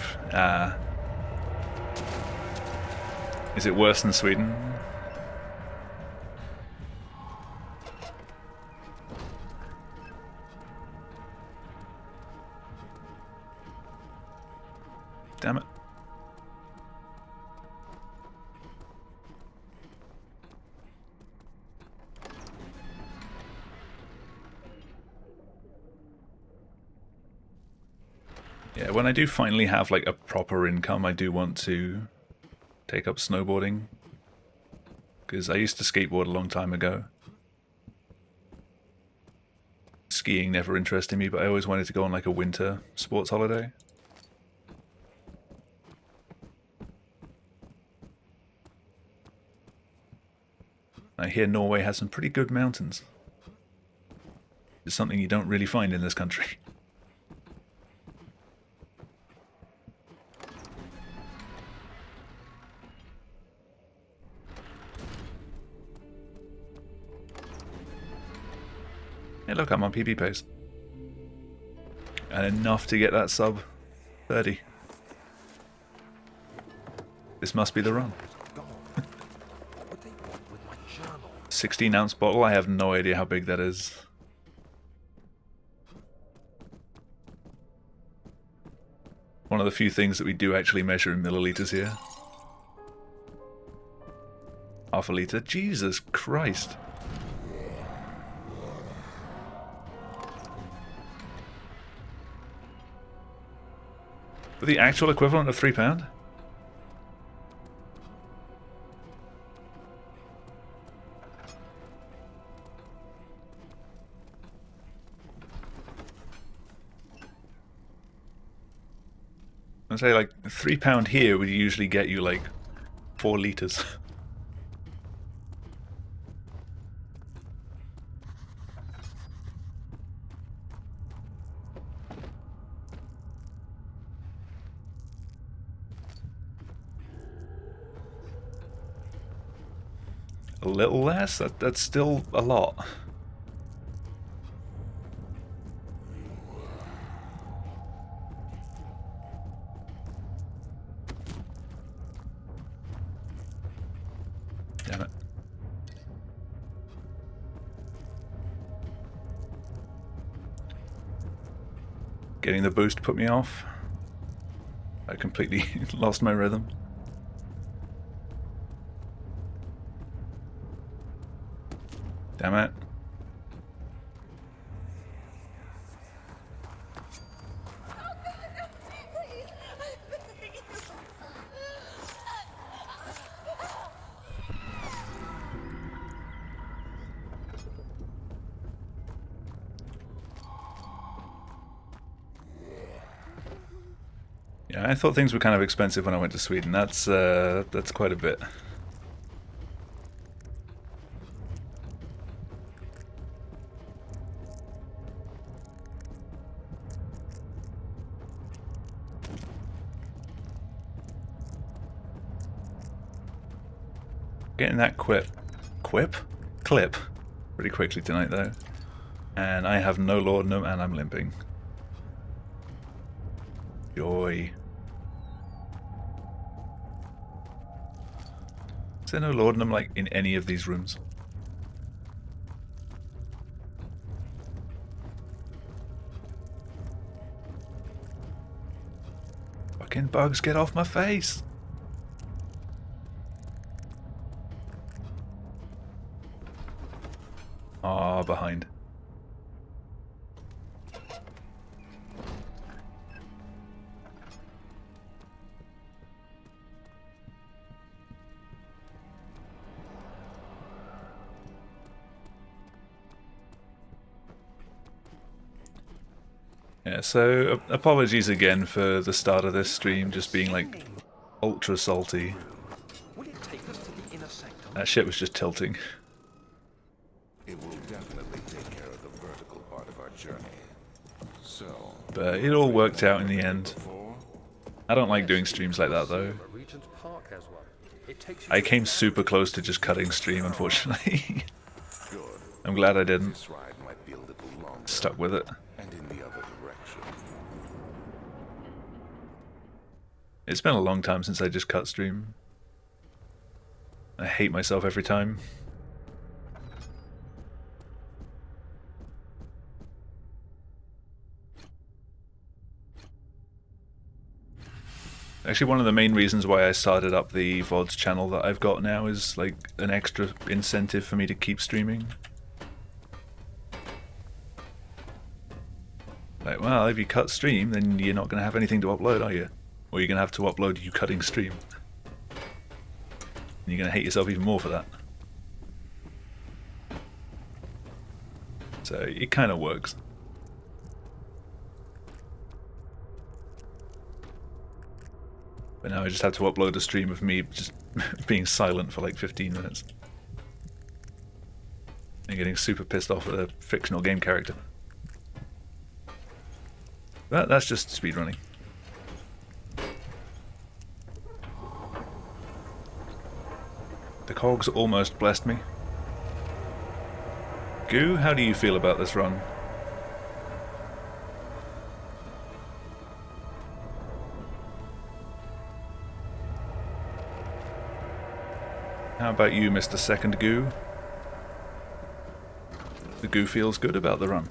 Speaker 2: Is it worse than Sweden? Damn it. Yeah, when I do finally have like a proper income, I do want to take up snowboarding. Because I used to skateboard a long time ago. Skiing never interested me, but I always wanted to go on like a winter sports holiday. I hear Norway has some pretty good mountains. It's something you don't really find in this country. Hey look, I'm on PB pace. And enough to get that sub 30. This must be the run.
Speaker 1: What they want with my journal?
Speaker 2: 16-ounce bottle, I have no idea how big that is. One of the few things that we do actually measure in milliliters here. Half a litre? Jesus Christ. The actual equivalent of £3? I'd say like £3 here would usually get you like 4 litres. A little less? That's still a lot. Damn it. Getting the boost put me off. I completely lost my rhythm. Damn it. Yeah, I thought things were kind of expensive when I went to Sweden. That's quite a bit. Getting that clip pretty quickly tonight though. And I have no laudanum and I'm limping. Joy. Is there no laudanum like in any of these rooms? Fucking bugs, get off my face! Ah, behind. Yeah, so apologies again for the start of this stream just being like ultra salty.
Speaker 1: Will it take us to the inner sanctum?
Speaker 2: That shit was just tilting.
Speaker 3: It will definitely take care of the vertical part of our journey. So,
Speaker 2: But it all worked out in the end.
Speaker 3: before,
Speaker 2: I don't like doing streams like that though.
Speaker 1: Regent's Park has one. It takes you
Speaker 2: I came super close to just cutting stream, unfortunately.
Speaker 3: good.
Speaker 2: I'm glad I didn't.
Speaker 3: This ride might be a little longer
Speaker 2: Stuck with it.
Speaker 3: and in the other direction.
Speaker 2: It's been a long time since I just cut stream. I hate myself every time. Actually, one of the main reasons why I started up the VODs channel that I've got now is like an extra incentive for me to keep streaming. Like, well, if you cut stream, then you're not going to have anything to upload, are you? Or you're going to have to upload you cutting stream. And you're going to hate yourself even more for that. So it kind of works. But now I just have to upload a stream of me just being silent for like 15 minutes. And getting super pissed off at a fictional game character. But that's just speedrunning. The cogs almost blessed me. Goo, how do you feel about this run? How about you, Mr. Second Goo? The Goo feels good about the run.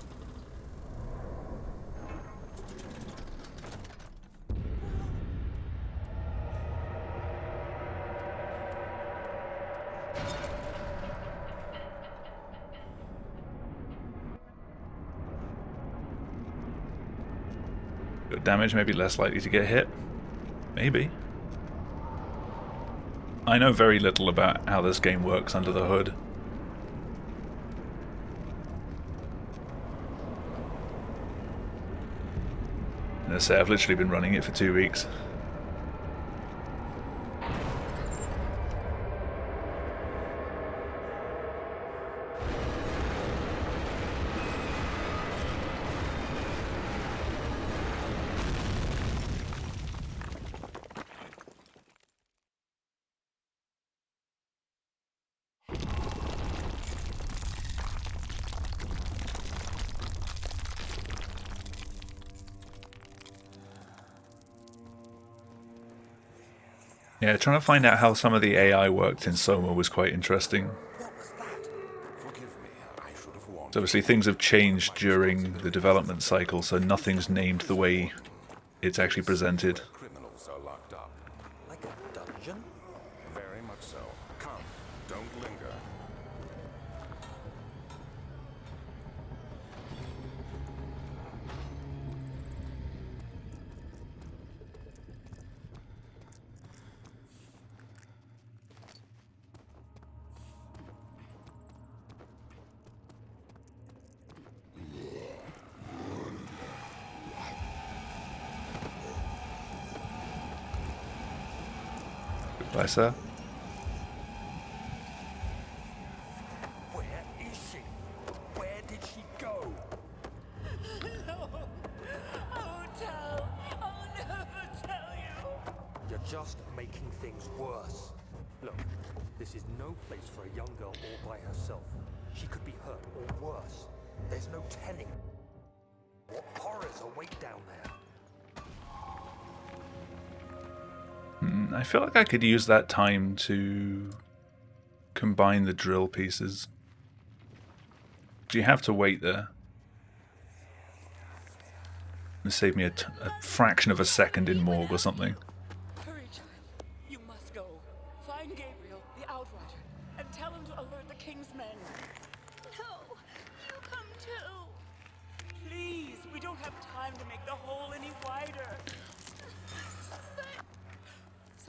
Speaker 2: Good damage, maybe less likely to get hit. Maybe. I know very little about how this game works under the hood. And I say I've literally been running it for 2 weeks. Yeah, trying to find out how some of the AI worked in Soma was quite interesting.
Speaker 3: What was that? Forgive me, I should have warned
Speaker 2: So obviously things have changed during the development cycle, so nothing's named the way it's actually presented.
Speaker 3: Criminals are locked up.
Speaker 1: Like a dungeon?
Speaker 3: Very much so. Come, don't linger.
Speaker 2: Goodbye, sir.
Speaker 1: Where is she? Where did she go?
Speaker 5: No. I won't tell. I'll never tell you.
Speaker 1: You're just making things worse. Look, this is no place for a young girl all by herself. She could be hurt or worse. There's no telling what horrors await down there.
Speaker 2: I feel like I could use that time to combine the drill pieces. Do you have to wait there? It saved me a fraction of a second in morgue or something.
Speaker 5: Hurry, child. You must go. Find Gabriel, the Outrider, and tell him to alert the King's men.
Speaker 4: No, you come too.
Speaker 5: Please, we don't have time to make the hole any wider.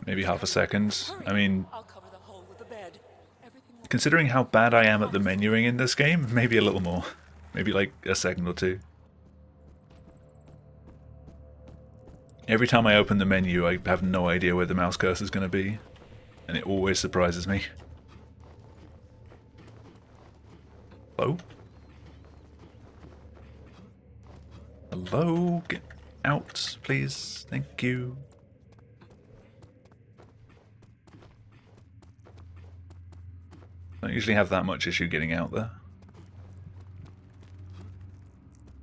Speaker 2: Maybe half a second.
Speaker 5: Hurry.
Speaker 2: I mean,
Speaker 5: I'll cover the hole with a bed. Everything will...
Speaker 2: considering how bad I am at the menuing in this game, maybe a little more. Maybe like a second or two. Every time I open the menu, I have no idea where the mouse cursor is going to be. And it always surprises me. Hello? Hello? Get out, please. Thank you. Don't usually have that much issue getting out there.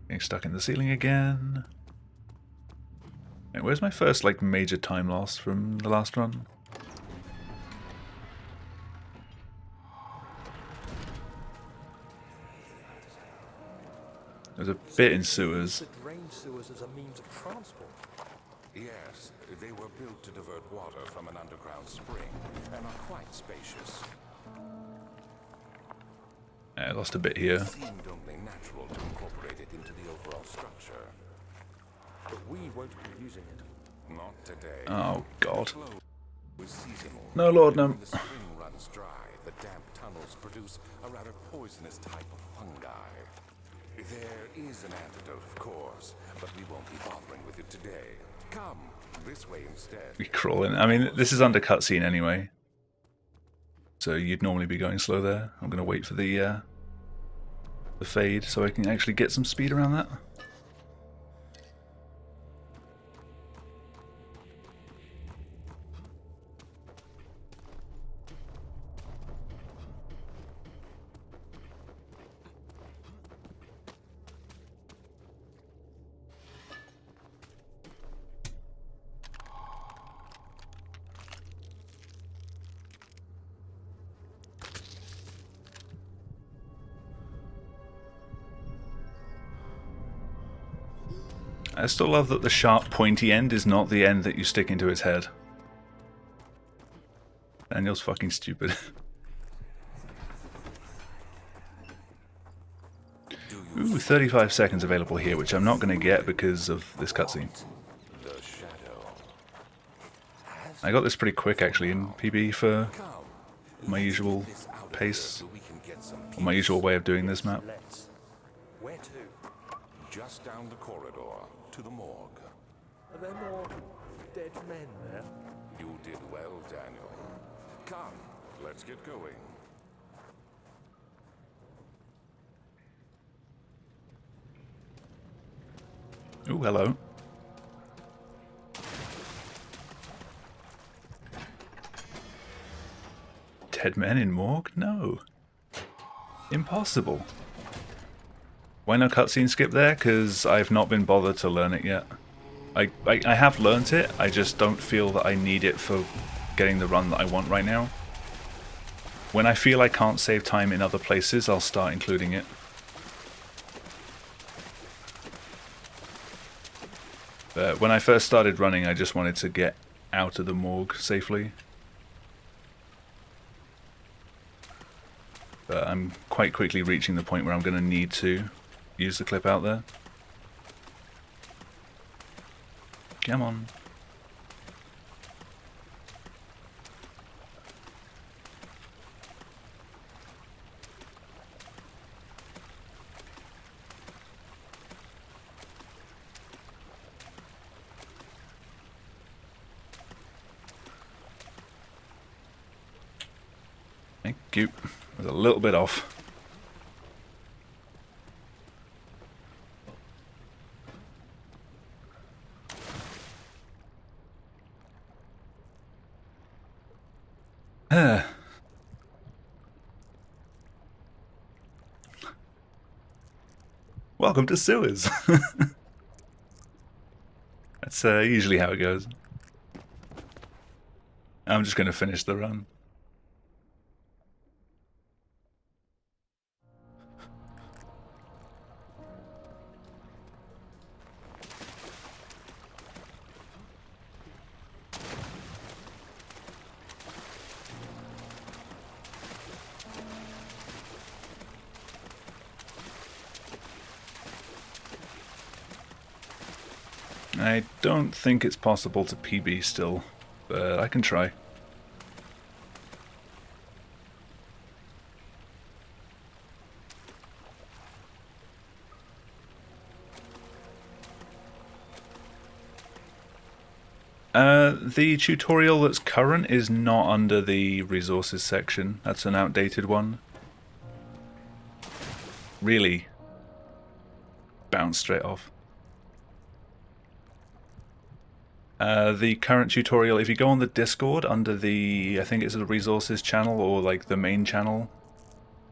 Speaker 2: Getting stuck in the ceiling again. Wait, where's my first, like, major time loss from the last run? There's a bit in sewers.
Speaker 1: The drain sewers as a means of transport.
Speaker 3: Yes, they were built to divert water from an underground spring and are quite spacious.
Speaker 2: I lost a bit here.
Speaker 3: It seemed only natural to incorporate it into the overall structure.
Speaker 1: But we won't be using it.
Speaker 3: Not today.
Speaker 2: Oh, God.
Speaker 3: Flow is seasonal.
Speaker 2: No, Lord, no.
Speaker 3: When the spring runs dry, the damp tunnels produce a rather poisonous type of fungi. There is an antidote, of course, but we won't be bothering with it today. Come this way instead.
Speaker 2: We crawl in. I mean, this is under cutscene anyway. So you'd normally be going slow there. I'm going to wait for the fade so I can actually get some speed around that. I still love that the sharp pointy end is not the end that you stick into his head. Daniel's fucking stupid. Ooh, 35 seconds available here, which I'm not going to get because of this cutscene.
Speaker 3: The shadow.
Speaker 2: I got this pretty quick actually in PB for my usual pace,
Speaker 3: We can get some
Speaker 2: or my usual way of doing this map.
Speaker 1: Let's. Where to?
Speaker 3: just down the corridor to the morgue.
Speaker 1: Are there more dead men there?
Speaker 3: You did well, Daniel. Come, let's get going.
Speaker 2: Ooh, hello. Dead men in morgue? No. Impossible. Why no cutscene skip there? Because I've not been bothered to learn it yet. I have learnt it, I just don't feel that I need it for getting the run that I want right now. When I feel I can't save time in other places, I'll start including it. When I first started running, I just wanted to get out of the morgue safely. But I'm quite quickly reaching the point where I'm going to need to use the clip out there. Come on. Thank you. I was a little bit off. Welcome to sewers. That's usually how it goes. I'm just going to finish the run. I don't think it's possible to PB still, but I can try. The tutorial that's current is not under the resources section. That's an outdated one. Really? Bounce straight off. The current tutorial, if you go on the Discord under the, I think it's the resources channel or like the main channel,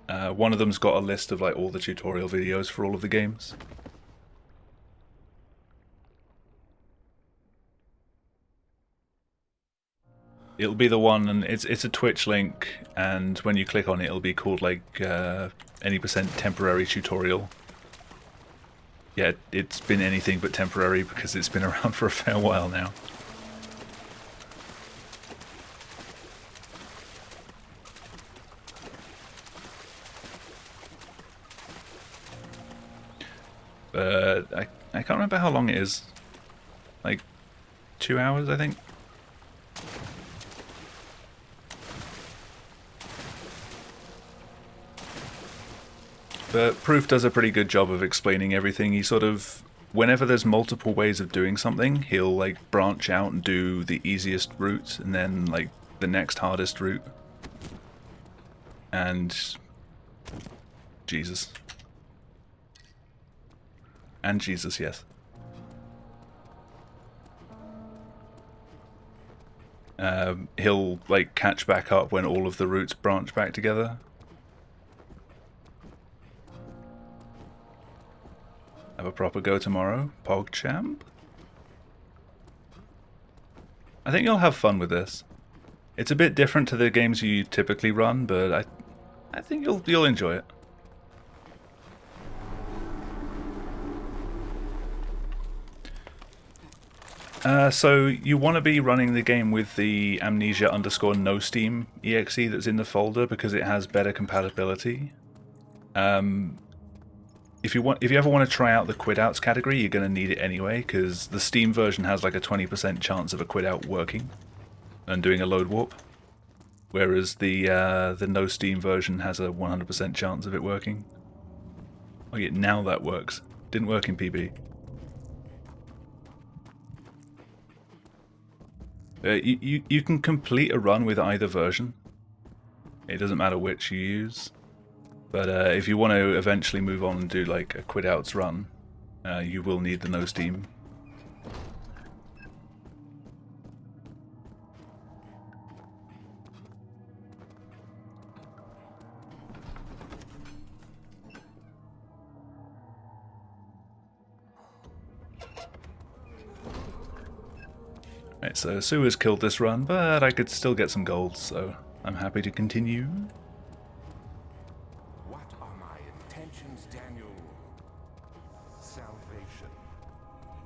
Speaker 2: one of them's got a list of like all the tutorial videos for all of the games. It'll be the one, and it's a Twitch link, and when you click on it, it'll be called like any % temporary tutorial. Yeah, it's been anything but temporary because it's been around for a fair while now. I can't remember how long it is. Like 2 hours, I think. But Proof does a pretty good job of explaining everything. He sort of, whenever there's multiple ways of doing something, he'll like branch out and do the easiest route and then like the next hardest route. And Jesus. And Jesus, yes. He'll like catch back up when all of the routes branch back together. Have a proper go tomorrow, PogChamp. I think you'll have fun with this. It's a bit different to the games you typically run, but I think you'll enjoy it. So you want to be running the game with the Amnesia_No Steam exe that's in the folder because it has better compatibility. If you ever want to try out the Quitouts category, you're going to need it anyway, because the Steam version has like a 20% chance of a Quitout working and doing a load warp, whereas the No Steam version has a 100% chance of it working. Oh yeah, now that works. Didn't work in PB. You can complete a run with either version. It doesn't matter which you use. But if you want to eventually move on and do like a Quitouts run, you will need the No Steam. Right, so Sua's killed this run, but I could still get some gold, so I'm happy to continue.
Speaker 3: What are my intentions, Daniel? Salvation.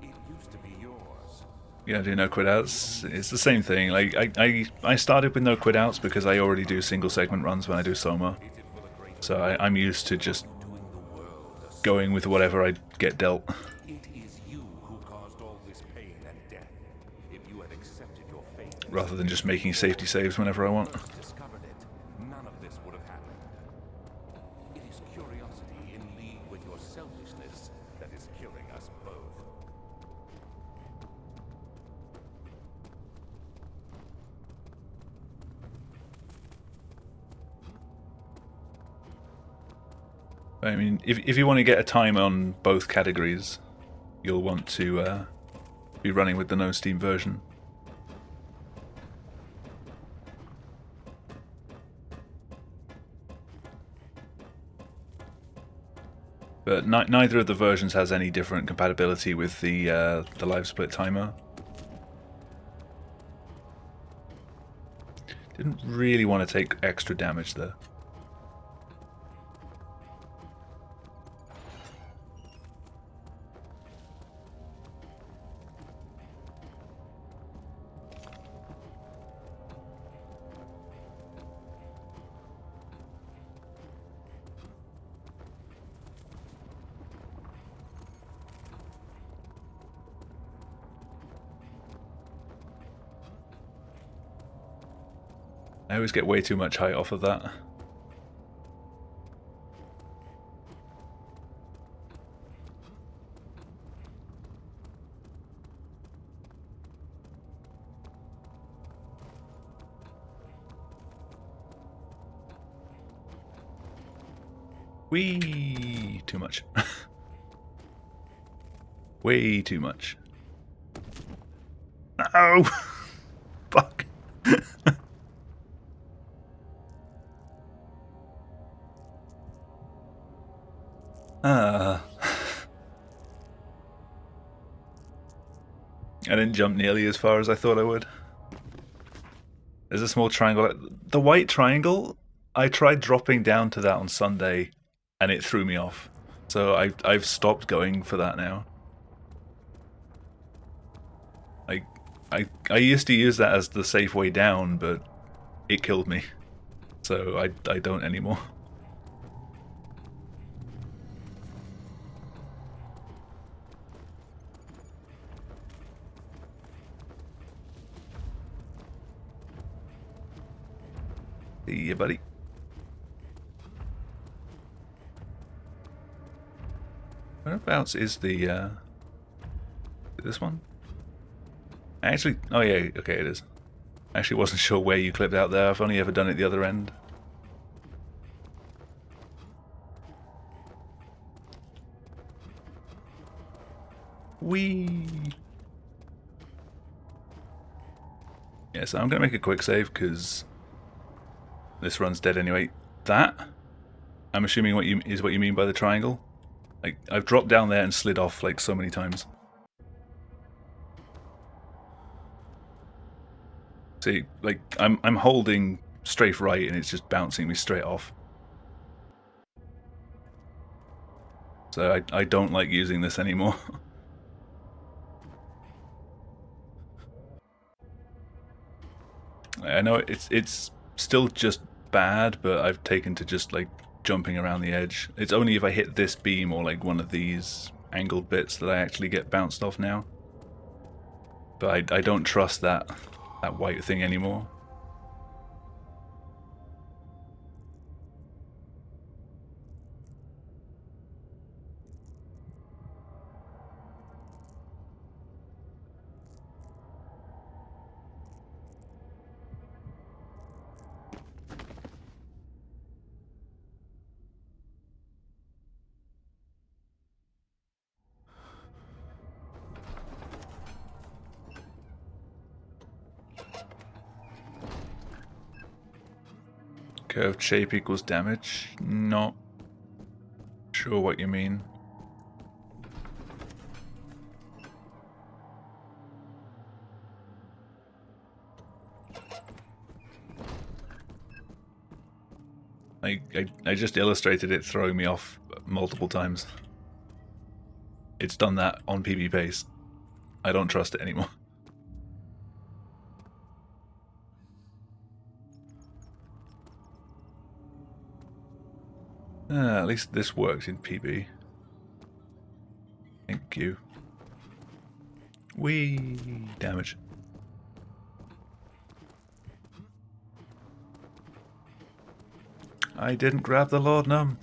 Speaker 3: It used to be yours.
Speaker 2: Yeah, do No Quitouts. It's the same thing. Like I started with No Quitouts because I already do single segment runs when I do Soma. So I'm used to just
Speaker 3: Doing the world a
Speaker 2: going with whatever I get dealt.
Speaker 3: It is you who caused all this pain and death. If you had accepted your fate and
Speaker 2: Rather than just making safety saves whenever I want.
Speaker 3: discovered it, none of this would have happened. It is curiosity in league with your selfishness that is killing us both.
Speaker 2: I mean, if you want to get a time on both categories, you'll want to be running with the no Steam version. But neither of the versions has any different compatibility with the live split timer. Didn't really want to take extra damage there. I always get way too much height off of that. Wee too much. Way too much. No! Fuck. I didn't jump nearly as far as I thought I would. There's a small triangle. The white triangle, I tried dropping down to that on Sunday and it threw me off. So I've stopped going for that now. I used to use that as the safe way down, but it killed me. So I don't anymore. See ya, buddy. Whereabouts is the, this one? Actually, oh yeah, okay it is. I actually wasn't sure where you clipped out there, I've only ever done it the other end. Whee! Yeah, so I'm gonna make a quick save, because this run's dead anyway. That, I'm assuming what you mean by the triangle. Like, I've dropped down there and slid off like so many times. See, like, I'm holding strafe right and it's just bouncing me straight off. So I don't like using this anymore. I know it's still just bad, but I've taken to just like jumping around the edge. It's only if I hit this beam or like one of these angled bits that I actually get bounced off now. But I don't trust that white thing anymore. Curved shape equals damage? Not sure what you mean. I just illustrated it throwing me off multiple times. It's done that on PB pace. I don't trust it anymore. At least this worked in PB. Thank you. Whee! Damage. I didn't grab the laudanum.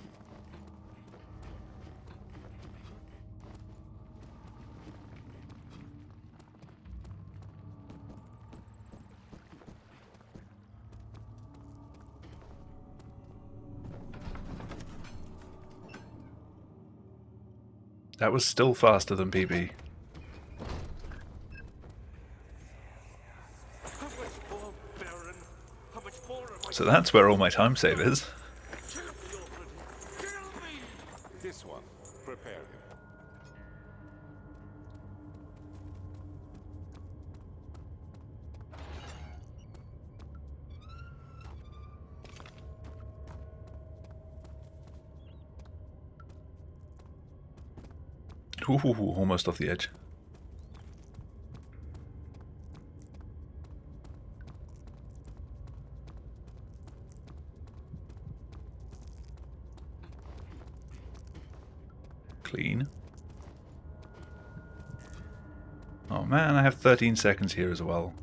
Speaker 2: That was still faster than PB. So that's where all my time save is.
Speaker 3: This one, prepare him.
Speaker 2: Ooh, almost off the edge. Clean. Oh man, I have 13 seconds here as well.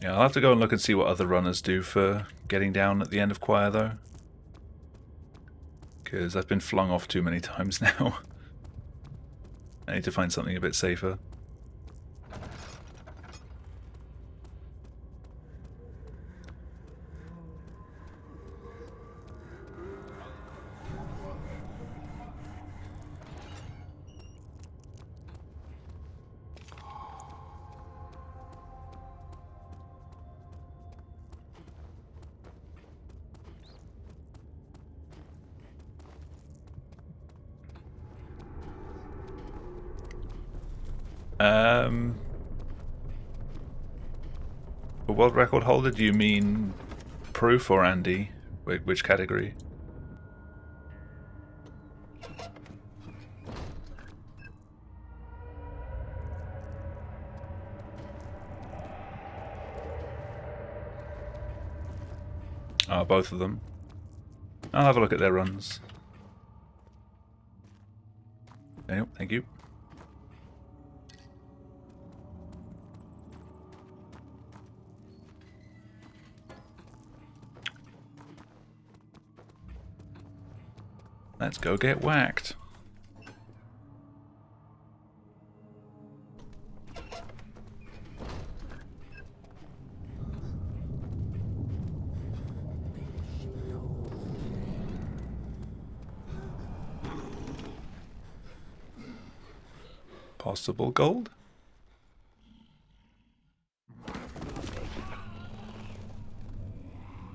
Speaker 2: Yeah, I'll have to go and look and see what other runners do for getting down at the end of Choir though. Because I've been flung off too many times now. I need to find something a bit safer. For world record holder, do you mean proof or Andy? Which category? Oh, both of them. I'll have a look at their runs. Yep, thank you. Let's go get whacked. Possible gold?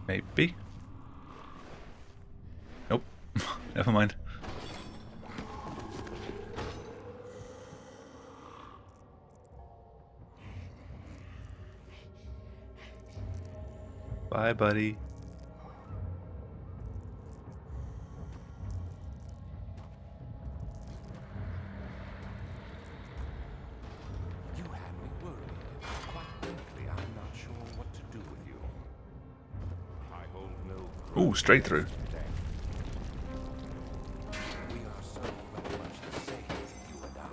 Speaker 2: Maybe. Nope. Never mind. Bye, buddy.
Speaker 3: You had me worried. Quite frankly, I'm not sure what to do with you. I hold no
Speaker 2: Ooh, straight through.
Speaker 3: We are so very much the same, you and I.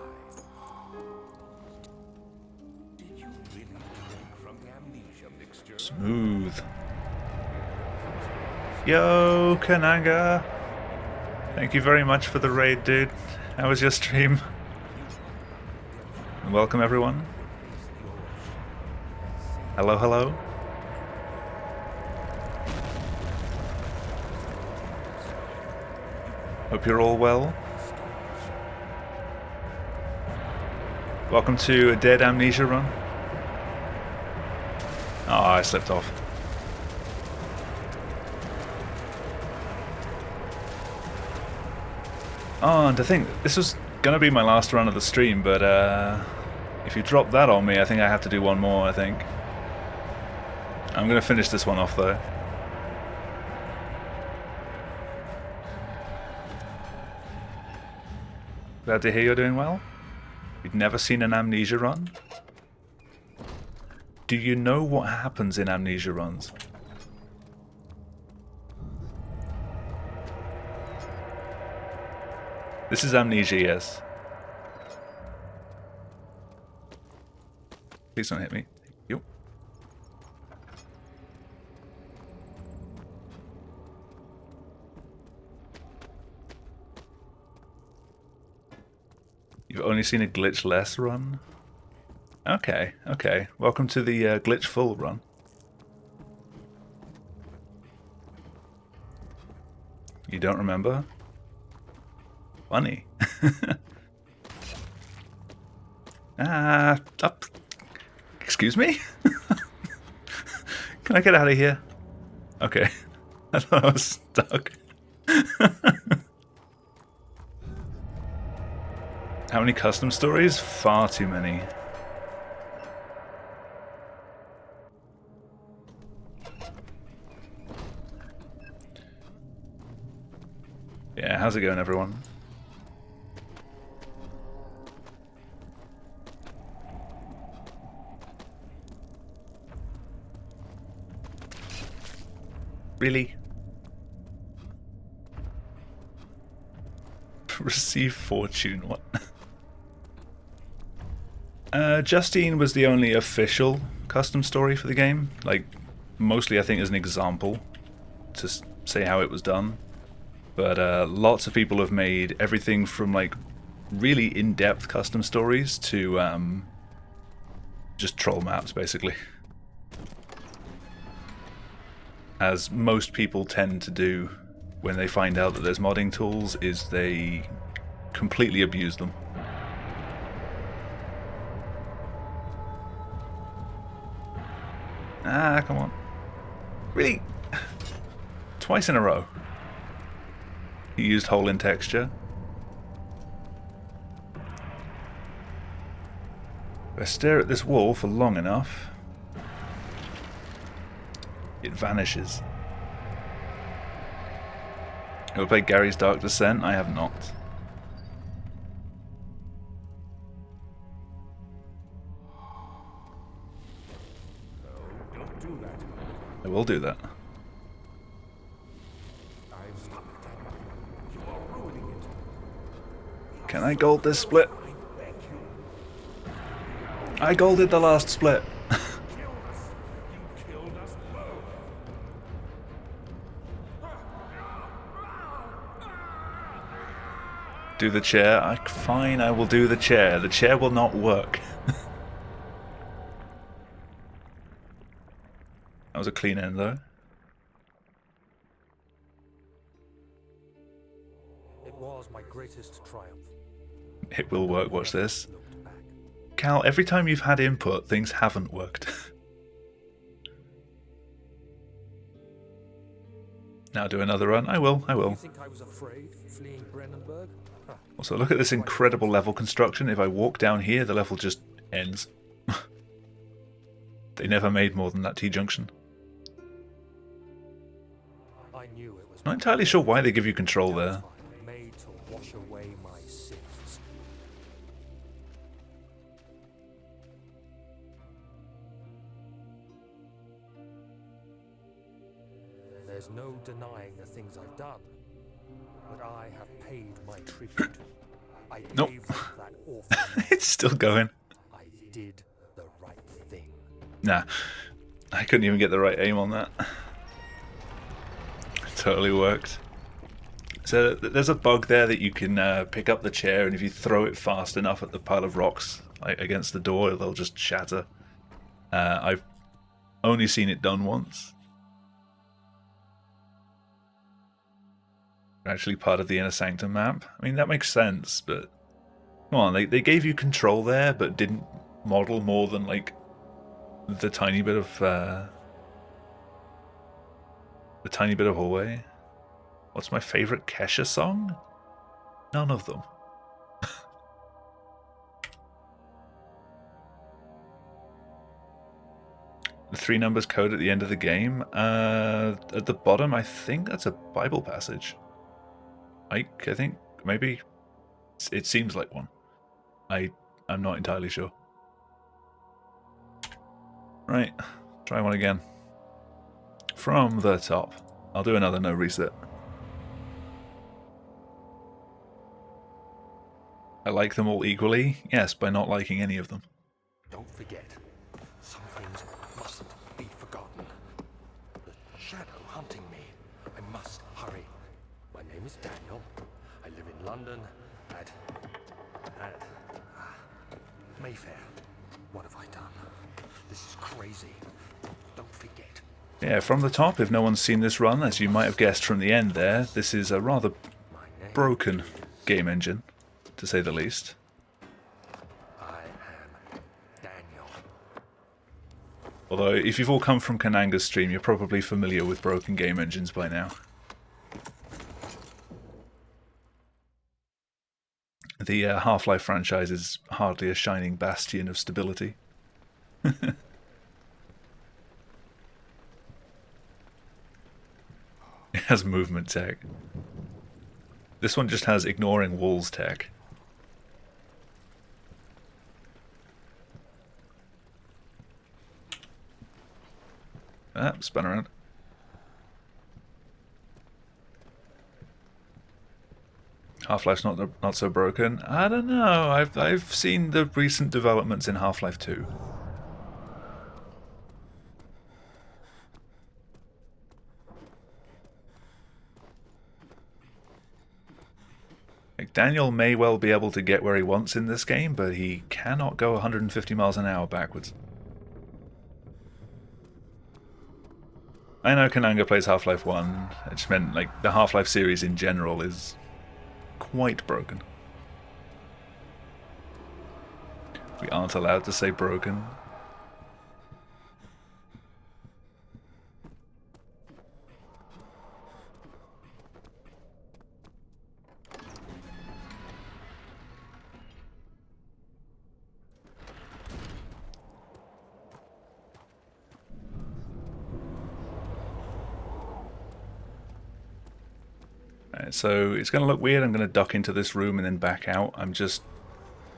Speaker 3: Did you really drink from the amnesia mixture?
Speaker 2: Smooth. Yo, Kanaga. Thank you very much for the raid, dude. How was your stream? And welcome, everyone. Hello, hello. Hope you're all well. Welcome to a dead amnesia run. Oh, I slipped off. Oh, and to think, this was gonna be my last run of the stream, but if you drop that on me, I think I have to do one more, I think. I'm gonna finish this one off though. Glad to hear you're doing well. You've never seen an Amnesia run? Do you know what happens in Amnesia runs? This is Amnesia, yes. Please don't hit me. Thank you. You've only seen a glitch-less run? Okay, okay. Welcome to the glitch-full run. You don't remember? Funny. Up. Excuse me? Can I get out of here? Okay. I thought I was stuck. How many custom stories? Far too many. Yeah, how's it going, everyone? Really? Receive fortune, what? Justine was the only official custom story for the game. Like, mostly I think as an example to say how it was done. But lots of people have made everything from like really in-depth custom stories to just troll maps, basically. As most people tend to do when they find out that there's modding tools, is they completely abuse them. Ah, come on. Really? Twice in a row. He used hole in texture. If I stare at this wall for long enough, it vanishes. Ever played Gary's Dark Descent? I have not.
Speaker 3: No, don't do that.
Speaker 2: I will do that.
Speaker 3: Stop it. You are ruining it.
Speaker 2: Can I gold this split?
Speaker 3: I beg you.
Speaker 2: I golded the last split.
Speaker 3: Killed us. You killed us both.
Speaker 2: Do the chair? Fine, I will do the chair. The chair will not work. That was a clean end, though.
Speaker 1: It was my greatest triumph.
Speaker 2: It will work, watch this.
Speaker 1: Looked back.
Speaker 2: Cal, every time you've had input, things haven't worked. Now do another run. I will, I
Speaker 1: You
Speaker 2: will.
Speaker 1: think I was afraid fleeing Brandenburg? Huh.
Speaker 2: Also, look at this incredible level construction. If I walk down here, the level just ends. They never made more than that T-junction.
Speaker 1: I knew it was
Speaker 2: Not entirely sure why they give you control there.
Speaker 1: made to wash away my sins. There's no denying the things I've done, but I have paid my tribute. I
Speaker 2: Nope.
Speaker 1: gave them that awful.
Speaker 2: It's still going.
Speaker 1: I did the right thing.
Speaker 2: Nah, I couldn't even get the right aim on that. Totally worked. So there's a bug there that you can pick up the chair, and if you throw it fast enough at the pile of rocks like against the door, they'll just shatter. I've only seen it done once. Actually part of the Inner Sanctum map. I mean, that makes sense, but come on, they gave you control there, but didn't model more than like the tiny bit of hallway. What's my favorite Kesha song? None of them. The 3 numbers code at the end of the game. At the bottom, I think that's a Bible passage. Ike, I think, maybe. It seems like one. I'm not entirely sure. Right, try one again. From the top. I'll do another no reset. I like them all equally? Yes, by not liking any of them.
Speaker 1: Don't forget, some things mustn't be forgotten. The shadow hunting me. I must hurry. My name is Daniel. I live in London at Mayfair. What have I done? This is crazy. Don't forget.
Speaker 2: Yeah, from the top, if no one's seen this run, as you might have guessed from the end there, this is a rather broken game engine, to say the least.
Speaker 1: I am Daniel.
Speaker 2: Although, if you've all come from Kananga's stream, you're probably familiar with broken game engines by now. The Half-Life franchise is hardly a shining bastion of stability. It has movement tech. This one just has ignoring walls tech. Ah, spun around. Half-Life's not so broken. I don't know. I've seen the recent developments in Half-Life 2. Like, Daniel may well be able to get where he wants in this game, but he cannot go 150 miles an hour backwards. I know Kananga plays Half-Life 1. It just meant, like, the Half-Life series in general is quite broken. We aren't allowed to say broken. So it's going to look weird. I'm going to duck into this room and then back out. I'm just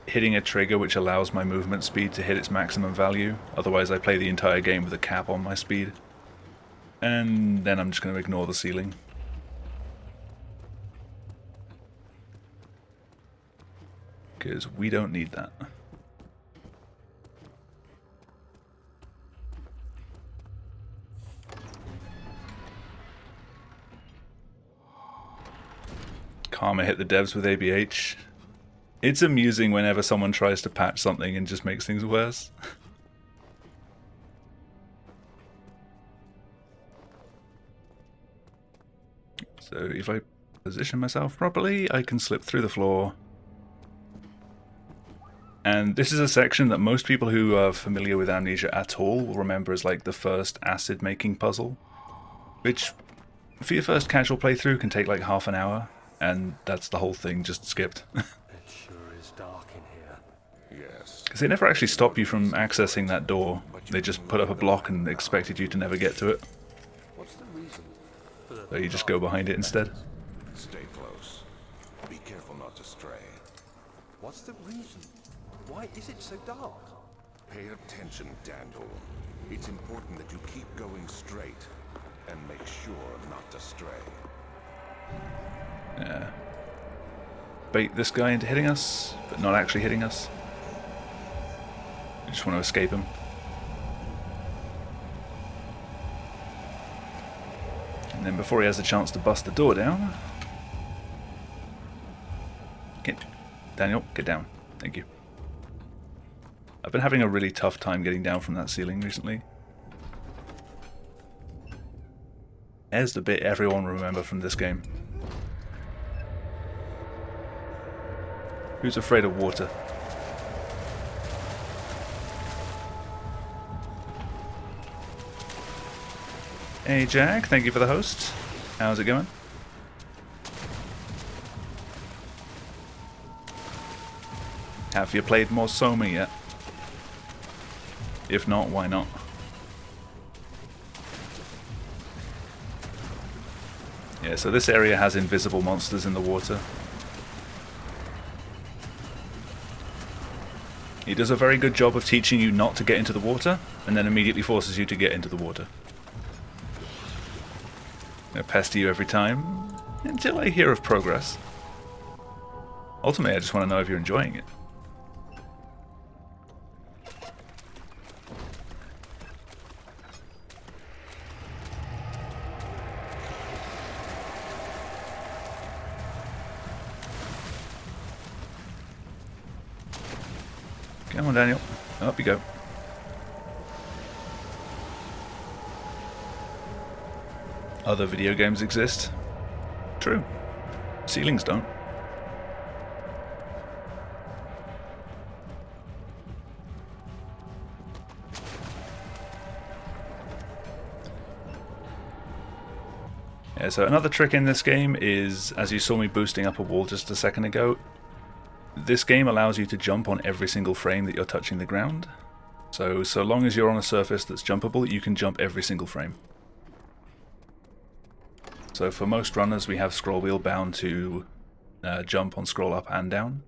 Speaker 2: hitting a trigger which allows my movement speed to hit its maximum value. Otherwise I play the entire game with a cap on my speed. And then I'm just going to ignore the ceiling. Because we don't need that. Karma hit the devs with ABH. It's amusing whenever someone tries to patch something and just makes things worse. So if I position myself properly, I can slip through the floor. And this is a section that most people who are familiar with Amnesia at all will remember as like the first acid making puzzle, which for your first casual playthrough can take like half an hour. And that's the whole thing, just skipped.
Speaker 1: It sure is dark in here.
Speaker 3: Yes.
Speaker 2: Because they never actually stop you from accessing that door. They just put up a block and expected you to never get to it.
Speaker 1: What's the reason for the
Speaker 2: So you just go behind it instead.
Speaker 3: Stay close. Be careful not to stray.
Speaker 1: What's the reason? Why is it so dark?
Speaker 3: Pay attention, Daniel. It's important that you keep going straight and make sure not to stray.
Speaker 2: Yeah. Bait this guy into hitting us, but not actually hitting us. We just want to escape him. And then before he has a chance to bust the door down... Daniel, get down. Thank you. I've been having a really tough time getting down from that ceiling recently. There's the bit everyone will remember from this game. Who's afraid of water? Hey Jack, thank you for the host. How's it going? Have you played more Soma yet? If not, why not? Yeah, so this area has invisible monsters in the water. He does a very good job of teaching you not to get into the water, and then immediately forces you to get into the water. I pester you every time, until I hear of progress. Ultimately, I just want to know if you're enjoying it. Come on, Daniel. Up you go. Other video games exist. True. Ceilings don't. Yeah, so another trick in this game is, as you saw me boosting up a wall just a second ago, this game allows you to jump on every single frame that you're touching the ground. So long as you're on a surface that's jumpable, you can jump every single frame. So for most runners, we have scroll wheel bound to jump on scroll up and down.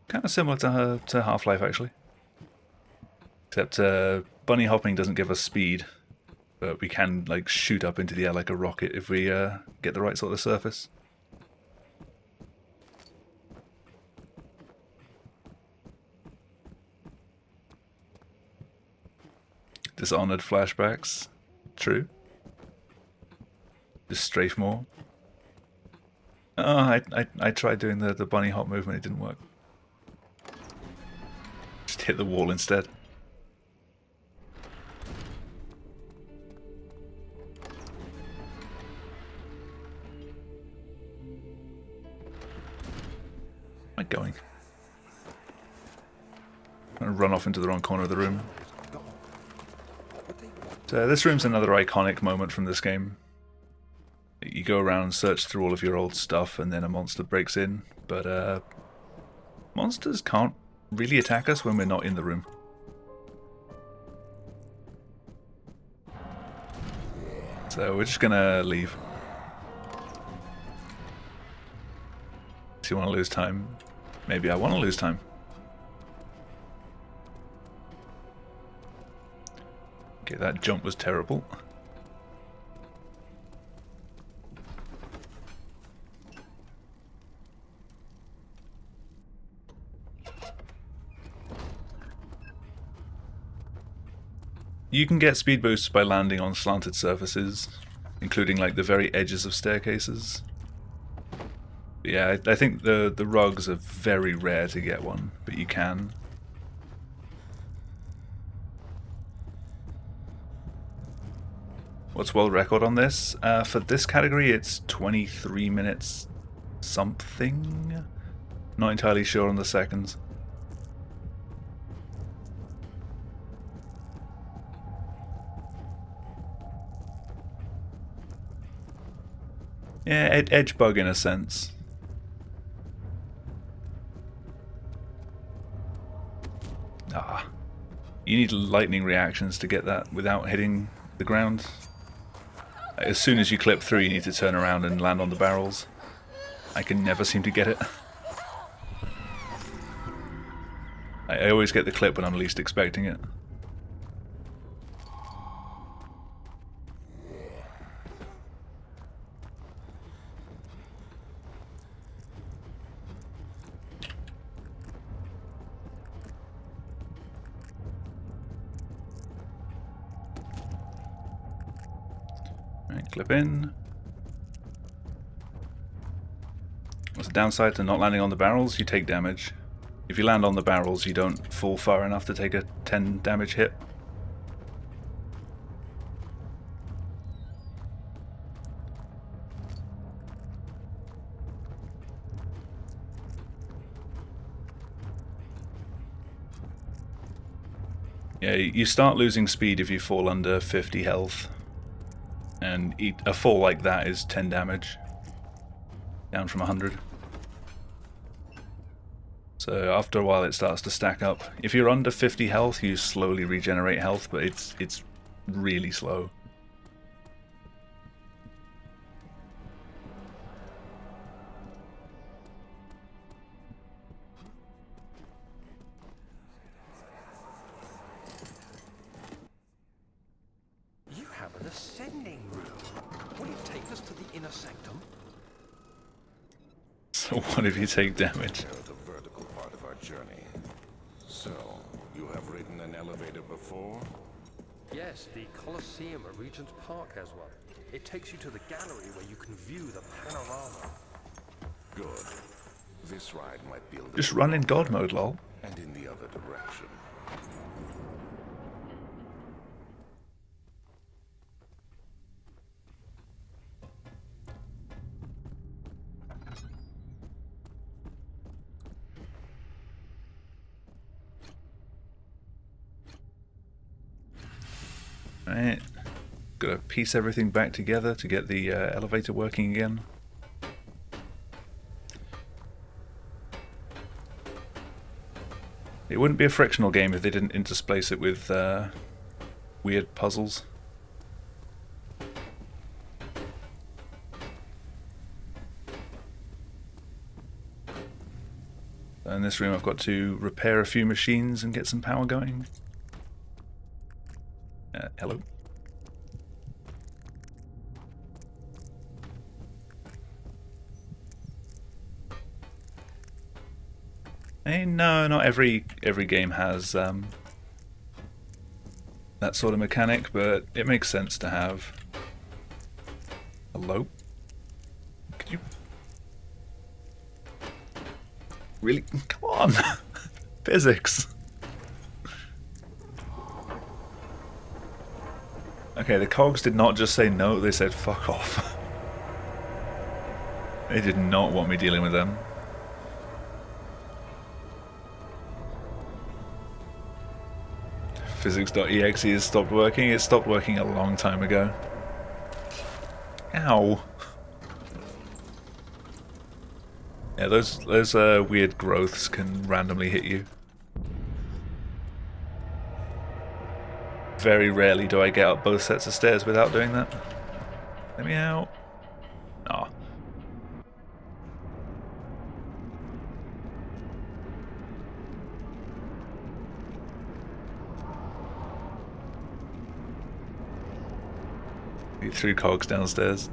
Speaker 2: Kind of similar to Half-Life, actually. Except bunny hopping doesn't give us speed, but we can like shoot up into the air like a rocket if we get the right sort of surface. Dishonored flashbacks. True. Just strafe more. Oh, I tried doing the bunny hop movement, it didn't work. Just hit the wall instead. Where am I going? I'm gonna run off into the wrong corner of the room. So this room's another iconic moment from this game. You go around and search through all of your old stuff and then a monster breaks in, but monsters can't really attack us when we're not in the room. So we're just gonna leave. Do you want to lose time? Maybe I want to lose time. Okay, that jump was terrible. You can get speed boosts by landing on slanted surfaces, including like the very edges of staircases. But yeah, I think the rugs are very rare to get one, but you can. What's world record on this? For this category, it's 23 minutes something. Not entirely sure on the seconds. Yeah, edge bug in a sense. You need lightning reactions to get that without hitting the ground. As soon as you clip through, you need to turn around and land on the barrels. I can never seem to get it. I always get the clip when I'm least expecting it. Right, clip in. What's the downside to not landing on the barrels? You take damage. If you land on the barrels, you don't fall far enough to take a 10 damage hit. Yeah, you start losing speed if you fall under 50 health. And a fall like that is 10 damage. Down from 100. So after a while it starts to stack up. If you're under 50 health, you slowly regenerate health, but it's really slow.
Speaker 1: descending room. Will it take us to the inner sanctum?
Speaker 2: So what if you take damage?
Speaker 3: The vertical part of our journey. So, you have ridden an elevator before?
Speaker 1: Yes, the Colosseum at Regent's Park has one. It takes you to the gallery where you can view the panorama.
Speaker 3: Good. This ride might be a little
Speaker 2: Just run in God mode, lol.
Speaker 3: and in the other direction.
Speaker 2: Right. Gotta piece everything back together to get the elevator working again. It wouldn't be a frictional game if they didn't intersplice it with weird puzzles. In this room I've got to repair a few machines and get some power going. Hello. Hey, no, not every game has that sort of mechanic, but it makes sense to have. Hello? Could you really? Come on! Physics! Okay, the cogs did not just say no, they said fuck off. They did not want me dealing with them. Physics.exe has stopped working. It stopped working a long time ago. Ow! Yeah, those weird growths can randomly hit you. Very rarely do I get up both sets of stairs without doing that. Let me out. Aw. He threw cogs downstairs.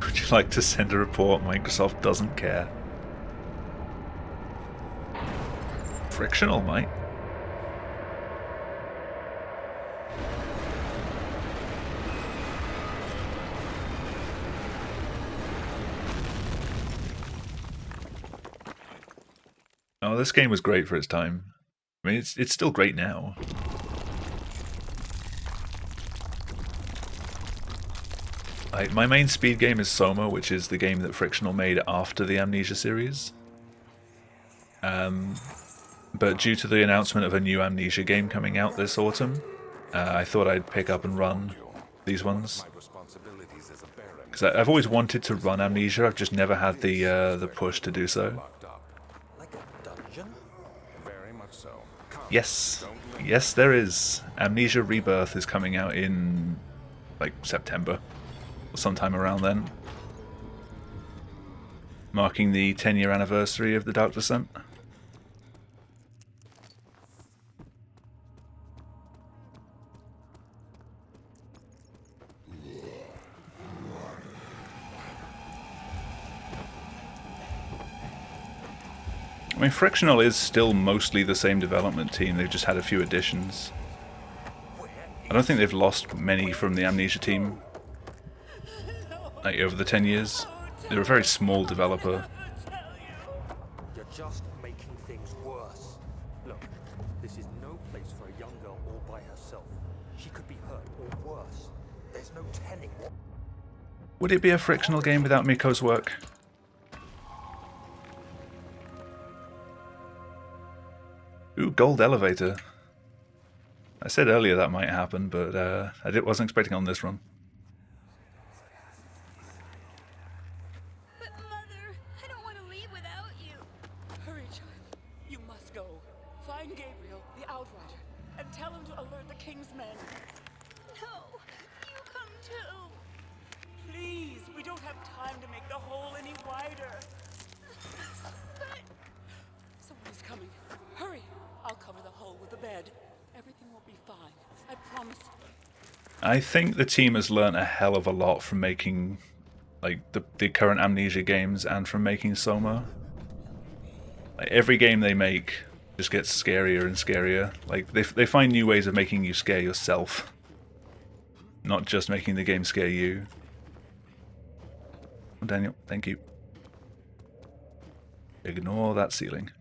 Speaker 2: Would you like to send a report? Microsoft doesn't care. Frictional, mate. Oh, this game was great for its time. I mean, it's still great now. My main speed game is Soma, which is the game that Frictional made after the Amnesia series. But due to the announcement of a new Amnesia game coming out this autumn, I thought I'd pick up and run these ones. Because I've always wanted to run Amnesia, I've just never had the push to do so.
Speaker 1: Like a dungeon?
Speaker 3: Very much so.
Speaker 2: Yes. Yes, there is. Amnesia Rebirth is coming out in, like, September. Or sometime around then. Marking the 10-year anniversary of the Dark Descent. I mean, Frictional is still mostly the same development team, they've just had a few additions. I don't think they've lost many from the Amnesia team, like, over the 10 years. They're a very small developer.
Speaker 1: You're just making things worse. Look, this is no place for a young girl all by herself. She could be hurt or worse. There's no telling what.
Speaker 2: Would it be a Frictional game without Miko's work? Ooh, gold elevator. I said earlier that might happen, but I wasn't expecting on this run.
Speaker 4: But Mother, I don't want to leave without you.
Speaker 5: Hurry, child. You must go. Find Gabriel, the Outrider, and tell him to alert the King's men.
Speaker 4: No, you come too.
Speaker 5: Please, we don't have time to make the hole any wider.
Speaker 4: But
Speaker 5: Someone is coming. Hurry. I'll cover the hole with the bed. Everything
Speaker 2: I think the team has learnt a hell of a lot from making like the current Amnesia games and from making Soma. Like, every game they make just gets scarier and scarier. Like they find new ways of making you scare yourself, not just making the game scare you. Oh, Daniel, thank you. Ignore that ceiling.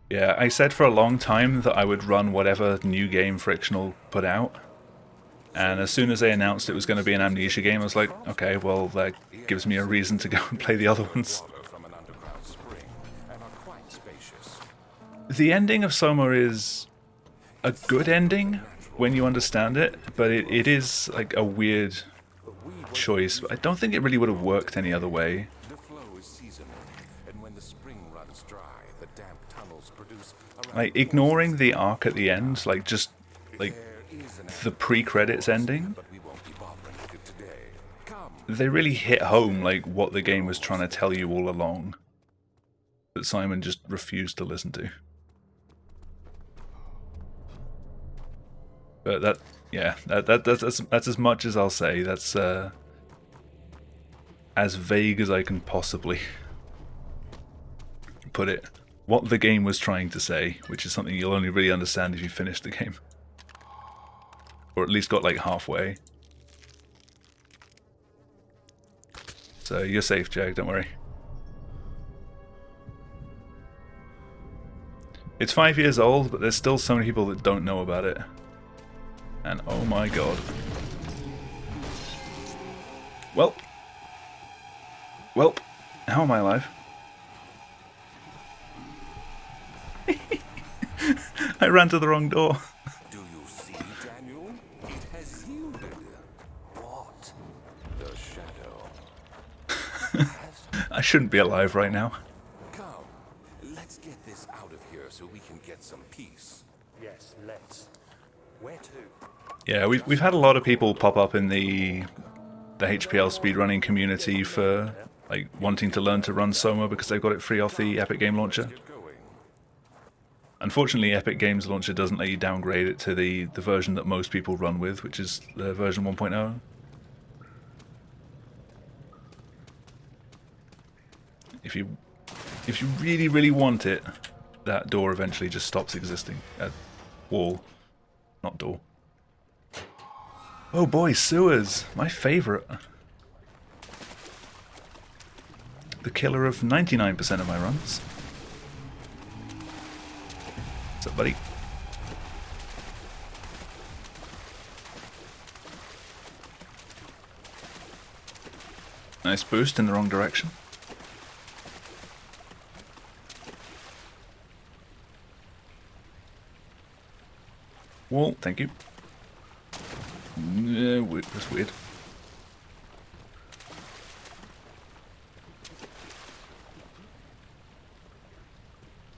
Speaker 2: Yeah, I said for a long time that I would run whatever new game Frictional put out. And as soon as they announced it was going to be an Amnesia game, I was like, okay, well, that gives me a reason to go and play the other ones.
Speaker 3: From an underground spring and are quite spacious.
Speaker 2: The ending of Soma is a good ending when you understand it, but it is like a weird choice. I don't think it really would have worked any other way.
Speaker 3: The flow is seasonal, and when the spring runs dry, the damp tunnels produce a
Speaker 2: Like, ignoring the arc at the end, like, just, like, the pre-credits ending,
Speaker 3: but we won't be bothering with it today. Come.
Speaker 2: they really hit home, like, what the game was trying to tell you all along, that Simon just refused to listen to. But that, yeah, that's as much as I'll say. That's as vague as I can possibly put it. What the game was trying to say, which is something you'll only really understand if you finish the game. Or at least got like halfway. So you're safe, Jag, don't worry. It's 5 years old, but there's still so many people that don't know about it. And oh my god. Welp. Welp. How am I alive? I ran to the wrong door.
Speaker 3: Do you see, Daniel? It has yielded. What? The shadow.
Speaker 2: I shouldn't be alive right now.
Speaker 3: Come, let's get this out of here so we can get some peace.
Speaker 1: Yes, let's. Where to?
Speaker 2: Yeah, we've had a lot of people pop up in the HPL speedrunning community for like wanting to learn to run Soma because they've got it free off the Epic Game Launcher.
Speaker 3: Get going.
Speaker 2: Unfortunately, Epic Games Launcher doesn't let you downgrade it to the version that most people run with, which is the version 1.0. If you really, really want it, that door eventually just stops existing. Wall, not door. Oh boy, sewers! My favourite. The killer of 99% of my runs. What's up, buddy? Nice boost in the wrong direction. Wall, thank you. That's weird.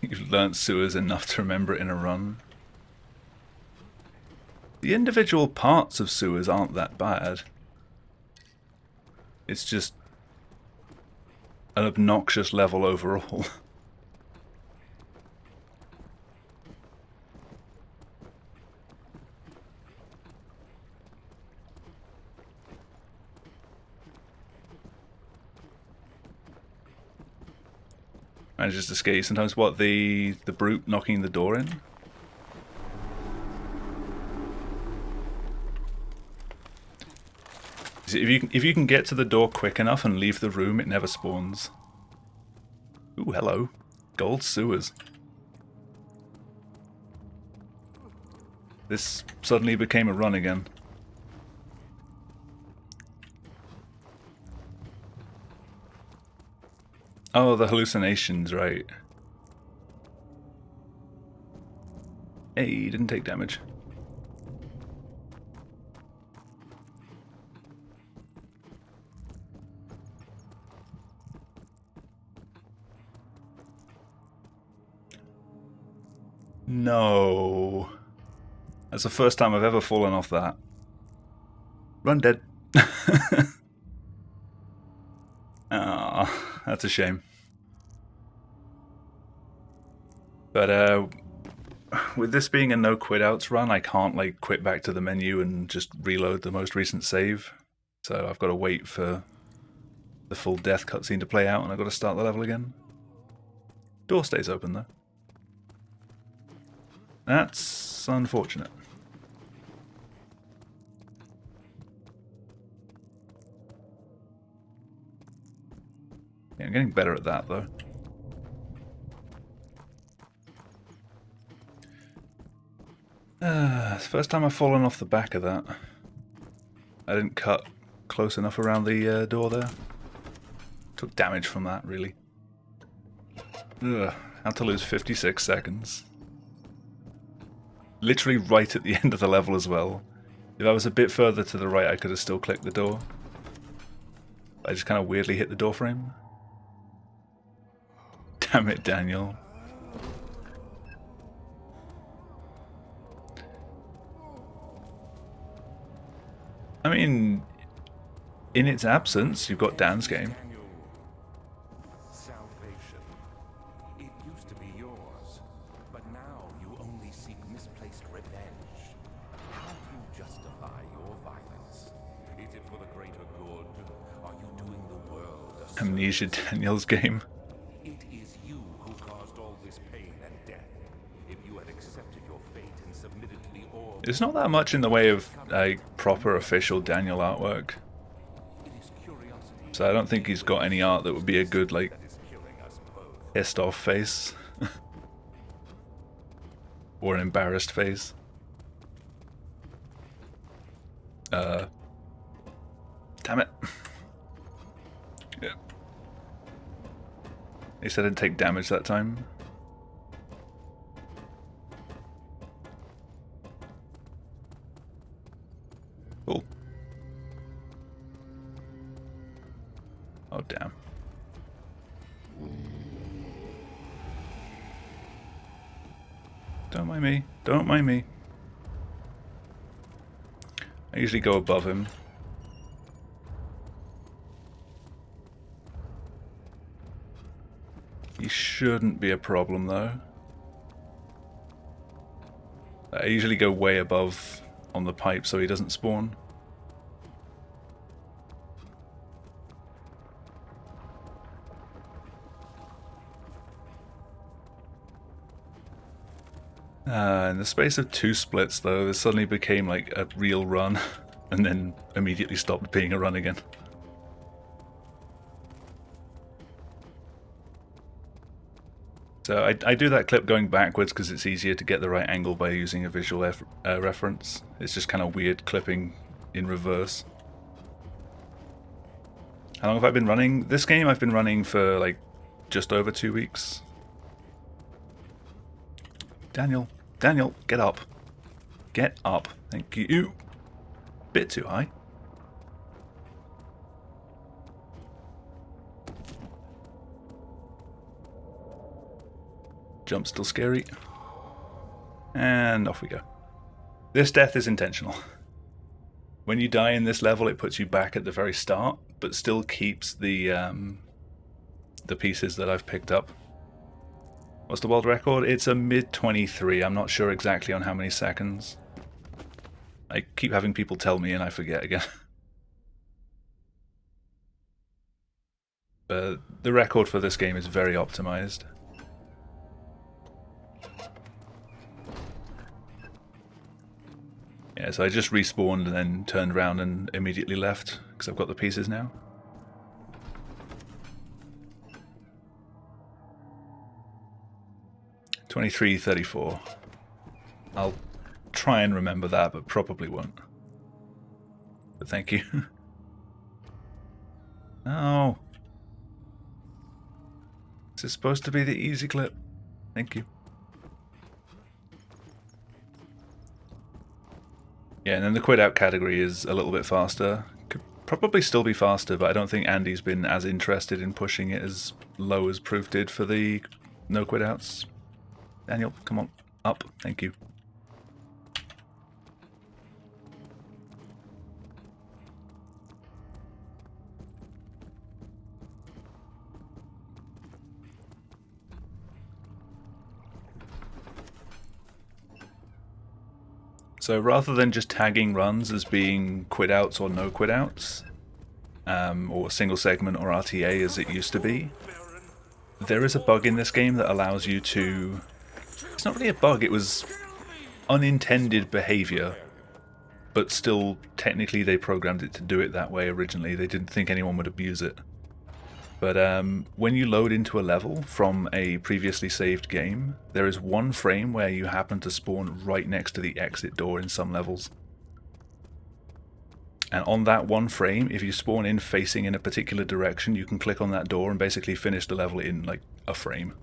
Speaker 2: You've learnt sewers enough to remember it in a run. The individual parts of sewers aren't that bad. It's just an obnoxious level overall. Manages to escape sometimes. What, the brute knocking the door in? If you can get to the door quick enough and leave the room, it never spawns. Ooh, hello. Gold sewers. This suddenly became a run again. Oh, the hallucinations, right. Hey, he didn't take damage. No. That's the first time I've ever fallen off that. Run, dead. Ah, that's a shame. But with this being a no quitouts run, I can't like quit back to the menu and just reload the most recent save. So I've got to wait for the full death cutscene to play out, and I've got to start the level again. Door stays open though. That's unfortunate. Yeah, I'm getting better at that though. It's the first time I've fallen off the back of that. I didn't cut close enough around the door there. Took damage from that, really. Ugh, had to lose 56 seconds. Literally right at the end of the level as well. If I was a bit further to the right, I could have still clicked the door. I just kind of weirdly hit the door frame. Damn it, Daniel. I mean, in its absence, you've got Dan's game.
Speaker 3: Daniel, salvation. It used to be yours, but now you only seek misplaced revenge. How do you justify your violence? Is it for the greater good? Are you doing the world a service?
Speaker 2: Amnesia Daniel's game.
Speaker 3: It is you who caused all this pain and death. If you had accepted your fate and submitted to the orb,
Speaker 2: There's not that much in the way of proper official Daniel artwork.
Speaker 3: it is curiosity
Speaker 2: So I don't think he's got any art that would be a good, like,
Speaker 3: that is killing us both.
Speaker 2: pissed off face. Or an embarrassed face. Damn it. Yeah. At least I didn't take damage that time. Cool. Oh, damn. Don't mind me. Don't mind me. I usually go above him. He shouldn't be a problem, though. I usually go way above on the pipe so he doesn't spawn. In the space of 2 splits, though, this suddenly became like a real run, and then immediately stopped being a run again. So I do that clip going backwards because it's easier to get the right angle by using a visual reference. It's just kind of weird clipping in reverse. How long have I been running? This game I've been running for like just over 2 weeks. Daniel, get up. Get up. Thank you. Bit too high. Jump still scary. And off we go. This death is intentional. When you die in this level, it puts you back at the very start, but still keeps the pieces that I've picked up. What's the world record? It's a mid-23. I'm not sure exactly on how many seconds. I keep having people tell me and I forget again. But the record for this game is very optimized. Yeah, so I just respawned and then turned around and immediately left because I've got the pieces now. $23.34. I'll try and remember that, but probably won't. But thank you. Oh. This is supposed to be the easy clip. Thank you. Yeah, and then the quit out category is a little bit faster. Could probably still be faster, but I don't think Andy's been as interested in pushing it as low as Proof did for the no quit outs. Daniel, come on, up, thank you. So rather than just tagging runs as being quitouts or no quitouts, or single segment or RTA as it used to be, there is a bug in this game that allows you to... It's not really a bug, it was unintended behavior, but still technically they programmed it to do it that way originally. They didn't think anyone would abuse it. But when you load into a level from a previously saved game, there is one frame where you happen to spawn right next to the exit door in some levels. And on that one frame, if you spawn in facing in a particular direction, you can click on that door and basically finish the level in like a frame.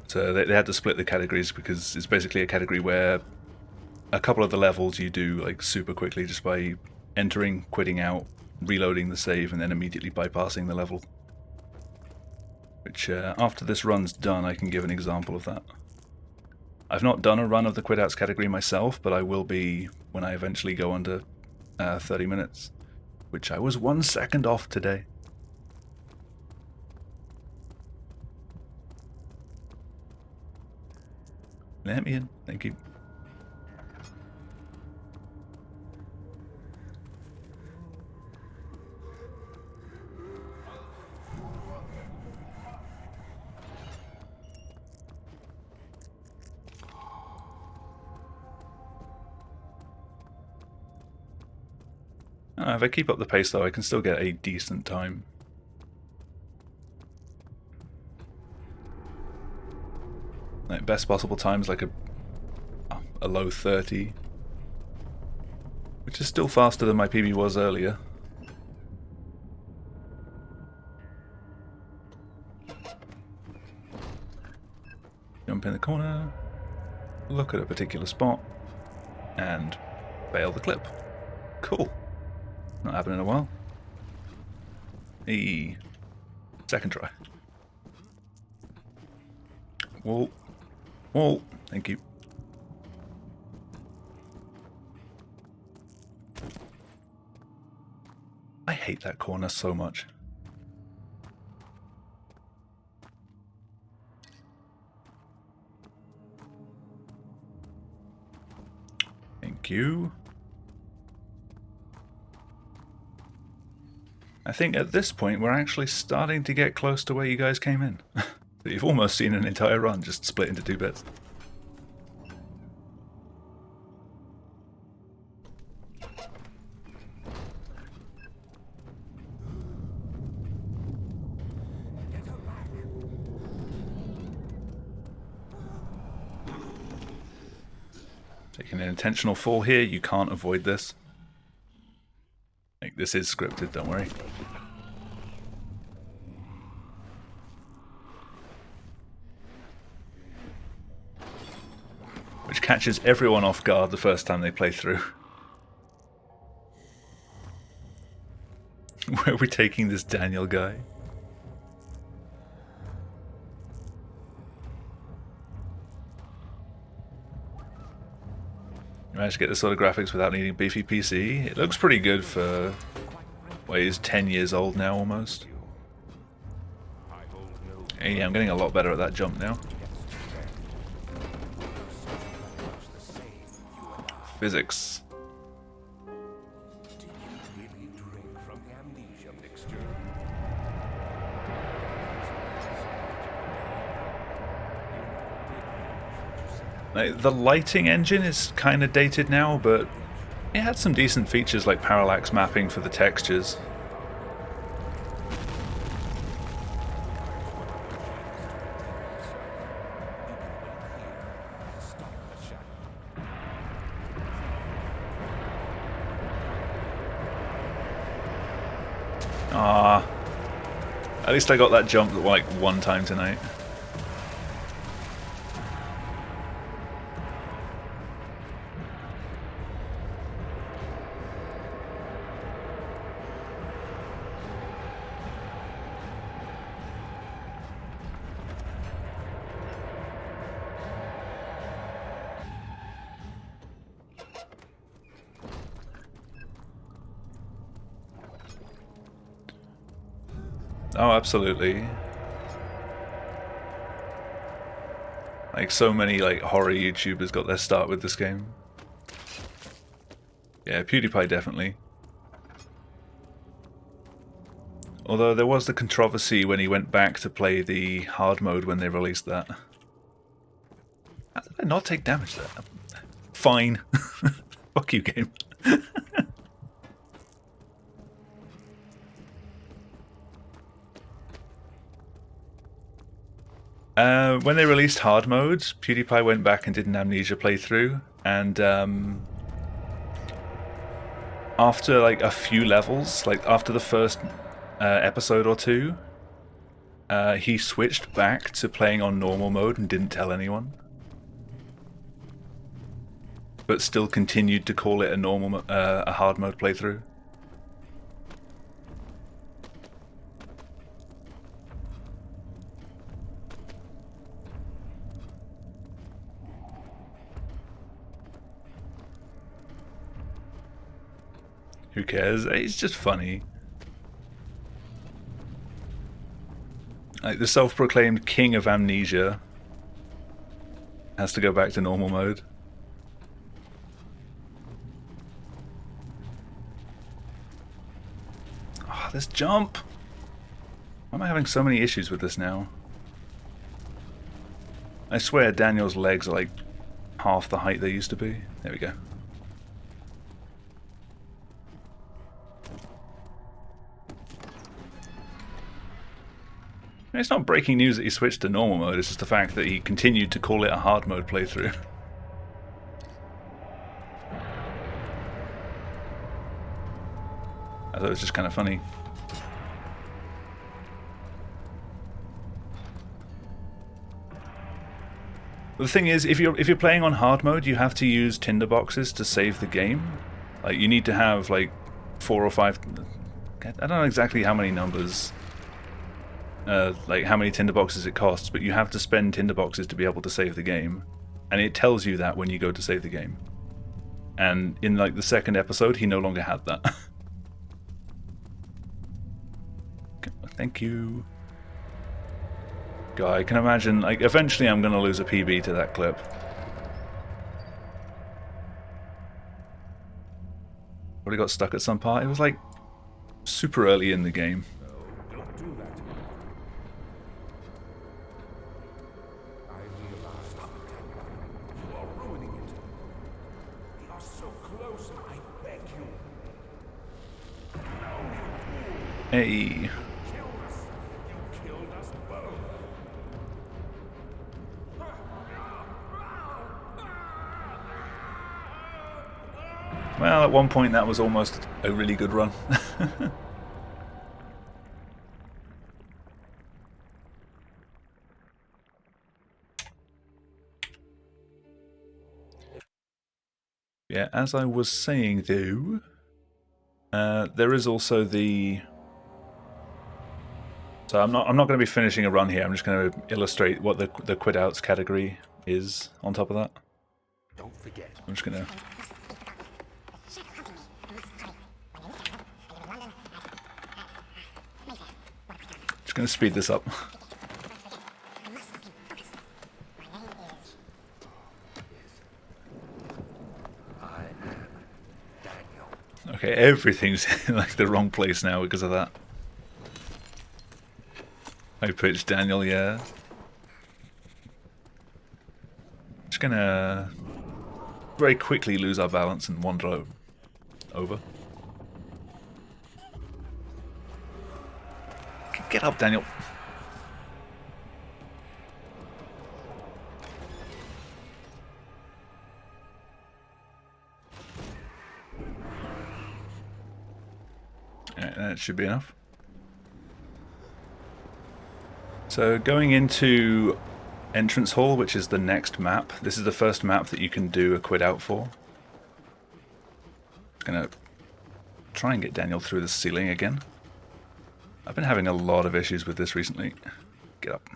Speaker 2: So they had to split the categories because it's basically a category where a couple of the levels you do like super quickly just by entering, quitting out, reloading the save, and then immediately bypassing the level. Which after this run's done, I can give an example of that. I've not done a run of the quitouts category myself, but I will be when I eventually go under 30 minutes, which I was 1 second off today. Let me in, thank you. If I keep up the pace though, I can still get a decent time. Like best possible time is like a low 30, which is still faster than my PB was earlier. Jump in the corner, look at a particular spot, and bail the clip. Cool. Not happened in a while. Hey, second try. Whoa. Whoa. Thank you. I hate that corner so much. Thank you. I think at this point we're actually starting to get close to where you guys came in. You've almost seen an entire run just split into 2 bits. Taking an intentional fall here, you can't avoid this. Like, this is scripted, don't worry. Which catches everyone off guard the first time they play through. Where are we taking this Daniel guy? You managed to get this sort of graphics without needing a beefy PC. It looks pretty good for, well, he's 10 years old now almost. Hey, I'm getting a lot better at that jump now. Physics. Like, the lighting engine is kind of dated now, but it had some decent features like parallax mapping for the textures. At least I got that jump like 1 time tonight. Oh, absolutely. Like, so many like horror YouTubers got their start with this game. Yeah, PewDiePie definitely. Although there was the controversy when he went back to play the hard mode when they released that. How did I not take damage there? Fine. Fuck you, game. When they released hard mode, PewDiePie went back and did an Amnesia playthrough, and after like a few levels, like after the first episode or two, he switched back to playing on normal mode and didn't tell anyone. But still continued to call it a normal, a hard mode playthrough. Who cares? It's just funny. Like, the self-proclaimed king of amnesia has to go back to normal mode. Oh, this jump! Why am I having so many issues with this now? I swear Daniel's legs are like half the height they used to be. There we go. It's not breaking news that he switched to normal mode, it's just the fact that he continued to call it a hard mode playthrough. I thought it was just kind of funny. The thing is, if you're playing on hard mode, you have to use tinderboxes to save the game. Like, you need to have like 4 or 5. I don't know exactly how many numbers. Like how many tinderboxes it costs, but you have to spend tinderboxes to be able to save the game, and it tells you that when you go to save the game. And in like the second episode, he no longer had that. Thank you. God, I can imagine, like, eventually I'm gonna lose a PB to that clip. Probably got stuck at some part. It was like super early in the game. Hey. Well, at one point that was almost a really good run. Yeah, as I was saying though, there is also the... So I'm not going to be finishing a run here. I'm just going to illustrate what the Quitouts category is on top of that.
Speaker 1: Don't forget.
Speaker 2: I'm just going to speed this up.
Speaker 1: I am Daniel.
Speaker 2: Okay, everything's in like the wrong place now because of that. I pitched Daniel, yeah. Just gonna very quickly lose our balance and wander over. Get up, Daniel. Alright, that should be enough. So going into Entrance Hall, which is the next map. This is the first map that you can do a quit out for. Just gonna try and get Daniel through the ceiling again. I've been having a lot of issues with this recently. Get up.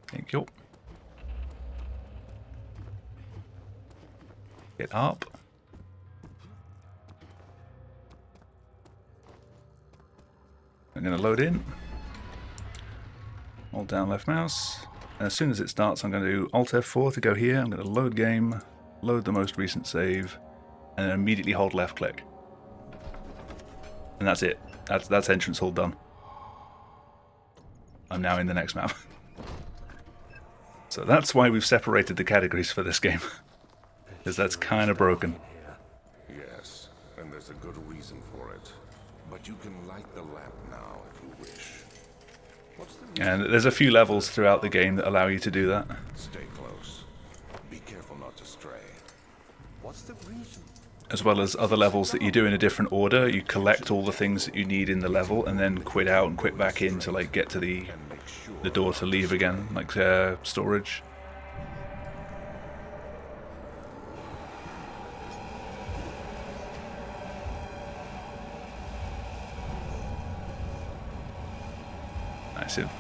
Speaker 2: Thank you. Get up. I'm gonna load in. Hold down left mouse. And as soon as it starts, I'm going to do Alt F4 to go here. I'm going to load game, load the most recent save, and then immediately hold left click. And that's it. That's entrance hall done. I'm now in the next map. So that's why we've separated the categories for this game. Because that's kind of broken.
Speaker 3: Yes, and there's a good reason for it. But you can light the lamp now if you wish. What's the reason?
Speaker 2: And there's a few levels throughout the game that allow you to do that.
Speaker 3: Stay close. Be careful not to stray.
Speaker 1: What's the reason?
Speaker 2: As well as other levels that you do in a different order. You collect all the things that you need in the level and then quit out and quit back in to like get to the door to leave again, like storage.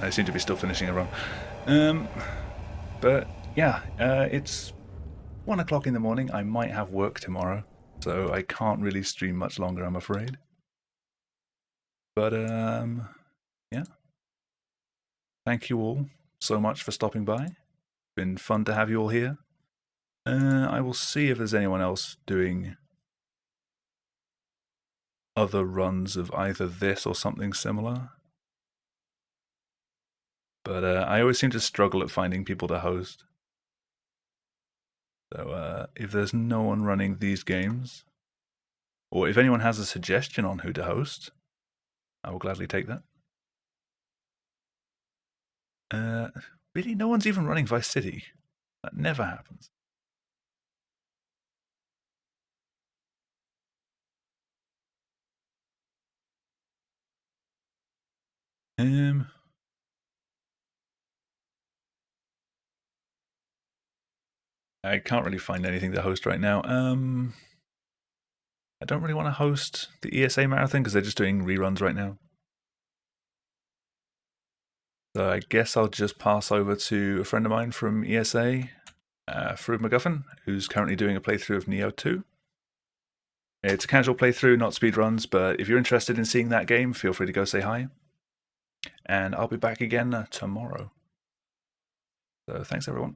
Speaker 2: I seem to be still finishing a run. But yeah, it's 1 o'clock in the morning. I might have work tomorrow, so I can't really stream much longer, I'm afraid. But yeah. Thank you all so much for stopping by. It's been fun to have you all here. I will see if there's anyone else doing other runs of either this or something similar. But I always seem to struggle at finding people to host. So if there's no one running these games, or if anyone has a suggestion on who to host, I will gladly take that. Really, no one's even running Vice City. That never happens. I can't really find anything to host right now. I don't really want to host the ESA marathon because they're just doing reruns right now. So I guess I'll just pass over to a friend of mine from ESA, Fruit McGuffin, who's currently doing a playthrough of Neo 2. It's a casual playthrough, not speedruns, but if you're interested in seeing that game, feel free to go say hi. And I'll be back again tomorrow. So thanks everyone.